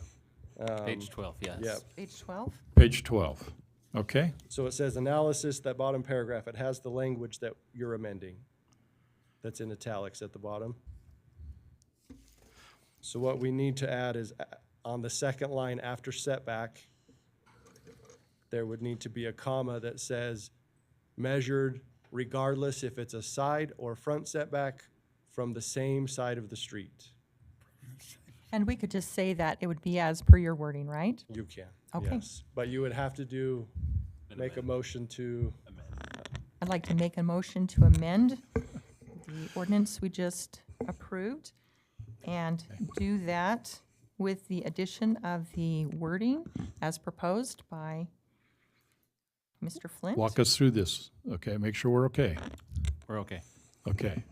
Page 12, yes. Yep. Page 12? Page 12. Okay, So it says analysis, that bottom paragraph, it has the language that you're amending. That's in italics at the bottom. So what we need to add is on the second line after setback, there would need to be a comma that says measured regardless if it's a side or front setback from the same side of the street. And we could just say that it would be as per your wording, right? You can, Okay. yes. But you would have to make a motion to, I'd like to make a motion to amend the ordinance we just approved and do that with the addition of the wording as proposed by Mr. Flint. walk us through this, okay, make sure we're okay. We're okay. Okay,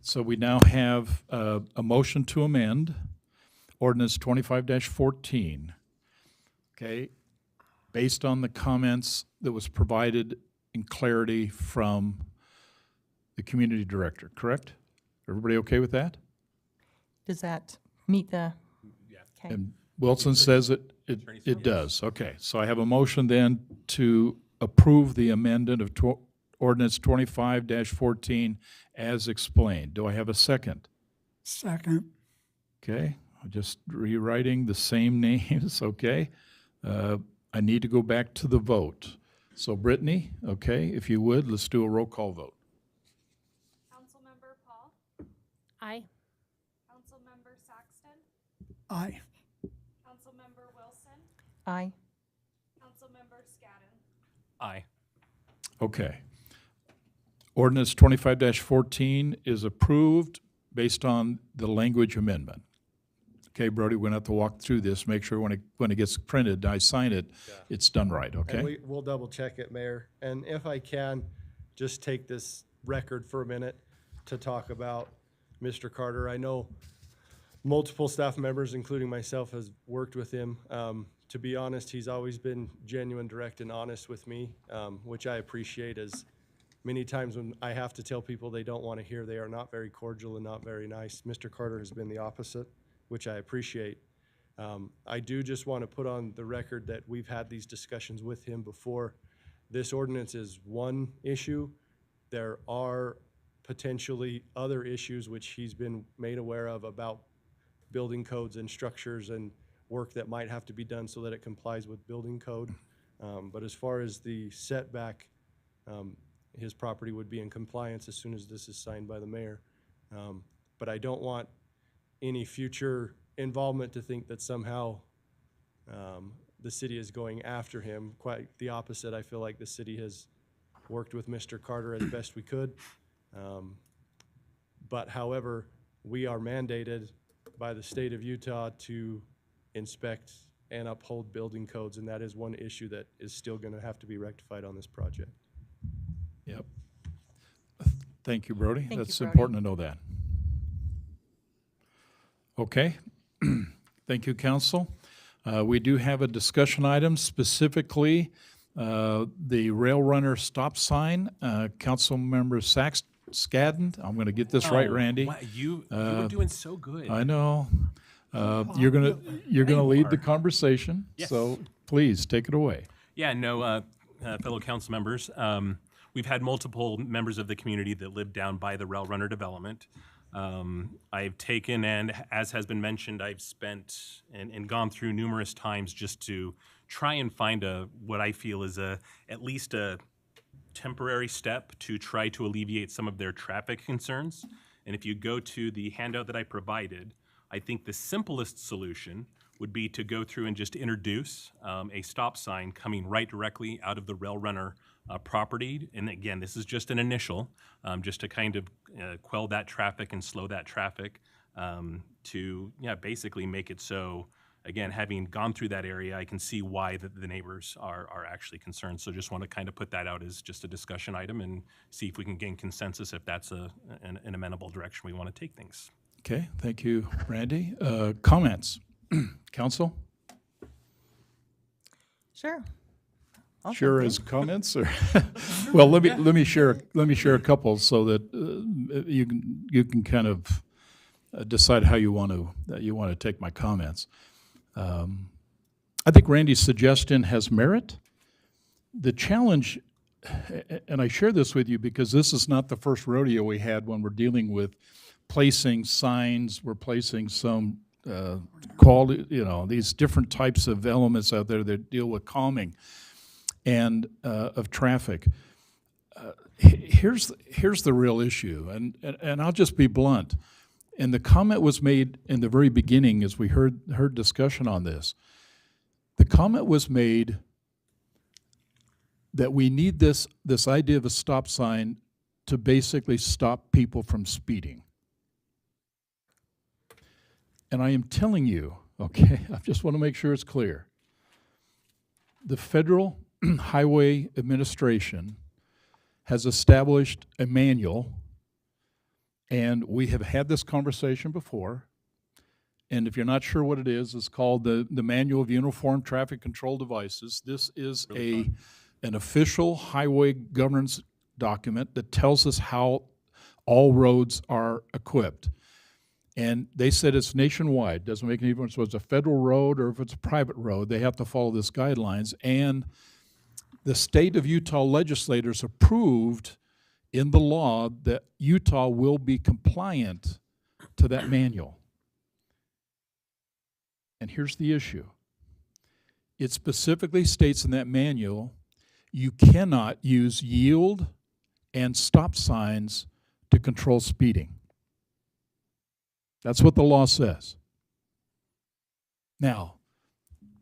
so we now have a motion to amend ordinance 25-14. Okay, based on the comments that was provided in clarity from the community director, correct? Everybody okay with that? Does that meet the? Okay. And Wilson says it does. Okay, so I have a motion then to approve the amendment of ordinance 25-14 as explained. Do I have a second? Second. Okay, I'm just rewriting the same names, okay? I need to go back to the vote. So Brittany, okay, if you would, let's do a roll call vote. Councilmember Paul, Aye. Councilmember Saxton, Aye. Councilmember Wilson, Aye. Councilmember Scadden. Aye. Okay. Ordinance 25-14 is approved based on the language amendment. Okay, Brody, we're gonna have to walk through this, make sure when it gets printed, I sign it, it's done right, okay? and we'll double check it, Mayor. And if I can, just take this record for a minute to talk about Mr. Carter. I know multiple staff members, including myself, has worked with him. To be honest, he's always been genuine, direct, and honest with me, which I appreciate, as many times when I have to tell people they don't want to hear, they are not very cordial and not very nice. Mr. Carter has been the opposite, which I appreciate. I do just want to put on the record that we've had these discussions with him before. This ordinance is one issue. There are potentially other issues which he's been made aware of about building codes and structures and work that might have to be done so that it complies with building code. But as far as the setback, his property would be in compliance as soon as this is signed by the mayor. But I don't want any future involvement to think that somehow the city is going after him. Quite the opposite. I feel like the city has worked with Mr. Carter as best we could. But however, we are mandated by the state of Utah to inspect and uphold building codes, and that is one issue that is still going to have to be rectified on this project. Yep. Thank you, Brody. Thank you, That's Brody. important to know that. Okay. Thank you, council. We do have a discussion item, specifically the rail runner stop sign. Councilmember Scadden, I'm going to get this right, Oh, Randy. wow, you were doing so good. I know. You're gonna lead the conversation, Yes. so please take it away. Yeah, no, fellow council members, we've had multiple members of the community that live down by the Rail Runner development. I've taken, and as has been mentioned, I've spent and gone through numerous times just to try and find what I feel is at least a temporary step to try to alleviate some of their traffic concerns. And if you go to the handout that I provided, I think the simplest solution would be to go through and just introduce a stop sign coming right directly out of the Rail Runner property. And again, this is just an initial, just to kind of quell that traffic and slow that traffic to basically make it so, again, having gone through that area, I can see why the neighbors are actually concerned. So just want to kind of put that out as just a discussion item and see if we can gain consensus if that's an amenable direction we want to take things. Okay, thank you, Randy. Comments? Council? Sure. I'll Sure jump as comments, or well, let me share a couple so that you can kind of decide how you want to take my comments. I think Randy's suggestion has merit. The challenge, and I share this with you because this is not the first rodeo we had when we're dealing with placing signs, we're placing some quality, these different types of elements out there that deal with calming and of traffic. Here's the real issue, and I'll just be blunt. And the comment was made in the very beginning as we heard discussion on this. The comment was made that we need this idea of a stop sign to basically stop people from speeding. And I am telling you, okay, I just want to make sure it's clear. The Federal Highway Administration has established a manual, and we have had this conversation before. And if you're not sure what it is, it's called the Manual of Uniform Traffic Control Devices. This is an official highway governance document that tells us how all roads are equipped. And they said it's nationwide. Doesn't make any difference whether it's a federal road or if it's a private road. They have to follow this guidelines. And the state of Utah legislators approved in the law that Utah will be compliant to that manual. And here's the issue. It specifically states in that manual you cannot use yield and stop signs to control speeding. That's what the law says. Now,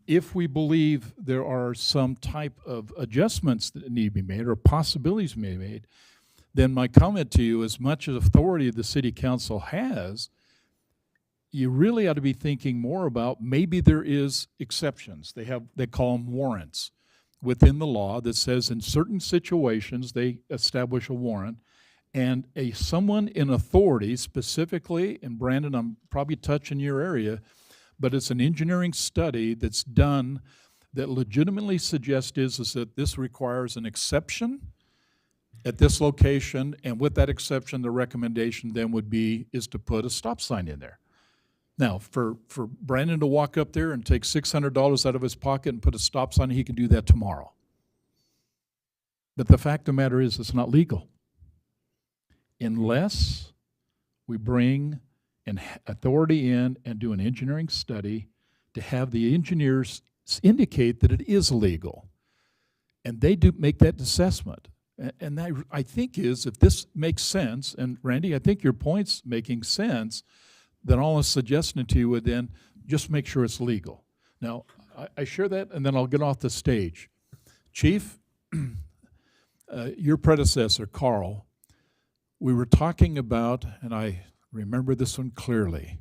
if we believe there are some type of adjustments that need to be made or possibilities may be made, then my comment to you, as much as authority the city council has, you really ought to be thinking more about maybe there is exceptions. They call them warrants within the law that says in certain situations they establish a warrant. And someone in authority, specifically, and Brandon, I'm probably touching your area, but it's an engineering study that's done that legitimately suggests is that this requires an exception at this location, and with that exception, the recommendation then is to put a stop sign in there. Now, for Brandon to walk up there and take $600 out of his pocket and put a stop sign, he can do that tomorrow. But the fact of the matter is, it's not legal. Unless we bring an authority in and do an engineering study to have the engineers indicate that it is legal. And they do make that assessment. And that, I think, is, if this makes sense, and Randy, I think your point's making sense, then all I'm suggesting to you would then just make sure it's legal. Now, I share that, and then I'll get off the stage. Chief, your predecessor, Carl, we were talking about, and I remember this one clearly,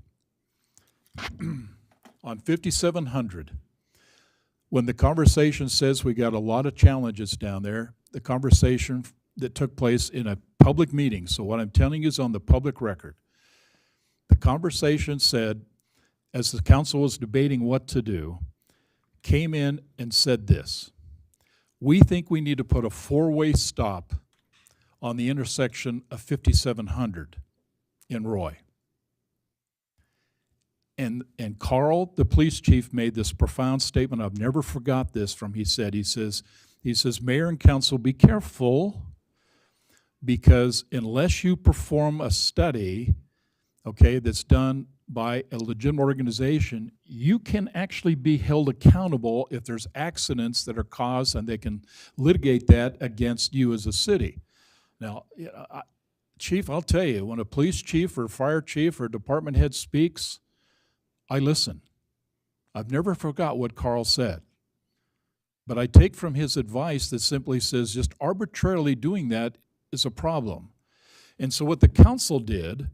on 5700, when the conversation says we got a lot of challenges down there, the conversation that took place in a public meeting, so what I'm telling you is on the public record. The conversation said, as the council was debating what to do, came in and said this: we think we need to put a four-way stop on the intersection of 5700 in Roy. And Carl, the police chief, made this profound statement. I've never forgot this from he says, Mayor and council, be careful, because unless you perform a study, okay, that's done by a legitimate organization, you can actually be held accountable if there's accidents that are caused, and they can litigate that against you as a city. Now, Chief, I'll tell you, when a police chief or fire chief or department head speaks, I listen. I've never forgot what Carl said. But I take from his advice that simply says just arbitrarily doing that is a problem. And so what the council did,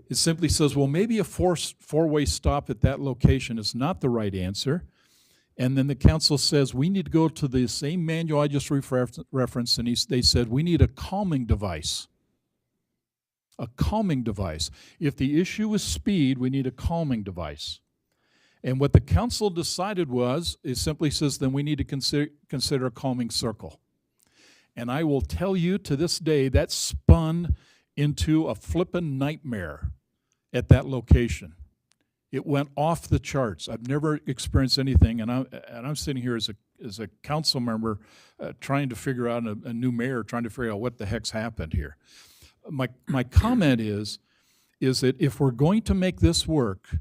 it simply says, well, maybe a four-way stop at that location is not the right answer. And then the council says, we need to go to the same manual I just referenced, and they said, we need a calming device. A calming device. If the issue is speed, we need a calming device. And what the council decided was, it simply says, then we need to consider a calming circle. And I will tell you, to this day, that spun into a flippin' nightmare at that location. It went off the charts. I've never experienced anything, and I'm sitting here as a council member trying to figure out, a new mayor trying to figure out what the heck's happened here. My comment is that if we're going to make this work,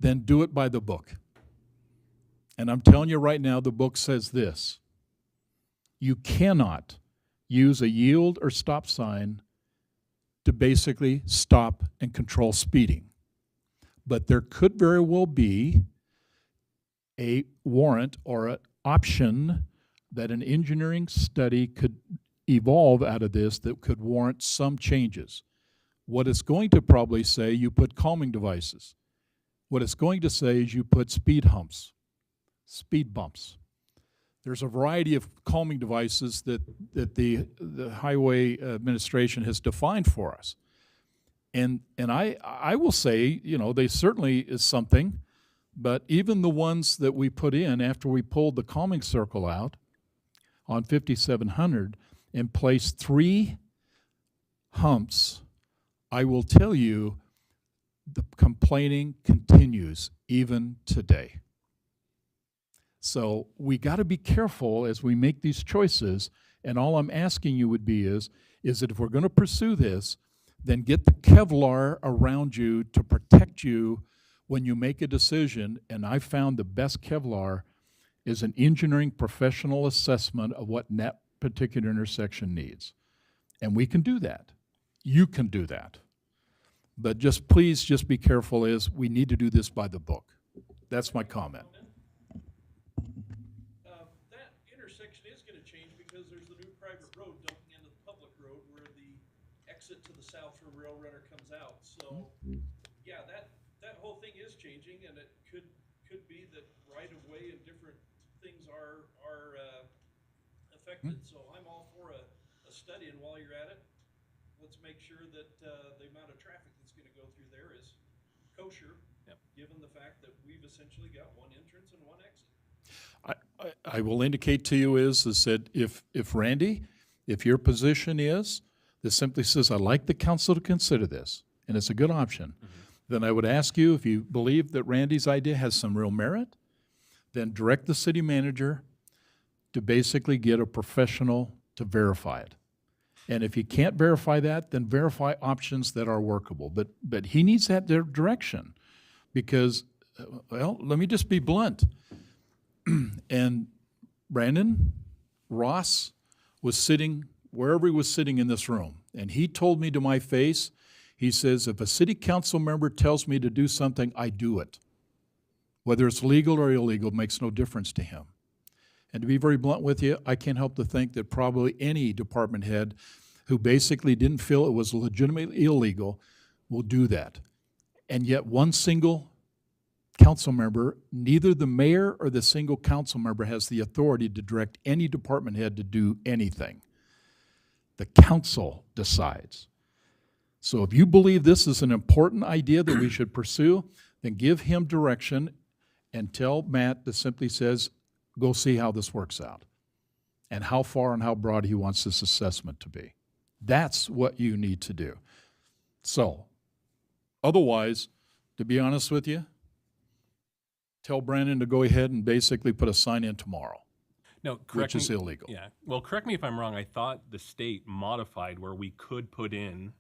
then do it by the book. And I'm telling you right now, the book says this: you cannot use a yield or stop sign to basically stop and control speeding. But there could very well be a warrant or an option that an engineering study could evolve out of this that could warrant some changes. What it's going to probably say, you put calming devices. What it's going to say is you put speed humps, speed bumps. There's a variety of calming devices that the Highway Administration has defined for us. And I will say, they certainly is something, but even the ones that we put in after we pulled the calming circle out on 5700 and placed 3 humps, I will tell you, the complaining continues even today. So we got to be careful as we make these choices, and all I'm asking you would be is that if we're going to pursue this, then get the Kevlar around you to protect you when you make a decision. And I found the best Kevlar is an engineering professional assessment of what that particular intersection needs. And we can do that. You can do that. But please be careful, is we need to do this by the book. That's my comment. That intersection is going to change because there's the new private road dumping into the public road where the exit to the south from Rail Runner comes out. So, yeah, that whole thing is changing, and it could be that right-of-way and different things are affected. So I'm all for a study, and while you're at it, let's make sure that the amount of traffic that's going to go through there is kosher, given the fact that we've essentially got one entrance and one exit. I will indicate to you is that if Randy, if your position is that simply says, I'd like the council to consider this, and it's a good option, then I would ask you, if you believe that Randy's idea has some real merit, then direct the city manager to basically get a professional to verify it. And if he can't verify that, then verify options that are workable. But he needs that direction because, well, let me just be blunt. And Brandon Ross was sitting wherever he was sitting in this room, and he told me to my face, he says, if a city council member tells me to do something, I do it. Whether it's legal or illegal makes no difference to him. And to be very blunt with you, I can't help to think that probably any department head who basically didn't feel it was legitimately illegal will do that. And yet one single council member, neither the mayor or the single council member has the authority to direct any department head to do anything. The council decides. So if you believe this is an important idea that we should pursue, then give him direction and tell Matt that simply says, go see how this works out and how far and how broad he wants this assessment to be. That's what you need to do. So, otherwise, to be honest with you, tell Brandon to go ahead and basically put a sign in tomorrow. No, Which correct is me- illegal. Yeah. Well, correct me if I'm wrong. I thought the state modified where we could put in,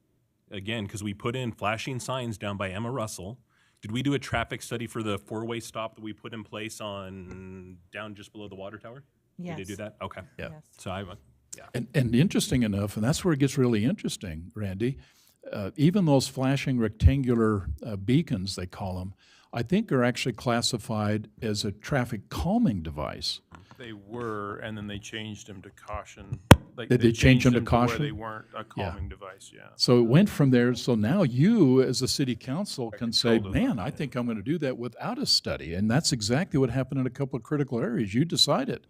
again, because we put in flashing signs down by Emma Russell. Did we do a traffic study for the four-way stop that we put in place on down just below the water tower? Yes. Did they do that? Okay. Yeah. Yes. So yeah. And interesting enough, and that's where it gets really interesting, Randy, even those flashing rectangular beacons, they call them, I think are actually classified as a traffic calming device. They were, and then they changed them to caution. Like Did they change them to where caution? they weren't a calming device, yeah. So it went from there, so now you, as a city council, can say, control it. man, I think I'm going to do that without a study. And that's exactly what happened in a couple of critical areas. You decided,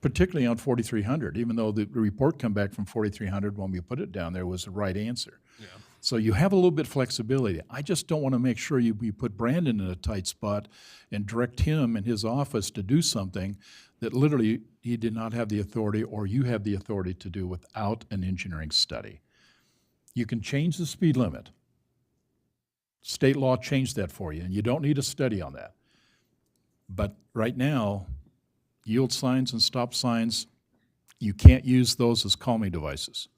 particularly on 4300, even though the report come back from 4300 when we put it down there was the right answer. Yeah. So you have a little bit of flexibility. I just don't want to make sure you put Brandon in a tight spot and direct him and his office to do something that literally he did not have the authority or you have the authority to do without an engineering study. You can change the speed limit. State law changed that for you, and you don't need a study on that. But right now, yield signs and stop signs, you can't use those as calming devices.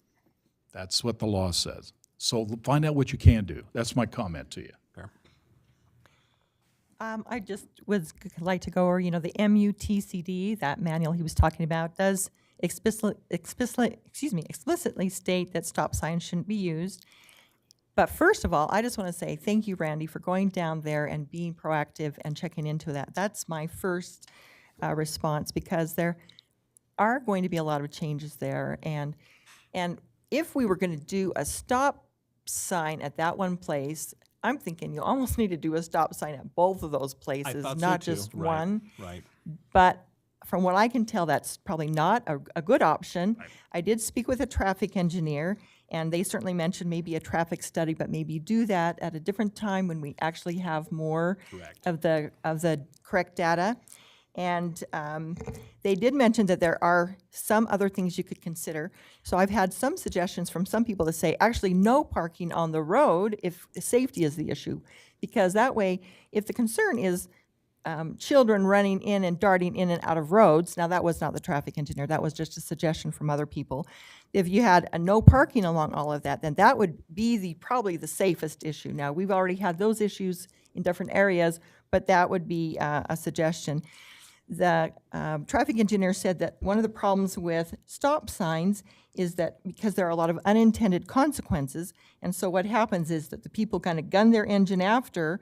That's what the law says. So find out what you can do. That's my comment to you. I just would like to go over, the MUTCD, that manual he was talking about, does explicitly state that stop signs shouldn't be used. But first of all, I just want to say thank you, Randy, for going down there and being proactive and checking into that. That's my first response, because there are going to be a lot of changes there. And if we were going to do a stop sign at that one place, I'm thinking you almost need to do a stop sign at both of those places, thought so not too. just Right, one. right. But from what I can tell, that's probably not a good option. I did speak with a traffic engineer, and they certainly mentioned maybe a traffic study, but maybe do that at a different time when we actually have more of the correct data. And they did mention that there are some other things you could consider. So I've had some suggestions from some people to say, actually, no parking on the road if safety is the issue. Because that way, if the concern is children running in and darting in and out of roads, now that was not the traffic engineer, that was just a suggestion from other people. If you had a no parking along all of that, then that would be probably the safest issue. Now, we've already had those issues in different areas, but that would be a suggestion. The traffic engineer said that one of the problems with stop signs is that because there are a lot of unintended consequences, and so what happens is that the people kind of gun their engine after,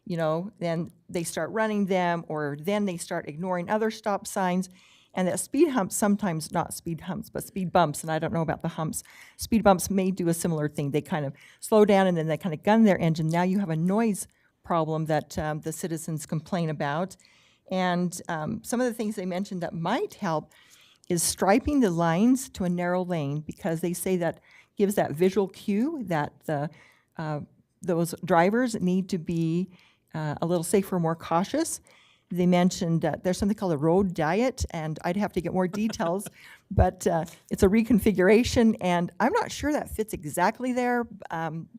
then they start running them, or then they start ignoring other stop signs, and that speed humps, sometimes not speed humps, but speed bumps, and I don't know about the humps. Speed bumps may do a similar thing. They kind of slow down and then they kind of gun their engine. Now you have a noise problem that the citizens complain about. And some of the things they mentioned that might help is striping the lines to a narrow lane, because they say that gives that visual cue that those drivers need to be a little safer, more cautious. They mentioned there's something called a road diet, and I'd have to get more details, but it's a reconfiguration, and I'm not sure that fits exactly there.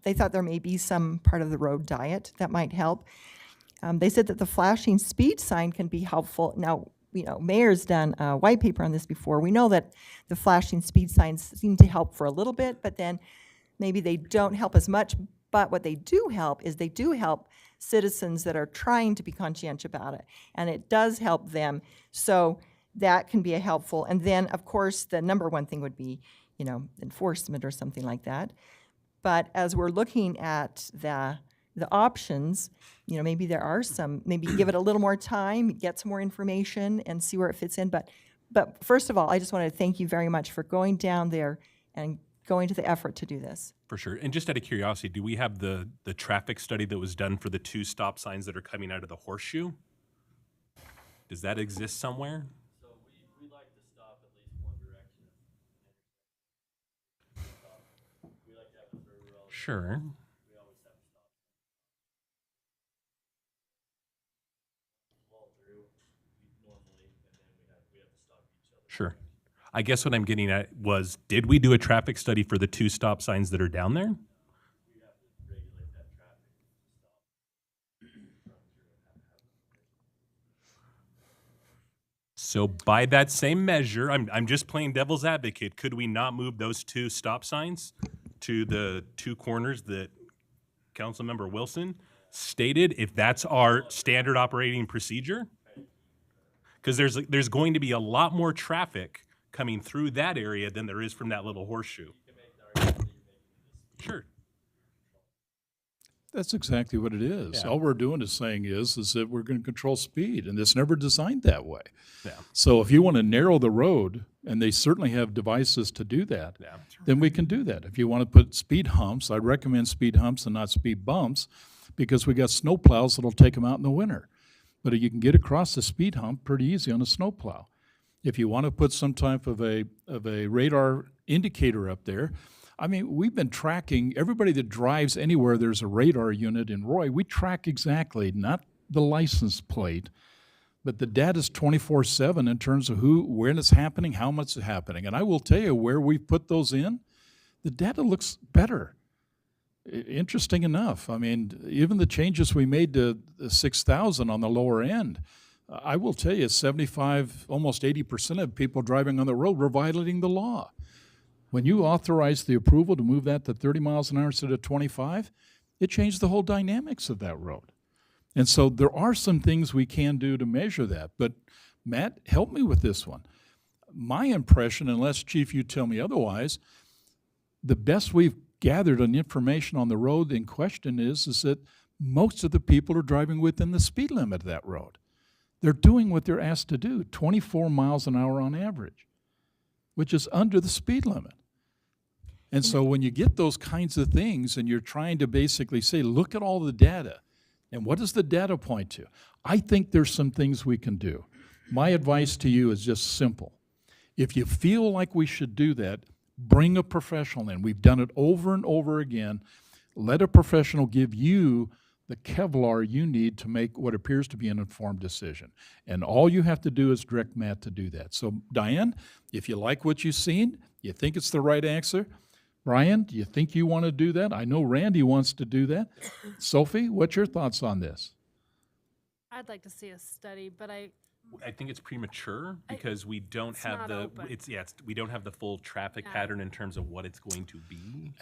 They thought there may be some part of the road diet that might help. They said that the flashing speed sign can be helpful. Now, Mayor's done a white paper on this before. We know that the flashing speed signs seem to help for a little bit, but then maybe they don't help as much. But what they do help is they do help citizens that are trying to be conscientious about it, and it does help them. So that can be a helpful. And then, of course, the number one thing would be, enforcement or something like that. But as we're looking at the options, maybe there are some, maybe give it a little more time, get some more information and see where it fits in. But first of all, I just want to thank you very much for going down there and going to the effort to do this. For sure. And just out of curiosity, do we have the traffic study that was done for the two stop signs that are coming out of the horseshoe? Does that exist somewhere? So we like to stop at least one direction. We like to have a third row. Sure. We always have to stop. Fall through normally, and then we have to stop each other. Sure. I guess what I'm getting at was, did we do a traffic study for the two stop signs that are down there? We have to regulate that traffic. So by that same measure, I'm just playing devil's advocate. Could we not move those 2 stop signs to the 2 corners that Councilmember Wilson stated, if that's our standard operating procedure? Because there's going to be a lot more traffic coming through that area than there is from that little horseshoe. Sure. That's exactly what it is. Yeah. All we're doing is saying is that we're going to control speed, and it's never designed that way. Yeah. So if you want to narrow the road, and they certainly have devices to do that, then we can do that. If you want to put speed humps, I'd recommend speed humps and not speed bumps, because we got snow plows that'll take them out in the winter. But you can get across the speed hump pretty easy on a snow plow. If you want to put some type of a radar indicator up there, I mean, we've been tracking everybody that drives anywhere there's a radar unit in Roy. We track exactly, not the license plate, but the data's 24/7 in terms of when it's happening, how much is happening. And I will tell you, where we've put those in, the data looks better. Interesting enough. I mean, even the changes we made to the 6,000 on the lower end, I will tell you, 75, almost 80% of people driving on the road were violating the law. When you authorized the approval to move that to 30 miles an hour instead of 25, it changed the whole dynamics of that road. And so there are some things we can do to measure that. But Matt, help me with this one. My impression, unless Chief, you tell me otherwise, the best we've gathered on information on the road in question is that most of the people are driving within the speed limit of that road. They're doing what they're asked to do, 24 miles an hour on average, which is under the speed limit. And so when you get those kinds of things and you're trying to basically say, look at all the data, and what does the data point to? I think there's some things we can do. My advice to you is just simple. If you feel like we should do that, bring a professional in. We've done it over and over again. Let a professional give you the Kevlar you need to make what appears to be an informed decision. And all you have to do is direct Matt to do that. So Diane, if you like what you've seen, you think it's the right answer, Brian, do you think you want to do that? I know Randy wants to do that. Sophie, what's your thoughts on this? I'd like to see a study, but I think it's premature because we don't have not the open. we don't have the full traffic pattern in terms of what it's going to be.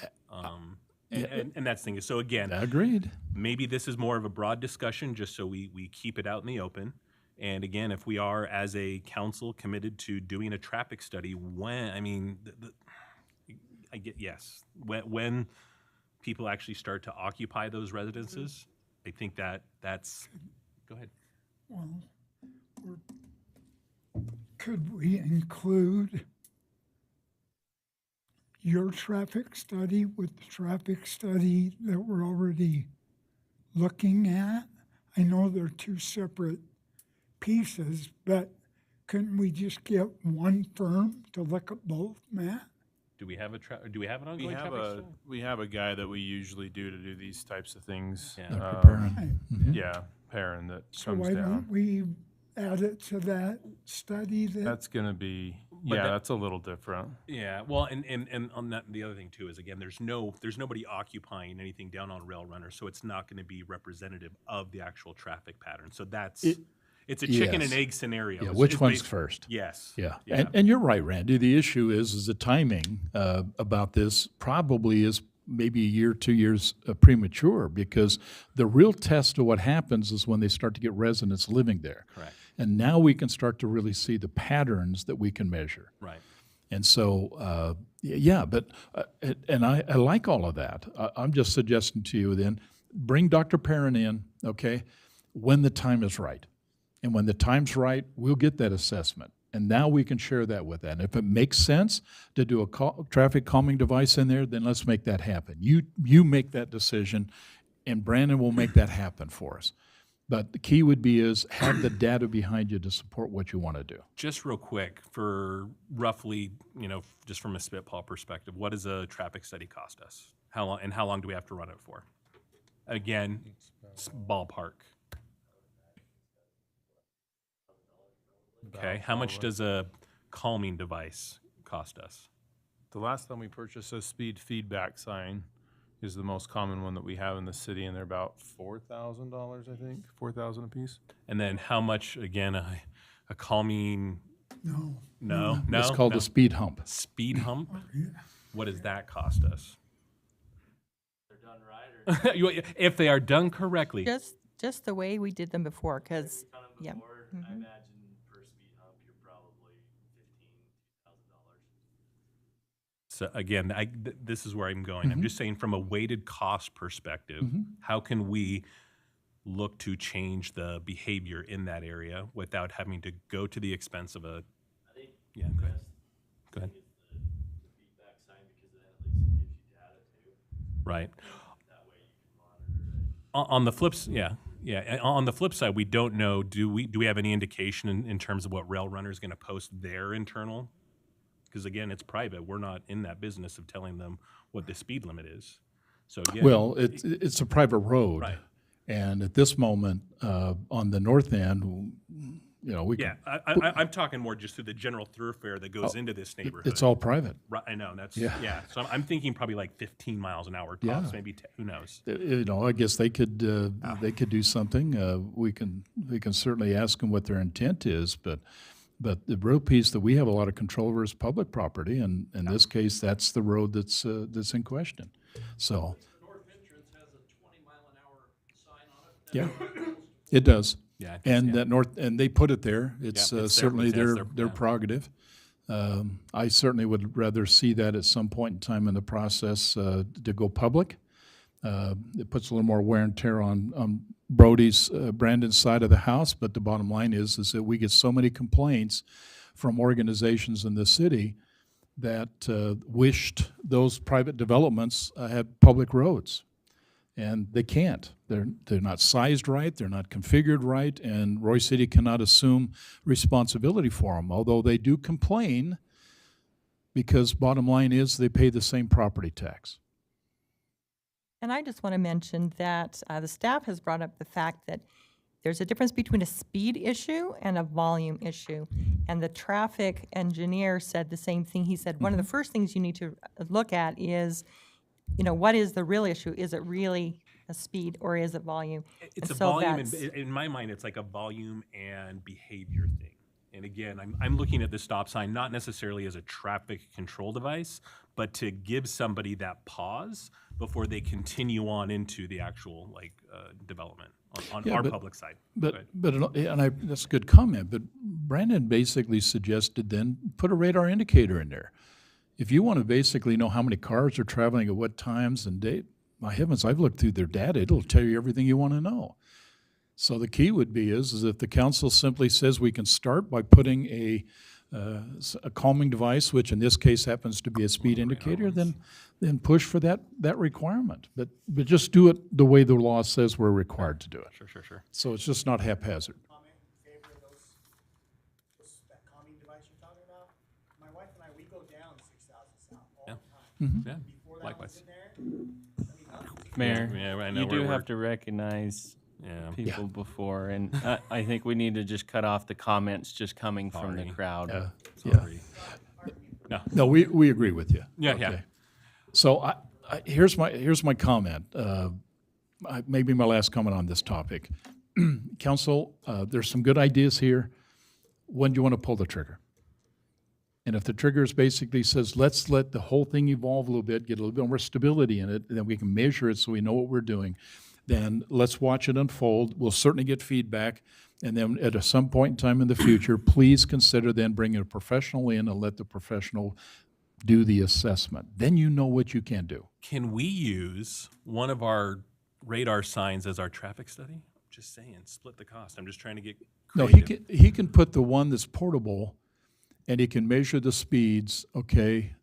And that's the thing. So again, agreed. Maybe this is more of a broad discussion just so we keep it out in the open. And again, if we are as a council committed to doing a traffic study, when people actually start to occupy those residences, I think that's go ahead. Well, could we include your traffic study with the traffic study that we're already looking at? I know they're 2 separate pieces, but couldn't we just get one firm to look at both, Matt? Do we have an ongoing traffic study? We have a guy that we usually do these types of things. Yeah. Dr. Perrin. Yeah, Perrin that So comes why down. don't we add it to that study that? That's going to be, But that's a little different. Yeah, well, and on that, the other thing too is again, there's nobody occupying anything down on Rail Runner, so it's not going to be representative of the actual traffic pattern. So it's a chicken and egg scenario. Yeah, which It's one's basi- first? Yes. Yeah, Yeah. And you're right, Randy. The issue is the timing about this probably is maybe a year, 2 years premature, because the real test of what happens is when they start to get residents living there. Correct. And now we can start to really see the patterns that we can measure. Right. And so, and I like all of that. I'm just suggesting to you then, bring Dr. Perrin in, okay, when the time is right. And when the time's right, we'll get that assessment. And now we can share that with that. And if it makes sense to do a traffic calming device in there, then let's make that happen. You make that decision, and Brandon will make that happen for us. But the key would be is have the data behind you to support what you want to do. Just real quick, for roughly, just from a spitball perspective, what does a traffic study cost us? How long do we have to run it for? Again, ballpark. Okay, how much does a calming device cost us? The last time we purchased a speed feedback sign is the most common one that we have in the city, and they're about $4,000, I think, $4,000 a piece. And then how much, again, I a calming, No. no. It's called a speed hump. Speed hump? Yeah. What does that cost us? If they are done correctly. Just the way we did them before, because, yeah. Mhm. So again, this is where I'm going. I'm just saying from a weighted cost perspective, how can we look to change the behavior in that area without having to go to the expense of a, yeah, go ahead. Go ahead. Right. On the flips, yeah. On the flip side, we don't know, do we have any indication in terms of what Rail Runner is going to post their internal? Because again, it's private. We're not in that business of telling them what the speed limit is. So again, Well, it's a private road. Right. And at this moment, on the north end, you know, we yeah, can. I'm talking more just through the general thoroughfare that goes into this neighborhood. It's all private. Right, I know, that's, Yeah. yeah. So I'm thinking probably like 15 miles an hour Yeah. tops, maybe, who knows? You know, I guess they could do something. We can certainly ask them what their intent is, but the real piece that we have a lot of control over is public property, and in this case, that's the road that's in question. So. Yeah, it does. Yeah, And that and they put it there. It's it's certainly their- their yeah. prerogative. I certainly would rather see that at some point in time in the process to go public. It puts a little more wear and tear on Brandon's side of the house, but the bottom line is that we get so many complaints from organizations in the city that wished those private developments had public roads. And they can't. They're not sized right, they're not configured right, and Roy City cannot assume responsibility for them, although they do complain because bottom line is they pay the same property tax. And I just want to mention that the staff has brought up the fact that there's a difference between a speed issue and a volume issue. And the traffic engineer said the same thing. He said, one of the first things you need to look at is, you know, what is the real issue? Is it really a speed or is it volume? It's And a so volume, that's- in my mind, it's like a volume and behavior thing. And again, I'm looking at the stop sign not necessarily as a traffic control device, but to give somebody that pause before they continue on into the actual development on Yeah, our but- public side. Go ahead. That's a good comment, but Brandon basically suggested then put a radar indicator in there. If you want to basically know how many cars are traveling at what times and date, my heavens, I've looked through their data. It'll tell you everything you want to know. So the key would be is if the council simply says we can start by putting a calming device, which in this case happens to be a speed indicator, then push for that requirement. But just do it the way the law says we're required to do it. Sure. So it's just not haphazard. Comment in favor of that calming device you're talking about? My wife and I, we go down 6,000 South all the time. Yeah, Before that likewise. was in there, I mean, Mayor, Yeah, I know you do we're- have to recognize Yeah. people before, and I think we need to just cut off the comments just coming from the crowd. No, we agree with you. Yeah. Okay. So here's my comment. Maybe my last comment on this topic. Council, there's some good ideas here. When do you want to pull the trigger? And if the trigger basically says, let's let the whole thing evolve a little bit, get a little bit more stability in it, and then we can measure it so we know what we're doing, then let's watch it unfold. We'll certainly get feedback. And then at some point in time in the future, please consider then bringing a professional in and let the professional do the assessment. Then you know what you can do. Can we use one of our radar signs as our traffic study? Just saying, split the cost. I'm just trying to get No, creative. he can put the one that's portable, and he can measure the speeds, okay?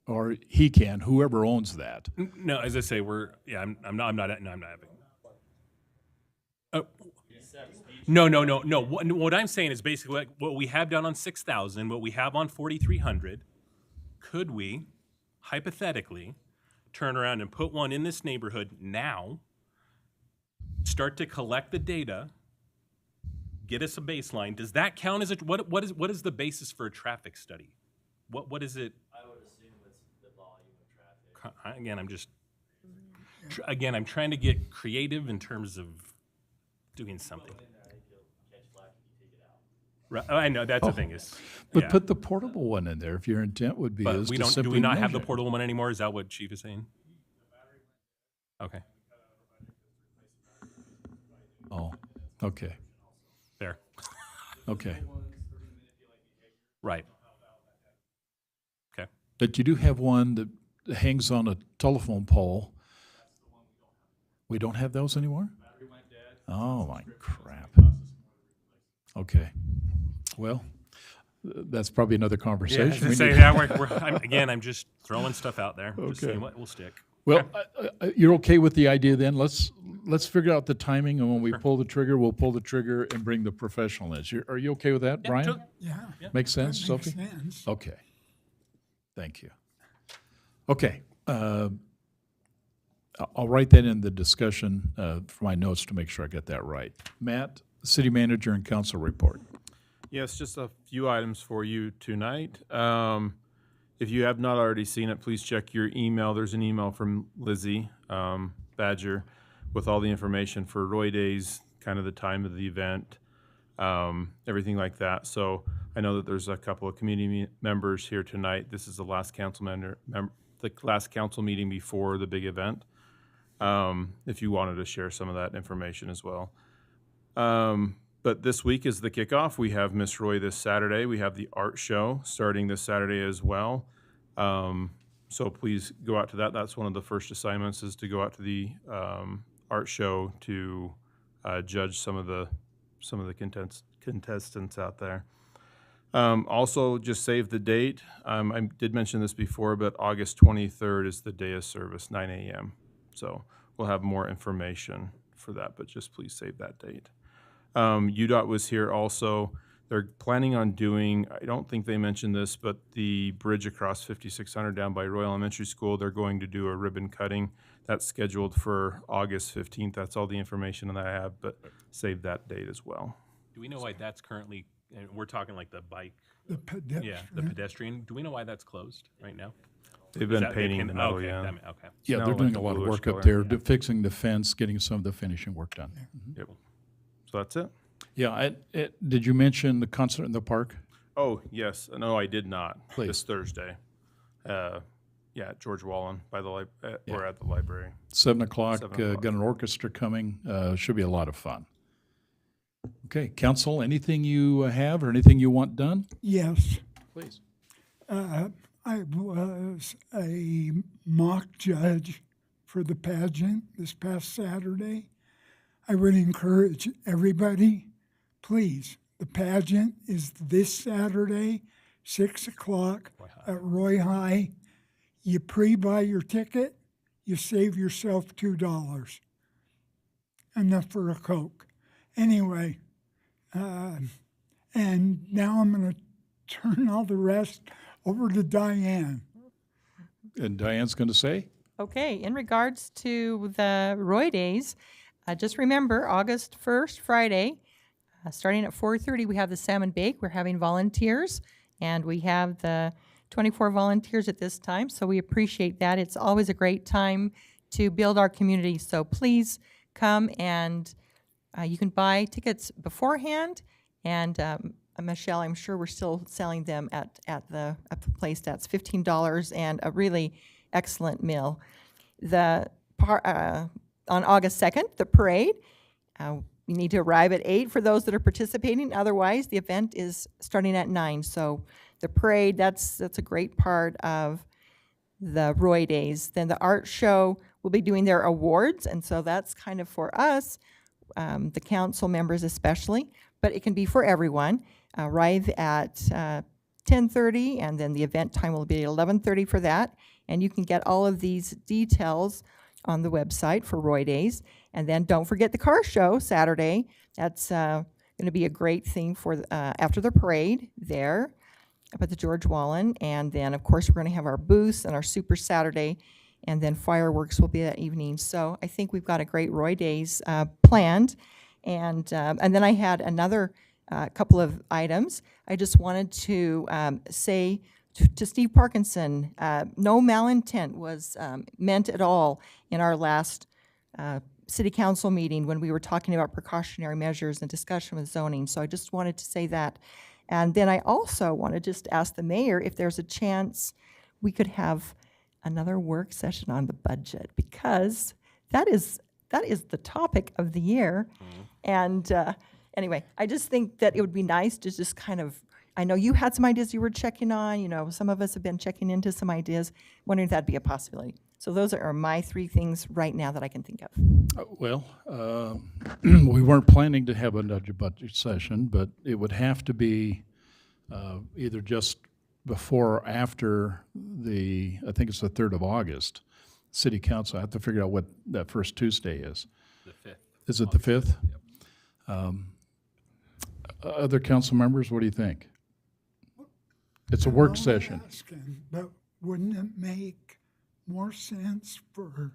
Or he can, whoever owns that. No, as I say, I'm not having. No. What I'm saying is basically like what we have done on 6,000, what we have on 4,300. Could we, hypothetically, turn around and put one in this neighborhood now, start to collect the data, get us a baseline? Does that count as what is the basis for a traffic study? What is it? I would assume it's the volume of traffic. Again, I'm trying to get creative in terms of doing something. Right, I know, that's the thing is. But yeah. put the portable one in there if your intent would be But is we to don't, do simply we not have the measure. portable one anymore? Is that what Chief is saying? Okay, Oh, okay, fair. okay. Right. Okay. But you do have one that hangs on a telephone pole. We don't have those anymore? Oh, my crap. Okay. Well, that's probably another Yeah, conversation. as I We say, need- yeah, I'm just throwing stuff out there, just Okay. seeing what will stick. Well, you're okay with the idea then? Let's figure out the timing, and when we pull the trigger, we'll pull the trigger and bring the professional in. Are you okay with that, Brian? Yeah. Makes sense, That Sophie? makes sense. Okay. Thank you. Okay. I'll write that in the discussion for my notes to make sure I get that right. Matt, city manager and council report. Yes, just a few items for you tonight. If you have not already seen it, please check your email. There's an email from Lizzie Badger with all the information for Roy Days, kind of the time of the event, everything like that. So I know that there's a couple of community members here tonight. This is the last the last council meeting before the big event. If you wanted to share some of that information as well. But this week is the kickoff. We have Miss Roy this Saturday. We have the art show starting this Saturday as well. So please go out to that. That's one of the first assignments, is to go out to the art show to judge some of the contestants out there. Also, just save the date. I did mention this before, but August 23rd is the day of service, 9 a.m. So we'll have more information for that, but just please save that date. UDOT was here also. They're planning on doing, I don't think they mentioned this, but the bridge across 5600 down by Royal Elementary School, they're going to do a ribbon cutting. That's scheduled for August 15th. That's all the information that I have, but save that date as well. Do we know why that's currently, and we're talking like the bike? The pedestrian. Yeah, the pedestrian. Do we know why that's closed right now? They've been painting the metal, okay, yeah. Okay. Yeah, Now they're like doing a a lot of bluish work up color. there, fixing the fence, getting some of the finishing work done. Yep. So that's it. Yeah, did you mention the concert in the park? Oh, yes. No, I did not. Please. This Thursday. Yeah, at George Wallen by the or at the library. 7 o'clock, 7 o'clock. got an orchestra coming, should be a lot of fun. Okay, council, anything you have or anything you want done? Yes. Please. I was a mock judge for the pageant this past Saturday. I would encourage everybody, please, the pageant is this Saturday, 6 o'clock at Roy High. You pre-buy your ticket, you save yourself $2. Enough for a Coke. Anyway, and now I'm going to turn all the rest over to Diane. And Diane's going to say? Okay, in regards to the Roy Days, just remember August 1st, Friday, starting at 4:30, we have the salmon bake. We're having volunteers, and we have the 24 volunteers at this time, so we appreciate that. It's always a great time to build our community, so please come, and you can buy tickets beforehand, and Michelle, I'm sure we're still selling them at the place. That's $15 and a really excellent meal. On August 2nd, the parade. You need to arrive at 8 for those that are participating. Otherwise, the event is starting at 9. So the parade, that's a great part of the Roy Days. Then the art show will be doing their awards, and so that's kind of for us, the council members especially, but it can be for everyone. Arrive at 10:30, and then the event time will be 11:30 for that. And you can get all of these details on the website for Roy Days. And then don't forget the car show Saturday. That's going to be a great thing for after the parade there up at the George Wallen. And then, of course, we're going to have our booths and our Super Saturday, and then fireworks will be that evening. So I think we've got a great Roy Days planned. And then I had another couple of items. I just wanted to say to Steve Parkinson, no malintent was meant at all in our last city council meeting when we were talking about precautionary measures and discussion with zoning. So I just wanted to say that. And then I also want to just ask the mayor if there's a chance we could have another work session on the budget, because that is the topic of the year. And anyway, I just think that it would be nice to just kind of, I know you had some ideas you were checking on, you know, some of us have been checking into some ideas, wondering if that'd be a possibility. So those are my three things right now that I can think of. Well, we weren't planning to have another budget session, but it would have to be either just before or after I think it's the 3rd of August, city council. I have to figure out what that first Tuesday is. The 5th. Is it the 5th? Other council members, what do you think? It's a work I'm session. asking, but wouldn't it make more sense for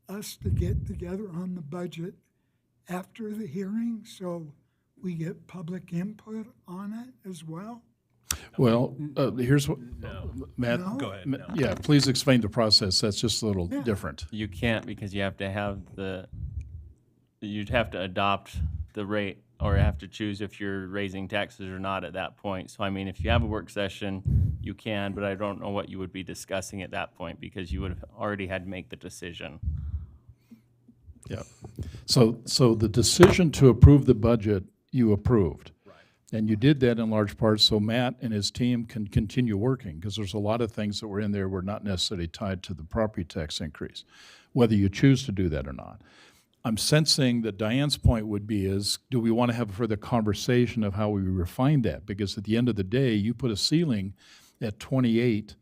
us to get together on the budget after the hearing so we get public input on it as well? Well, here's what, Matt. No? Go ahead, Ma- no. Yeah, please explain the process. That's just a little different. You can't, because you have to have you'd have to adopt the rate, or have to choose if you're raising taxes or not at that point. So I mean, if you have a work session, you can, but I don't know what you would be discussing at that point, because you would have already had to make the decision. Yeah. So the decision to approve the budget, you approved. Right. And you did that in large part so Matt and his team can continue working, because there's a lot of things that were in there were not necessarily tied to the property tax increase, whether you choose to do that or not. I'm sensing that Diane's point would be is, do we want to have a further conversation of how we refine that? Because at the end of the day, you put a ceiling at 28%,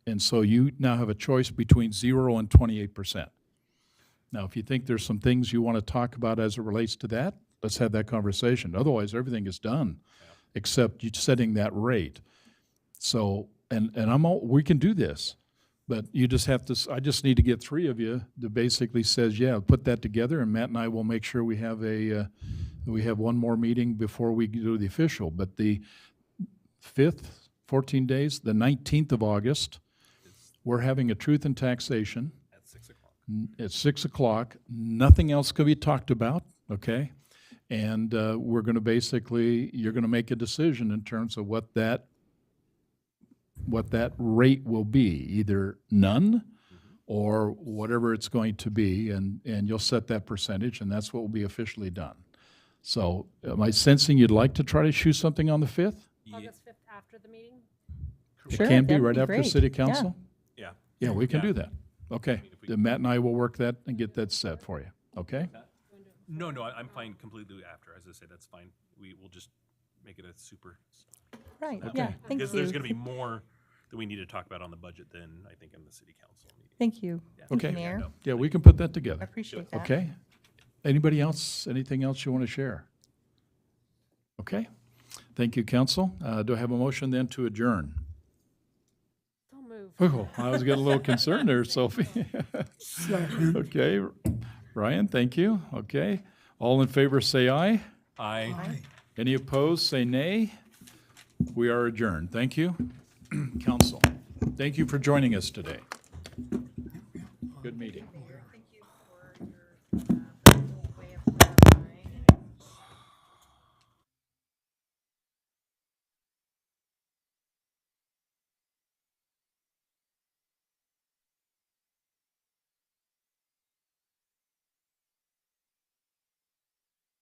and so you now have a choice between 0 and 28%. Now, if you think there's some things you want to talk about as it relates to that, let's have that conversation. Otherwise, everything is done, except you setting that rate. So, and we can do this. But you just have to, I just need to get 3 of you that basically says, yeah, put that together, and Matt and I will make sure we have we have one more meeting before we do the official. But the 5th, 14 days, the 19th of August, we're having a truth and taxation. At 6 o'clock. At 6 o'clock. Nothing else can be talked about, okay? And we're gonna basically, you're gonna make a decision in terms of what that rate will be, either none or whatever it's going to be, and you'll set that percentage, and that's what will be officially done. So am I sensing you'd like to try to shoot something on the 5th? August 5th after the meeting? It Sure, can be that'd right be after great. city Yeah. council? Yeah. Yeah, we can do that. Okay. Then Matt and I will work that and get that set for you, okay? No, I'm fine completely after. As I said, that's fine. We will just make it a super. Right, Okay. yeah, thank you. Because there's going to be more that we need to talk about on the budget than I think in the city council meeting. Thank you. Thank you, Okay. Mayor. Yeah, we can put that together. I appreciate that. Okay. Anybody else, anything else you want to share? Okay. Thank you, council. Do I have a motion then to adjourn? So moved. Oh, I was getting a little concerned there, Sophie. Okay. Ryan, thank you. Okay. All in favor, say aye. Aye. Any opposed, say nay. We are adjourned. Thank you, council. Thank you for joining us today. Good meeting.